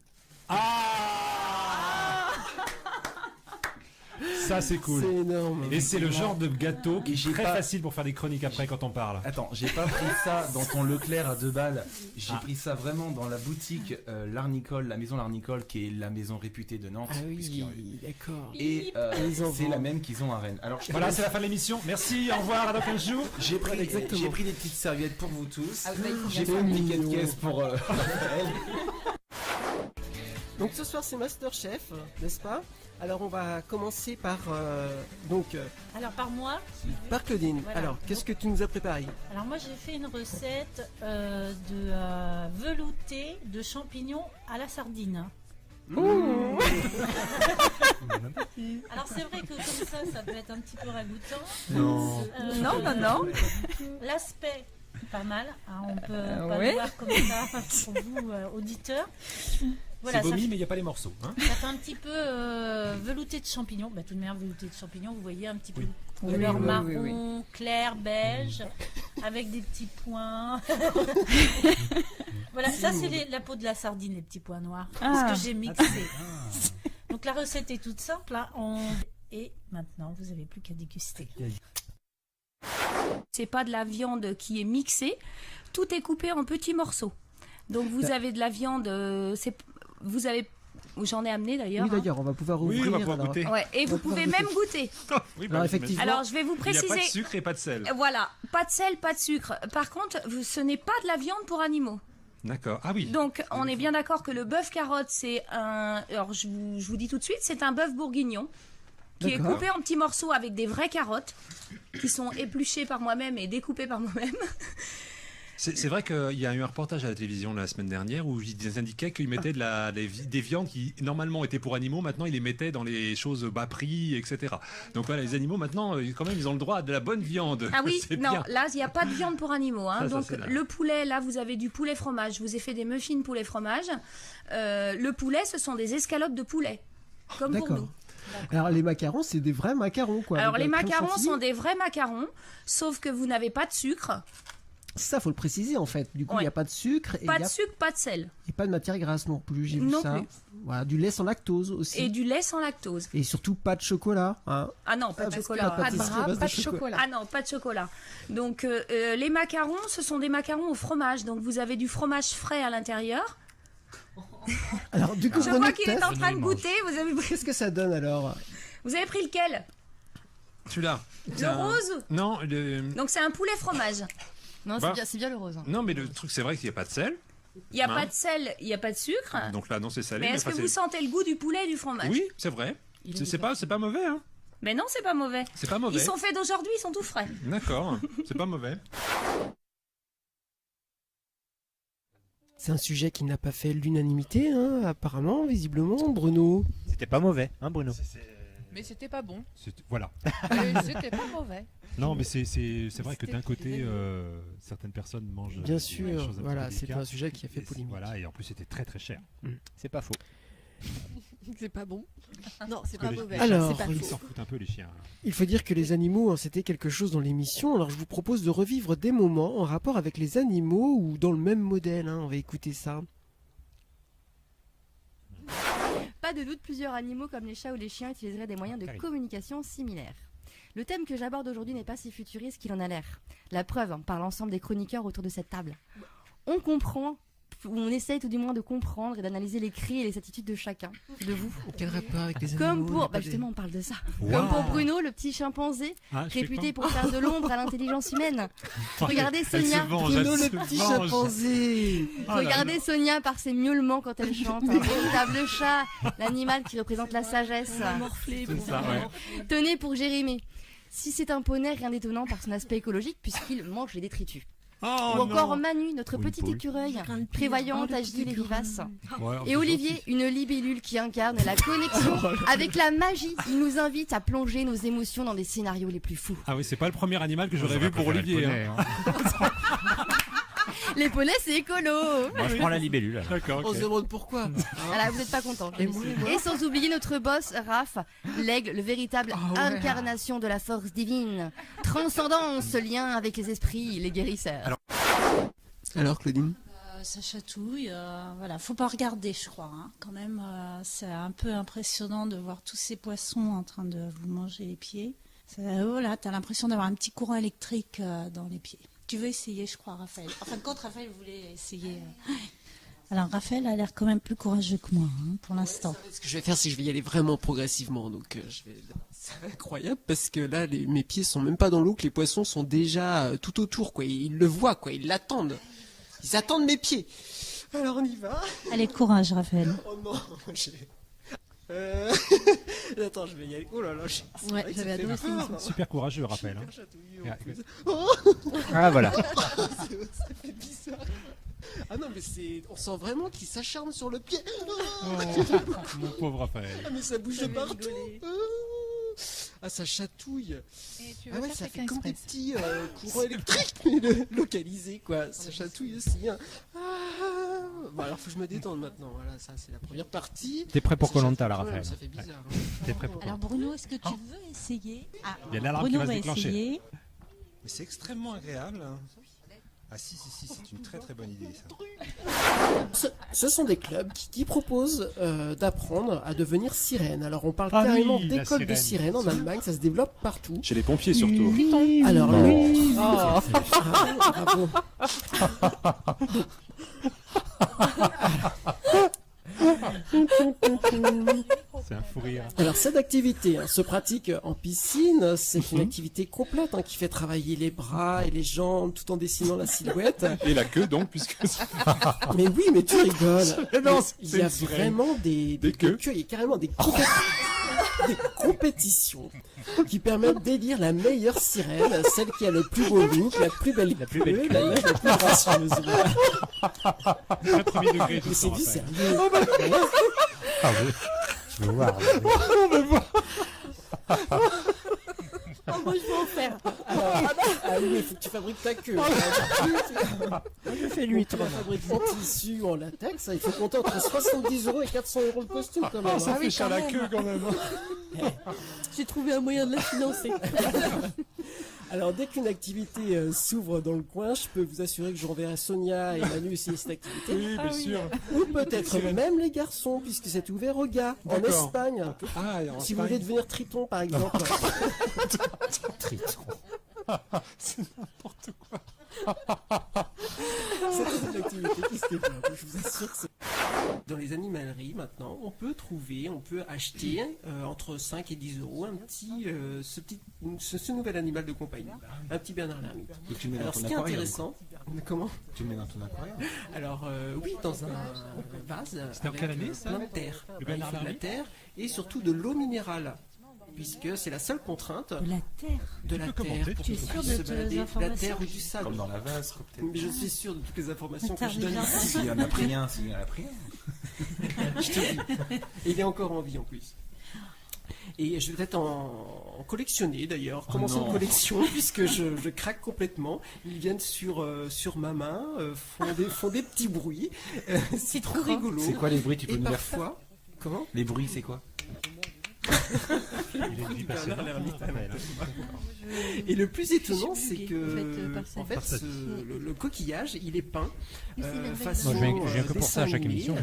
Ça, c'est cool. C'est énorme. Et c'est le genre de gâteau qui Et est j'ai très pas- facile pour faire des chroniques après quand on parle. Attends, j'ai pas pris ça dans ton Leclerc à 2 balles. J'ai pris ça vraiment dans la boutique L'Arnicole, la maison L'Arnicole, qui est la maison réputée de Nantes. Ah oui, puisqu'il- d'accord. Et Ils en c'est vendent. la même qu'ils ont à Rennes. Alors, je Voilà, te c'est la fin de l'émission. Merci, au revoir, à dans 15 jours. J'ai pris, Exactement. j'ai pris des petites serviettes pour vous tous. Ah, bah, il faut J'ai bien pris un ticket de mignon. caisse pour Donc ce soir c'est Masterchef, n'est-ce pas? Alors on va commencer par Alors par moi, par Claudine. Voilà. Alors qu'est-ce que tu nous as préparé? alors moi j'ai fait une recette de velouté de champignons à la sardine. Alors c'est vrai que comme ça peut être un petit peu ragoûtant. Non. Non. L'aspect pas mal, hein, on peut pas ouais. le voir comme ça pour vous auditeurs. Voilà, C'est vomi, ça, mais il n'y a pas les morceaux. Hein. ça fait un petit peu velouté de champignons. Bah, tout de même velouté de champignons, vous voyez un petit peu Oui, couleur oui, oui, marron, oui, clair, beige, avec des petits points. Voilà, ça c'est la peau de la sardine, les petits points noirs. Parce que j'ai mixé. Donc la recette est toute simple. Hein, et maintenant, vous n'avez plus qu'à déguster. C'est pas de la viande qui est mixée, tout est coupé en petits morceaux. Donc vous avez de la viande, j'en ai amené d'ailleurs. Oui d'ailleurs, on va pouvoir Oui, ouvrir. on va pouvoir alors. goûter. Ouais, et On vous va pouvoir pouvez goûter. même goûter. Oui, Alors, effectivement. Alors je vais vous Il n'y a préciser. pas de sucre et pas de sel. Voilà, pas de sel, pas de sucre. Par contre, ce n'est pas de la viande pour animaux. D'accord. Ah oui. Donc on est bien d'accord que le bœuf carotte, c'est un. Alors je vous dis tout de suite, c'est un bœuf bourguignon qui est D'accord. coupé en petits morceaux avec des vraies carottes qui sont épluchées par moi-même et découpées par moi-même. C'est vrai qu'il y a eu un reportage à la télévision la semaine dernière où ils indiquaient qu'ils mettaient des viandes qui normalement étaient pour animaux, maintenant ils les mettaient dans les choses bas prix, etc. Donc voilà, les animaux maintenant, quand même, ils ont le droit à de la bonne viande. Ah oui, C'est non, bien. là, il n'y a pas de viande pour animaux. Hein. Ça, Donc, c'est là. le poulet, là, vous avez du poulet fromage. Je vous ai fait des muffins poulet fromage. Le poulet, ce sont des escalopes de poulet. Comme pour D'accord. nous. Alors les macarons, c'est des vrais macarons quoi. Alors, avec les la crème macarons chantilly. sont des vrais macarons, sauf que vous n'avez pas de sucre. Ça faut le préciser en fait. Du coup, il Ouais. n'y a pas de sucre et Pas il de y a sucre, pas de sel. et pas de matière grasse non plus. J'ai vu Non ça. plus. Voilà, du lait sans lactose aussi. Et du lait sans lactose. Et surtout pas de chocolat. Hein. Ah non, pas de Parce chocolat. que la pâtisserie à base pas de de chocolat. Ah non, pas de chocolat. Donc, les macarons, ce sont des macarons au fromage. Donc, vous avez du fromage frais à l'intérieur. Alors du coup, Je vois qu'il est en train de goûter. Qu'est-ce que ça donne alors? Vous avez pris lequel? Celui-là. Le rose? Non, le. Donc, c'est un poulet fromage. Non, Bah. c'est bien le rose. hein. Non, mais le truc, c'est vrai qu'il n'y a pas de sel. Il n'y a Hein. pas de sel, il n'y a pas de sucre. Donc là, non, c'est salé. Mais est-ce que enfin, vous c'est- sentez le goût du poulet et du fromage? Oui, c'est vrai. C'est pas mauvais, hein. Mais non, c'est pas mauvais. C'est pas mauvais. Ils sont faits d'aujourd'hui, ils sont tout frais. D'accord, c'est pas mauvais. C'est un sujet qui n'a pas fait l'unanimité, hein, apparemment, visiblement, Bruno. C'était pas mauvais, hein, Bruno? Mais c'était pas bon. Voilà. Mais c'était pas mauvais. Non, mais c'est vrai que d'un côté, certaines personnes mangent. Bien des sûr, choses un voilà, peu c'est délicates. un sujet qui a fait polémique. Voilà, et en plus c'était très très cher. C'est pas faux. C'est pas bon. Non, c'est Parce pas que mauvais. Alors, c'est pas ils faux. s'en foutent un peu les chiens. Il faut dire que les animaux, hein, c'était quelque chose dans l'émission. Alors je vous propose de revivre des moments en rapport avec les animaux ou dans le même modèle. Hein. On va écouter ça. Pas de doute, plusieurs animaux comme les chats ou les chiens utiliseraient des moyens de communication similaires. Le thème que j'aborde aujourd'hui n'est pas si futuriste qu'il en a l'air. La preuve, par l'ensemble des chroniqueurs autour de cette table. On comprend, ou on essaye tout du moins de comprendre et d'analyser les cris et les attitudes de chacun, de vous. Quel rapport avec les Comme animaux, pour, les bah bébés. justement, on parle de ça. Wow. Comme pour Bruno, le petit chimpanzé, Ah, je sais réputé pas. pour faire de l'ombre à l'intelligence humaine. Regardez Elle se Sonia. venge, Bruno, le petit chimpanzé. Oh là Regardez là. Sonia par ses miaulements quand elle chante. Un véritable chat, l'animal qui représente la sagesse. C'est ça, ouais. Tenez pour Jérémie. Si c'est un poney, rien d'étonnant par son aspect écologique puisqu'il mange les détritus. Oh, Ou encore non. Manu, notre Ou une petit poule. écureuil, prévoyante, agile et vivace. Ouais, Et Olivier, une libellule qui incarne la connexion avec la magie. Il nous invite à plonger nos émotions dans des scénarios les plus fous. Ah oui, c'est pas le premier animal que j'aurais J'aurais vu pour préféré Olivier. le poney, Les poneys, c'est écolo. Moi, je prends la libellule. D'accord. On se demande pourquoi. Voilà, vous n'êtes pas content. Et moi, Et sans oublier notre boss, Raph, l'aigle, le véritable incarnation de la force divine, transcendant ce lien avec les esprits, les guérisseurs. Alors Claudine. Ça chatouille, voilà, faut pas regarder, je crois. Hein. Quand même, c'est un peu impressionnant de voir tous ces poissons en train de vous manger les pieds. Voilà, t'as l'impression d'avoir un petit courant électrique dans les pieds. Tu veux essayer, je crois, Raphaël. Enfin, quand Raphaël voulait essayer. Alors, Raphaël a l'air quand même plus courageux que moi, hein, pour l'instant. Ce que je vais faire, c'est que je vais y aller vraiment progressivement. Donc, c'est incroyable parce que là, mes pieds sont même pas dans l'eau, que les poissons sont déjà tout autour, quoi. Ils le voient, quoi. Ils l'attendent. Ils attendent mes pieds. Alors, on y va. Allez, courage, Raphaël. Oh non, Attends, je vais y aller. Oh là là, j'avais adoré ça. Super courageux, Raphaël. Ah, voilà. Ça fait bizarre. Ah non, mais on sent vraiment qu'il s'acharne sur le pied. Mon pauvre Raphaël. Ah, mais ça bouge de partout. Ah, ça chatouille. Ah ouais, ça fait comme des petits courants électriques, mais localisés, quoi. Ça chatouille aussi. Hein. Bon, alors faut que je me détende maintenant. Voilà, ça c'est la première partie. T'es prêt pour Koh-Lanta, là, Raphaël? Ça fait bizarre. Ouais. T'es prêt pour Alors Bruno, est-ce que tu veux essayer? Il y a l'alarme qui va se déclencher. Essayer. Mais c'est extrêmement agréable. Ah si, c'est une très très bonne idée ça. Ce sont des clubs qui proposent d'apprendre à devenvir sirène. Alors on parle carrément d'école de sirène en Allemagne, ça se développe partout. Chez les pompiers surtout. Alors bravo. C'est un fou rire. Alors cette activité se pratique en piscine, c'est une activité complète qui fait travailler les bras et les jambes tout en dessinant la silhouette. Et la queue donc, puisque... Mais oui, mais tu rigoles. Non, il y a vraiment des queues, il y a carrément des compétitions qui permettent d'élire la meilleure sirène, celle qui a le plus beau look, la plus belle queue, la plus gracieuse. Très premier degré, mais c'est du sérieux. Ah oui. Je veux voir. On veut voir. Moi je veux en faire. Ah oui, il faut que tu fabriques ta queue. Je fais lui. Tu la fabriques en tissu, en latex. Il faut compter entre 70 € et 400 € le costume quand même. Ça fait cher la queue quand même. J'ai trouvé un moyen de la financer. Alors, dès qu'une activité s'ouvre dans le coin, je peux vous assurer que j'enverrai Sonia et Manu essayer cette activité. Oui, bien sûr. Ou peut-être même les garçons, puisque c'est ouvert aux gars, en Espagne. Si vous voulez devenir triton, par exemple. Triton. C'est n'importe quoi. C'est une activité qui se développe. Je vous assure que c'est... Dans les animaleries, maintenant, on peut acheter entre 5 et 10 € ce nouvel animal de compagnie, un petit Bernard l'ermite. Alors, ce qui est intéressant, comment? Tu le mets dans ton aquarium? Alors, oui, dans un vase avec plein de terre. Le Bernard de la terre et surtout de l'eau minérale. Puisque c'est la seule contrainte de la terre. De la terre. Tu es sûr de tes informations? La terre ou du sable. Comme dans la vase, peut-être. Mais je suis sûr de toutes les informations que je donne ici. S'il y en a pris un, s'il y en a pris un. Je te dis. Et il est encore en vie en plus. Et je vais peut-être en collectionner d'ailleurs. Commençons en collection puisque je craque complètement. Ils viennent sur ma main, font des petits bruits. C'est trop rigolo. C'est quoi les bruits? Tu peux et nous dire parfois. Comment? Les bruits, c'est quoi? Et le plus étonnant, c'est que en fait, le coquillage, il est peint façon. Je viens que pour ça à chaque émission.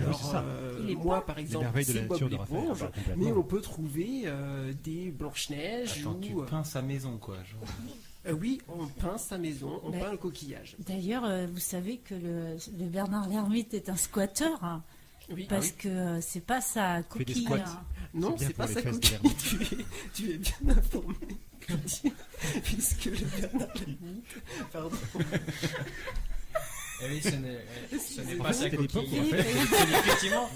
Moi, par exemple, c'est Bob l'éponge, mais on peut trouver des Blanche-Neige. Attends, tu peins sa maison, quoi. Oui, on peint sa maison, on peint le coquillage. D'ailleurs, vous savez que le Bernard l'ermite est un squatteur. Hein. Oui, parce que c'est pas sa coquille. Non, c'est pas sa coquille. Tu es bien informé, Claudine, puisque le Bernard l'ermite. Pardon. Oui, ce n'est pas sa coquille. Effectivement,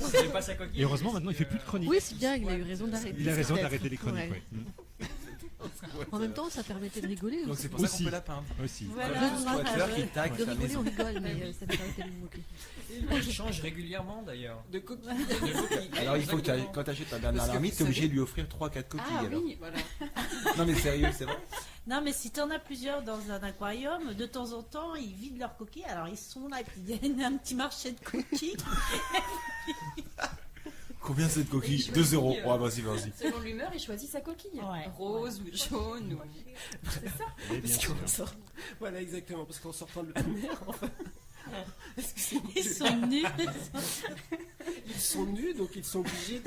ce n'est pas sa coquille. Et heureusement, maintenant, il fait plus de chroniques. Oui, c'est bien, il a eu raison d'arrêter. Il a raison d'arrêter les chroniques, oui. En même temps, ça permettait de rigoler. Donc c'est pour ça qu'on peut la peindre. Aussi. Voilà, de rigoler, on rigole, mais ça permettait de nous moquer. Il change régulièrement d'ailleurs. De coquilles. Alors il faut que quand tu achètes un Bernard l'ermite, tu es obligé de lui offrir 3-4 coquilles. Ah alors. oui, voilà. Non mais sérieux, c'est vrai. Non mais si tu en as plusieurs dans un aquarium, de temps en temps, ils vident leurs coquilles. Alors ils sont là, et puis il y a un petit marché de coquilles. Combien c'est de coquilles? 2 €. Ouais, vas-y. Selon l'humeur, il choisit sa coquille. Ouais. Rose ou jaune. C'est ça. Parce qu'on sort... Voilà, exactement. Parce qu'en sortant de la mer, enfin, Ils sont nus. Ils sont nus, donc ils sont obligés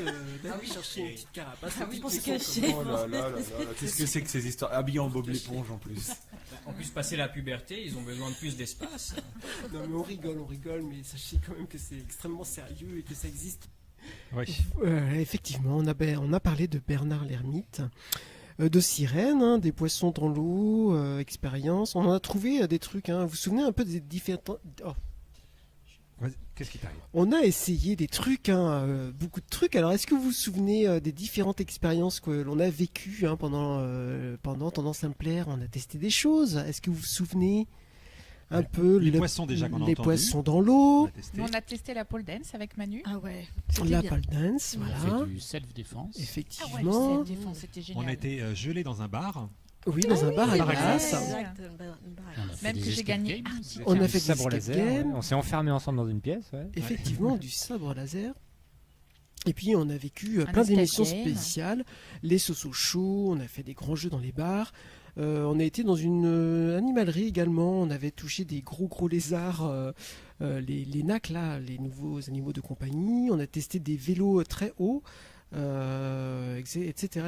d'aller chercher une petite carapace. Pour se cacher. Oh là là là là, qu'est-ce que c'est que ces histoires habillés en Bob l'éponge en plus. En plus, passer la puberté, ils ont besoin de plus d'espace. Non mais on rigole, mais sachez quand même que c'est extrêmement sérieux et que ça existe. Oui. Effectivement, on a parlé de Bernard l'Ermite, de sirènes, hein, des poissons dans l'eau, expérience. On en a trouvé des trucs. Hein. Vous vous souvenez un peu des différents... Oh. Qu'est-ce qui t'arrive? On a essayé des trucs, hein, beaucoup de trucs. Alors, est-ce que vous vous souvenez des différentes expériences que l'on a vécues hein, pendant Tendance Simplaire? On a testé des choses. Est-ce que vous vous souvenez un peu les poissons déjà qu'on a les entendu. Poissons dans l'eau. Nous, on a testé la pole dance avec Manu. Ah ouais. La pole dance, On voilà. a fait du self-défense. Effectivement. Ah ouais, le self-défense, c'était génial. On a été gelé dans un bar. Oui, dans un bar à glace. Exact. Même que j'ai gagné. On a fait du sabre des laser. escape games. On s'est enfermés ensemble dans une pièce. Ouais. Effectivement, du sabre laser. Et puis on a vécu Un plein escape d'émissions game. spéciales, les Soso Show, on a fait des grands jeux dans les bars. On a été dans une animalerie également, on avait touché des gros lézards, les NAC là, les nouveaux animaux de compagnie. On a testé des vélos très hauts, etc.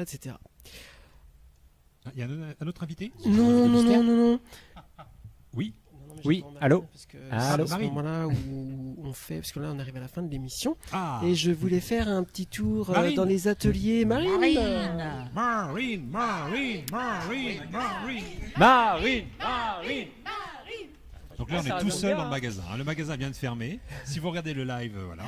Il y a un autre invité? Non. Oui. Oui, allô. Parce que Allô, c'est à ce Marie. moment-là où on fait, parce que là on arrive à la fin de l'émission, Ah. et je voulais faire un petit tour Marine. dans les ateliers. Marine. Donc là, on Ça est va tout donc seul bien, dans le hein. magasin. Le magasin vient de fermer. Si vous regardez le live, voilà,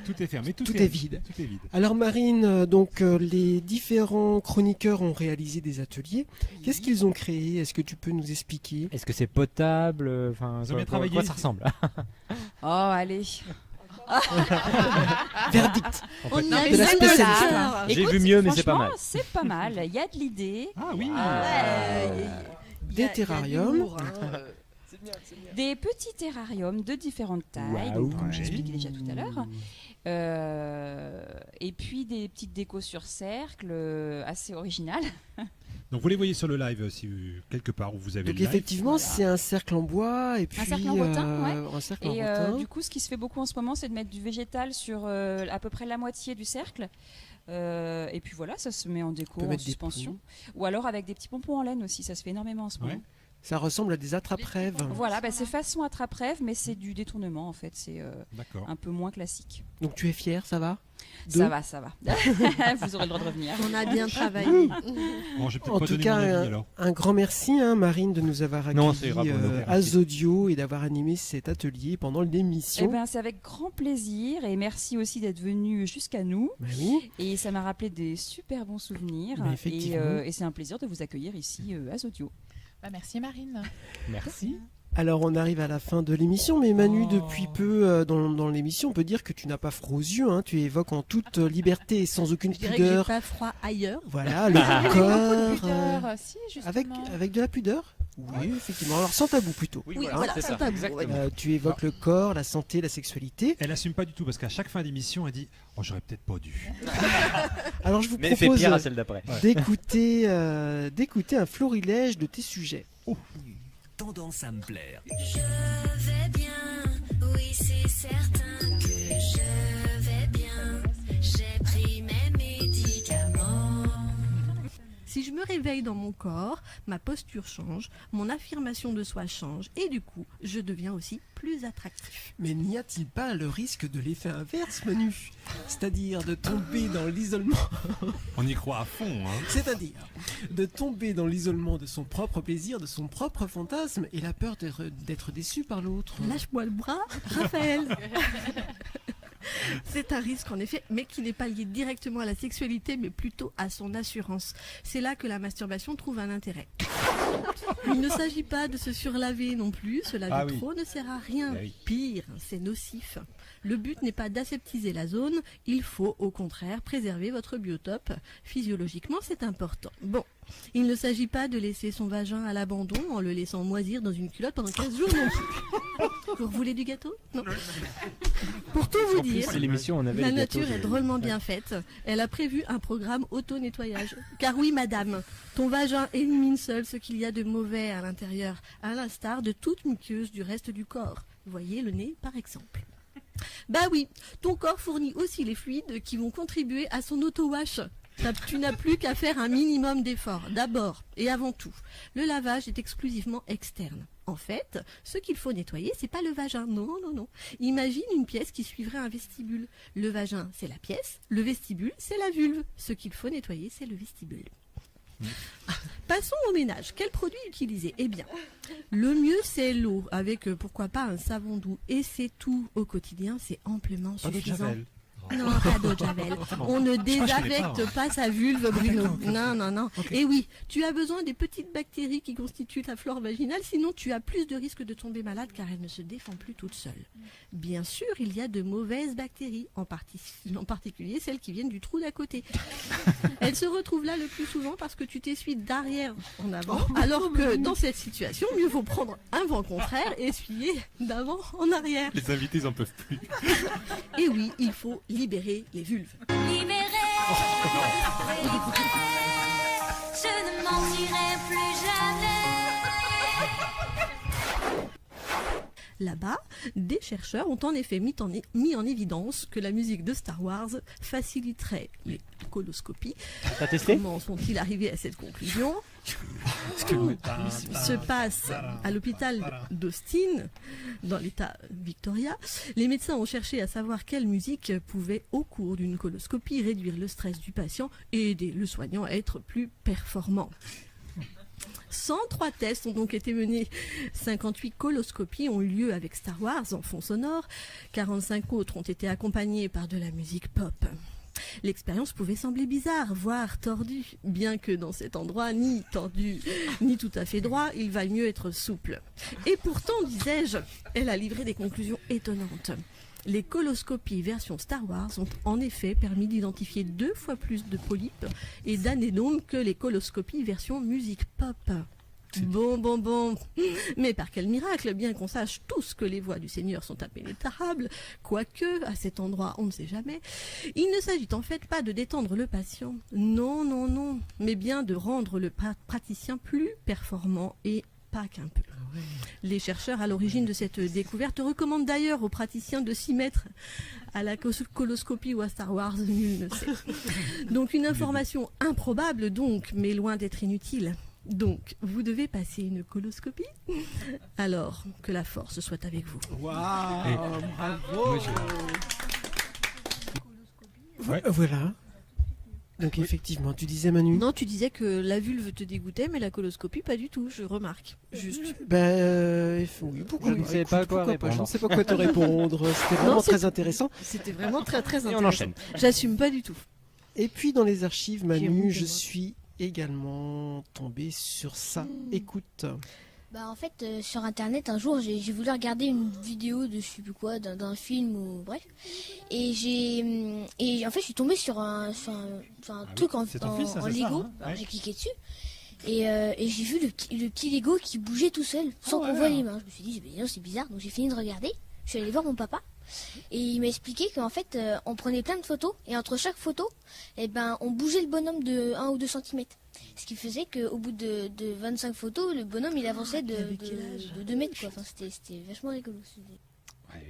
tout est fermé. Tout est vide. Tout est vide. Alors Marine, donc les différents chroniqueurs ont réalisé des ateliers. Qu'est-ce qu'ils ont créé? Est-ce que tu peux nous expliquer? Est-ce que c'est potable? Enfin, Ils ont bien quoi travaillé. ça ressemble? Oh, allez. Verdict. On y De a la mis spécialiste. l'heure. J'ai Écoute, vu mieux, mais c'est pas franchement, mal. C'est pas mal. Il y a de l'idée. Ah oui. Des terrariums. Des petits terrariums de différentes tailles, Waouh. donc, comme j'expliquais déjà tout à l'heure. Et puis des petites décos sur cercle, assez originales. Donc vous les voyez sur le live si quelque part où vous avez Donc le live. effectivement, c'est un cercle en bois et puis Un cercle en botin, ouais. un cercle en Et botin. du coup, ce qui se fait beaucoup en ce moment, c'est de mettre du végétal sur à peu près la moitié du cercle. Et puis voilà, ça se met en déco, On peut en mettre des suspension. Ou alors avec des petits pompons en laine aussi, ça se fait énormément en ce moment. Ça ressemble à des attrape-rêves. Voilà, bah, c'est façon attrape-rêve, mais c'est du détournement en fait. C'est un peu moins classique. Donc tu es fier, ça va? Ça va. Vous aurez le droit de revenir. On a bien travaillé. Bon, je vais peut-être En pas tout donner cas, mon avis, alors. un grand merci, hein, Marine, de nous avoir Non, c'est accueillis grave, on a à Zodio et d'avoir animé cet atelier pendant l'émission. Eh ben, c'est avec grand plaisir et merci aussi d'être venu jusqu'à nous. Ben oui. Et ça m'a rappelé des super bons souvenirs. Mais effectivement. Et c'est un plaisir de vous accueillir ici à Zodio. Bah, merci Marine. Merci. Alors on arrive à la fin de l'émission, mais Manu, depuis peu dans l'émission, on peut dire que tu n'as pas froid aux yeux, hein, tu évoques en toute liberté et sans aucune Je dirais que j'ai pudeur. pas froid ailleurs. Voilà, le Beaucoup de corps. pudeur, si, justement. Avec de la pudeur? Oui, effectivement. Alors sans tabou plutôt. Oui, Oui, voilà, voilà, c'est sans ça. tabou, Exactement. Tu évoques le corps, la santé, la sexualité. Elle assume pas du tout parce qu'à chaque fin d'émission, elle dit « Oh, j'aurais peut-être pas dû. Alors je vous Mais fait propose pire à celle d'après. d'écouter un florilège de tes sujets. Tendance à me plaire. Je vais bien, oui c'est certain que je vais bien. J'ai pris mes médicaments. Si je me réveille dans mon corps, ma posture change, mon affirmation de soi change et du coup, je deviens aussi plus attractif. Mais n'y a-t-il pas le risque de l'effet inverse, Manu? C'est-à-dire de tomber dans l'isolement. On y croit à fond. Hein. C'est-à-dire de tomber dans l'isolement de son propre plaisir, de son propre fantasme et la peur d'être déçu par l'autre. Lâche-moi le bras, Raphaël. C'est un risque en effet, mais qui n'est pas lié directement à la sexualité, mais plutôt à son assurance. C'est là que la masturbation trouve un intérêt. Il ne s'agit pas de se surlaver non plus, se laver trop ne sert à rien. Pire, c'est nocif. Le but n'est pas d'aseptiser la zone, il faut au contraire préserver votre biotope. Physiologiquement, c'est important. Bon, il ne s'agit pas de laisser son vagin à l'abandon en le laissant moisir dans une culotte pendant 15 jours non plus. Vous voulez du gâteau? Non. Pour tout vous dire, C'est l'émission, on avait la les gâteaux, nature est drôlement bien faite. Elle a prévu un programme auto-nettoyage. Car oui, madame, Ton vagin élimine seul ce qu'il y a de mauvais à l'intérieur, à l'instar de toute muqueuse du reste du corps. Voyez le nez par exemple. Bah oui, ton corps fournit aussi les fluides qui vont contribuer à son auto-wash. Tu n'as plus qu'à faire un minimum d'efforts. D'abord et avant tout, le lavage est exclusivement externe. En fait, ce qu'il faut nettoyer, c'est pas le vagin. Non, non, non. Imagine une pièce qui suivrait un vestibule. Le vagin, c'est la pièce. Le vestibule, c'est la vulve. Ce qu'il faut nettoyer, c'est le vestibule. Passons au ménage. Quel produit utiliser? Eh bien, le mieux c'est l'eau, avec pourquoi pas un savon doux. Et c'est tout au quotidien, c'est amplement suffisant. Non, pas d'eau de javel. On ne désaffecte pas sa vulve, Bruno. Non, non, non. Okay. Et oui, tu as besoin des petites bactéries qui constituent la flore vaginale, sinon tu as plus de risques de tomber malade car elle ne se défend plus toute seule. Bien sûr, il y a de mauvaises bactéries, en particulier celles qui viennent du trou d'à côté. Elles se retrouvent là le plus souvent parce que tu t'essuies d'arrière en avant, alors que dans cette situation, mieux vaut prendre un vent contraire et essuyer d'avant en arrière. Les invités, ils en peuvent plus. Et oui, il faut libérer les vulves. Libérer, je ne mentirai plus jamais. Là-bas, des chercheurs ont en effet mis en évidence que la musique de Star Wars faciliterait les coloscopies. T'as testé ? Comment sont-ils arrivés à cette conclusion ? Se passe à l'hôpital d'Austin, dans l'état Victoria. Les médecins ont cherché à savoir quelle musique pouvait, au cours d'une coloscopie, réduire le stress du patient et aider le soignant à être plus performant. 103 tests ont donc été menés, 58 coloscopies ont eu lieu avec Star Wars en fond sonore, 45 autres ont été accompagnées par de la musique pop. L'expérience pouvait sembler bizarre, voire tordue, bien que dans cet endroit, ni tordu, ni tout à fait droit, il va mieux être souple. Et pourtant, disais-je, elle a livré des conclusions étonnantes. Les coloscopies version Star Wars ont en effet permis d'identifier 2 fois plus de polypes et d'adénomes que les coloscopies version musique pop. Bon. Mais par quel miracle, bien qu'on sache tous que les voix du Seigneur sont impénétrables, quoique, à cet endroit, on ne sait jamais, il ne s'agit en fait pas de détendre le patient. Non, mais bien de rendre le praticien plus performant et pas qu'un peu. Les chercheurs à l'origine de cette découverte recommandent d'ailleurs aux praticiens de s'y mettre à la coloscopie ou à Star Wars, nul ne sait. Donc une information improbable donc, mais loin d'être inutile. Donc, vous devez passer une coloscopie. Alors, que la force soit avec vous. Waouh, bravo. Voilà. Donc effectivement, tu disais Manu. Non, tu disais que la vulve te dégoûtait, mais la coloscopie pas du tout, je remarque. Juste. Oui, pourquoi Je ne sais pas quoi répondre. Je ne sais pas quoi te répondre. C'était vraiment très intéressant. C'était vraiment très intéressant. Et on enchaîne. J'assume pas du tout. Et puis dans les archives, Manu, je suis également tombé sur ça. Écoute. Bah en fait sur internet un jour j'ai voulu regarder une vidéo de je sais plus quoi d'un film ou bref et en fait je suis tombée sur un truc en Lego. J'ai cliqué dessus et j'ai vu le petit Lego qui bougeait tout seul sans qu'on voit les mains. Je me suis dit c'est bizarre, donc j'ai fini de regarder. Je suis allée voir mon papa et il m'a expliqué qu'en fait on prenait plein de photos et entre chaque photo on bougeait le bonhomme de 1 ou 2 cm. Ce qui faisait qu'au bout de 25 photos, le bonhomme il avançait de 2 mètres quoi. Enfin, c'était vachement rigolo.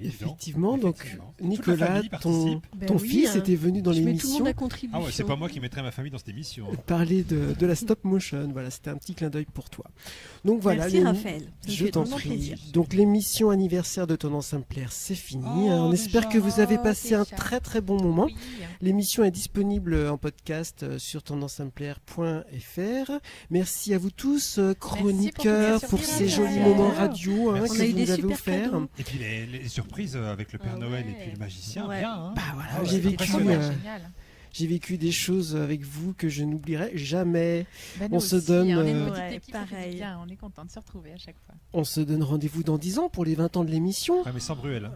Effectivement, donc Nicolas, ton fils était venu dans l'émission. Ah ouais, c'est pas moi qui mettrais ma famille dans cette émission. Parler de la stop motion, voilà, c'était un petit clin d'œil pour toi. Donc voilà, merci Raphaël. Je t'en prie. Donc l'émission anniversaire de Tendance Simplaire, c'est fini. On espère que vous avez passé un très très bon moment. Oui. L'émission est disponible en podcast sur tendancesimplaire.fr. Merci à vous tous, chroniqueurs, pour ces jolis moments radio que vous nous avez offerts. Et puis les surprises avec le Père Noël et puis le magicien, bien. Hein. Bah voilà, j'ai vécu des choses avec vous que je n'oublierai jamais. On se donne. On est une petite équipe, pareil. On est content de se retrouver à chaque fois. On se donne rendez-vous dans 10 ans pour les 20 ans de l'émission. Ouais, mais sans Bruel.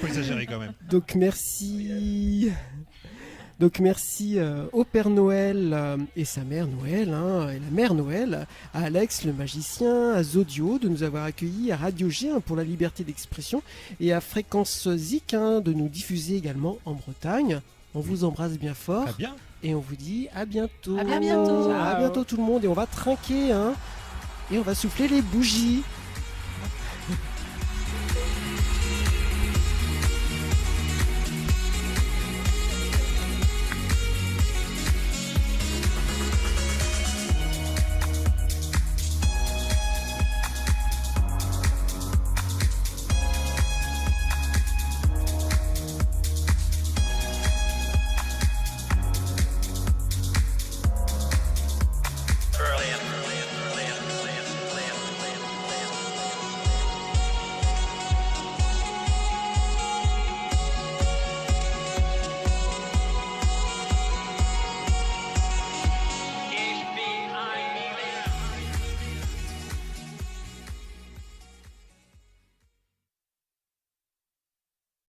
Faut exagérer quand même. Donc merci. Au Père Noël et sa mère Noël, et la mère Noël, à Alex le magicien, à Zodio de nous avoir accueillis, à Radio G pour la liberté d'expression et à Fréquence Zik de nous diffuser également en Bretagne. On vous embrasse bien fort. Très bien. Et on vous dit à bientôt. À bientôt. À bientôt tout le monde. Et on va trinquer, hein. Et on va souffler les bougies.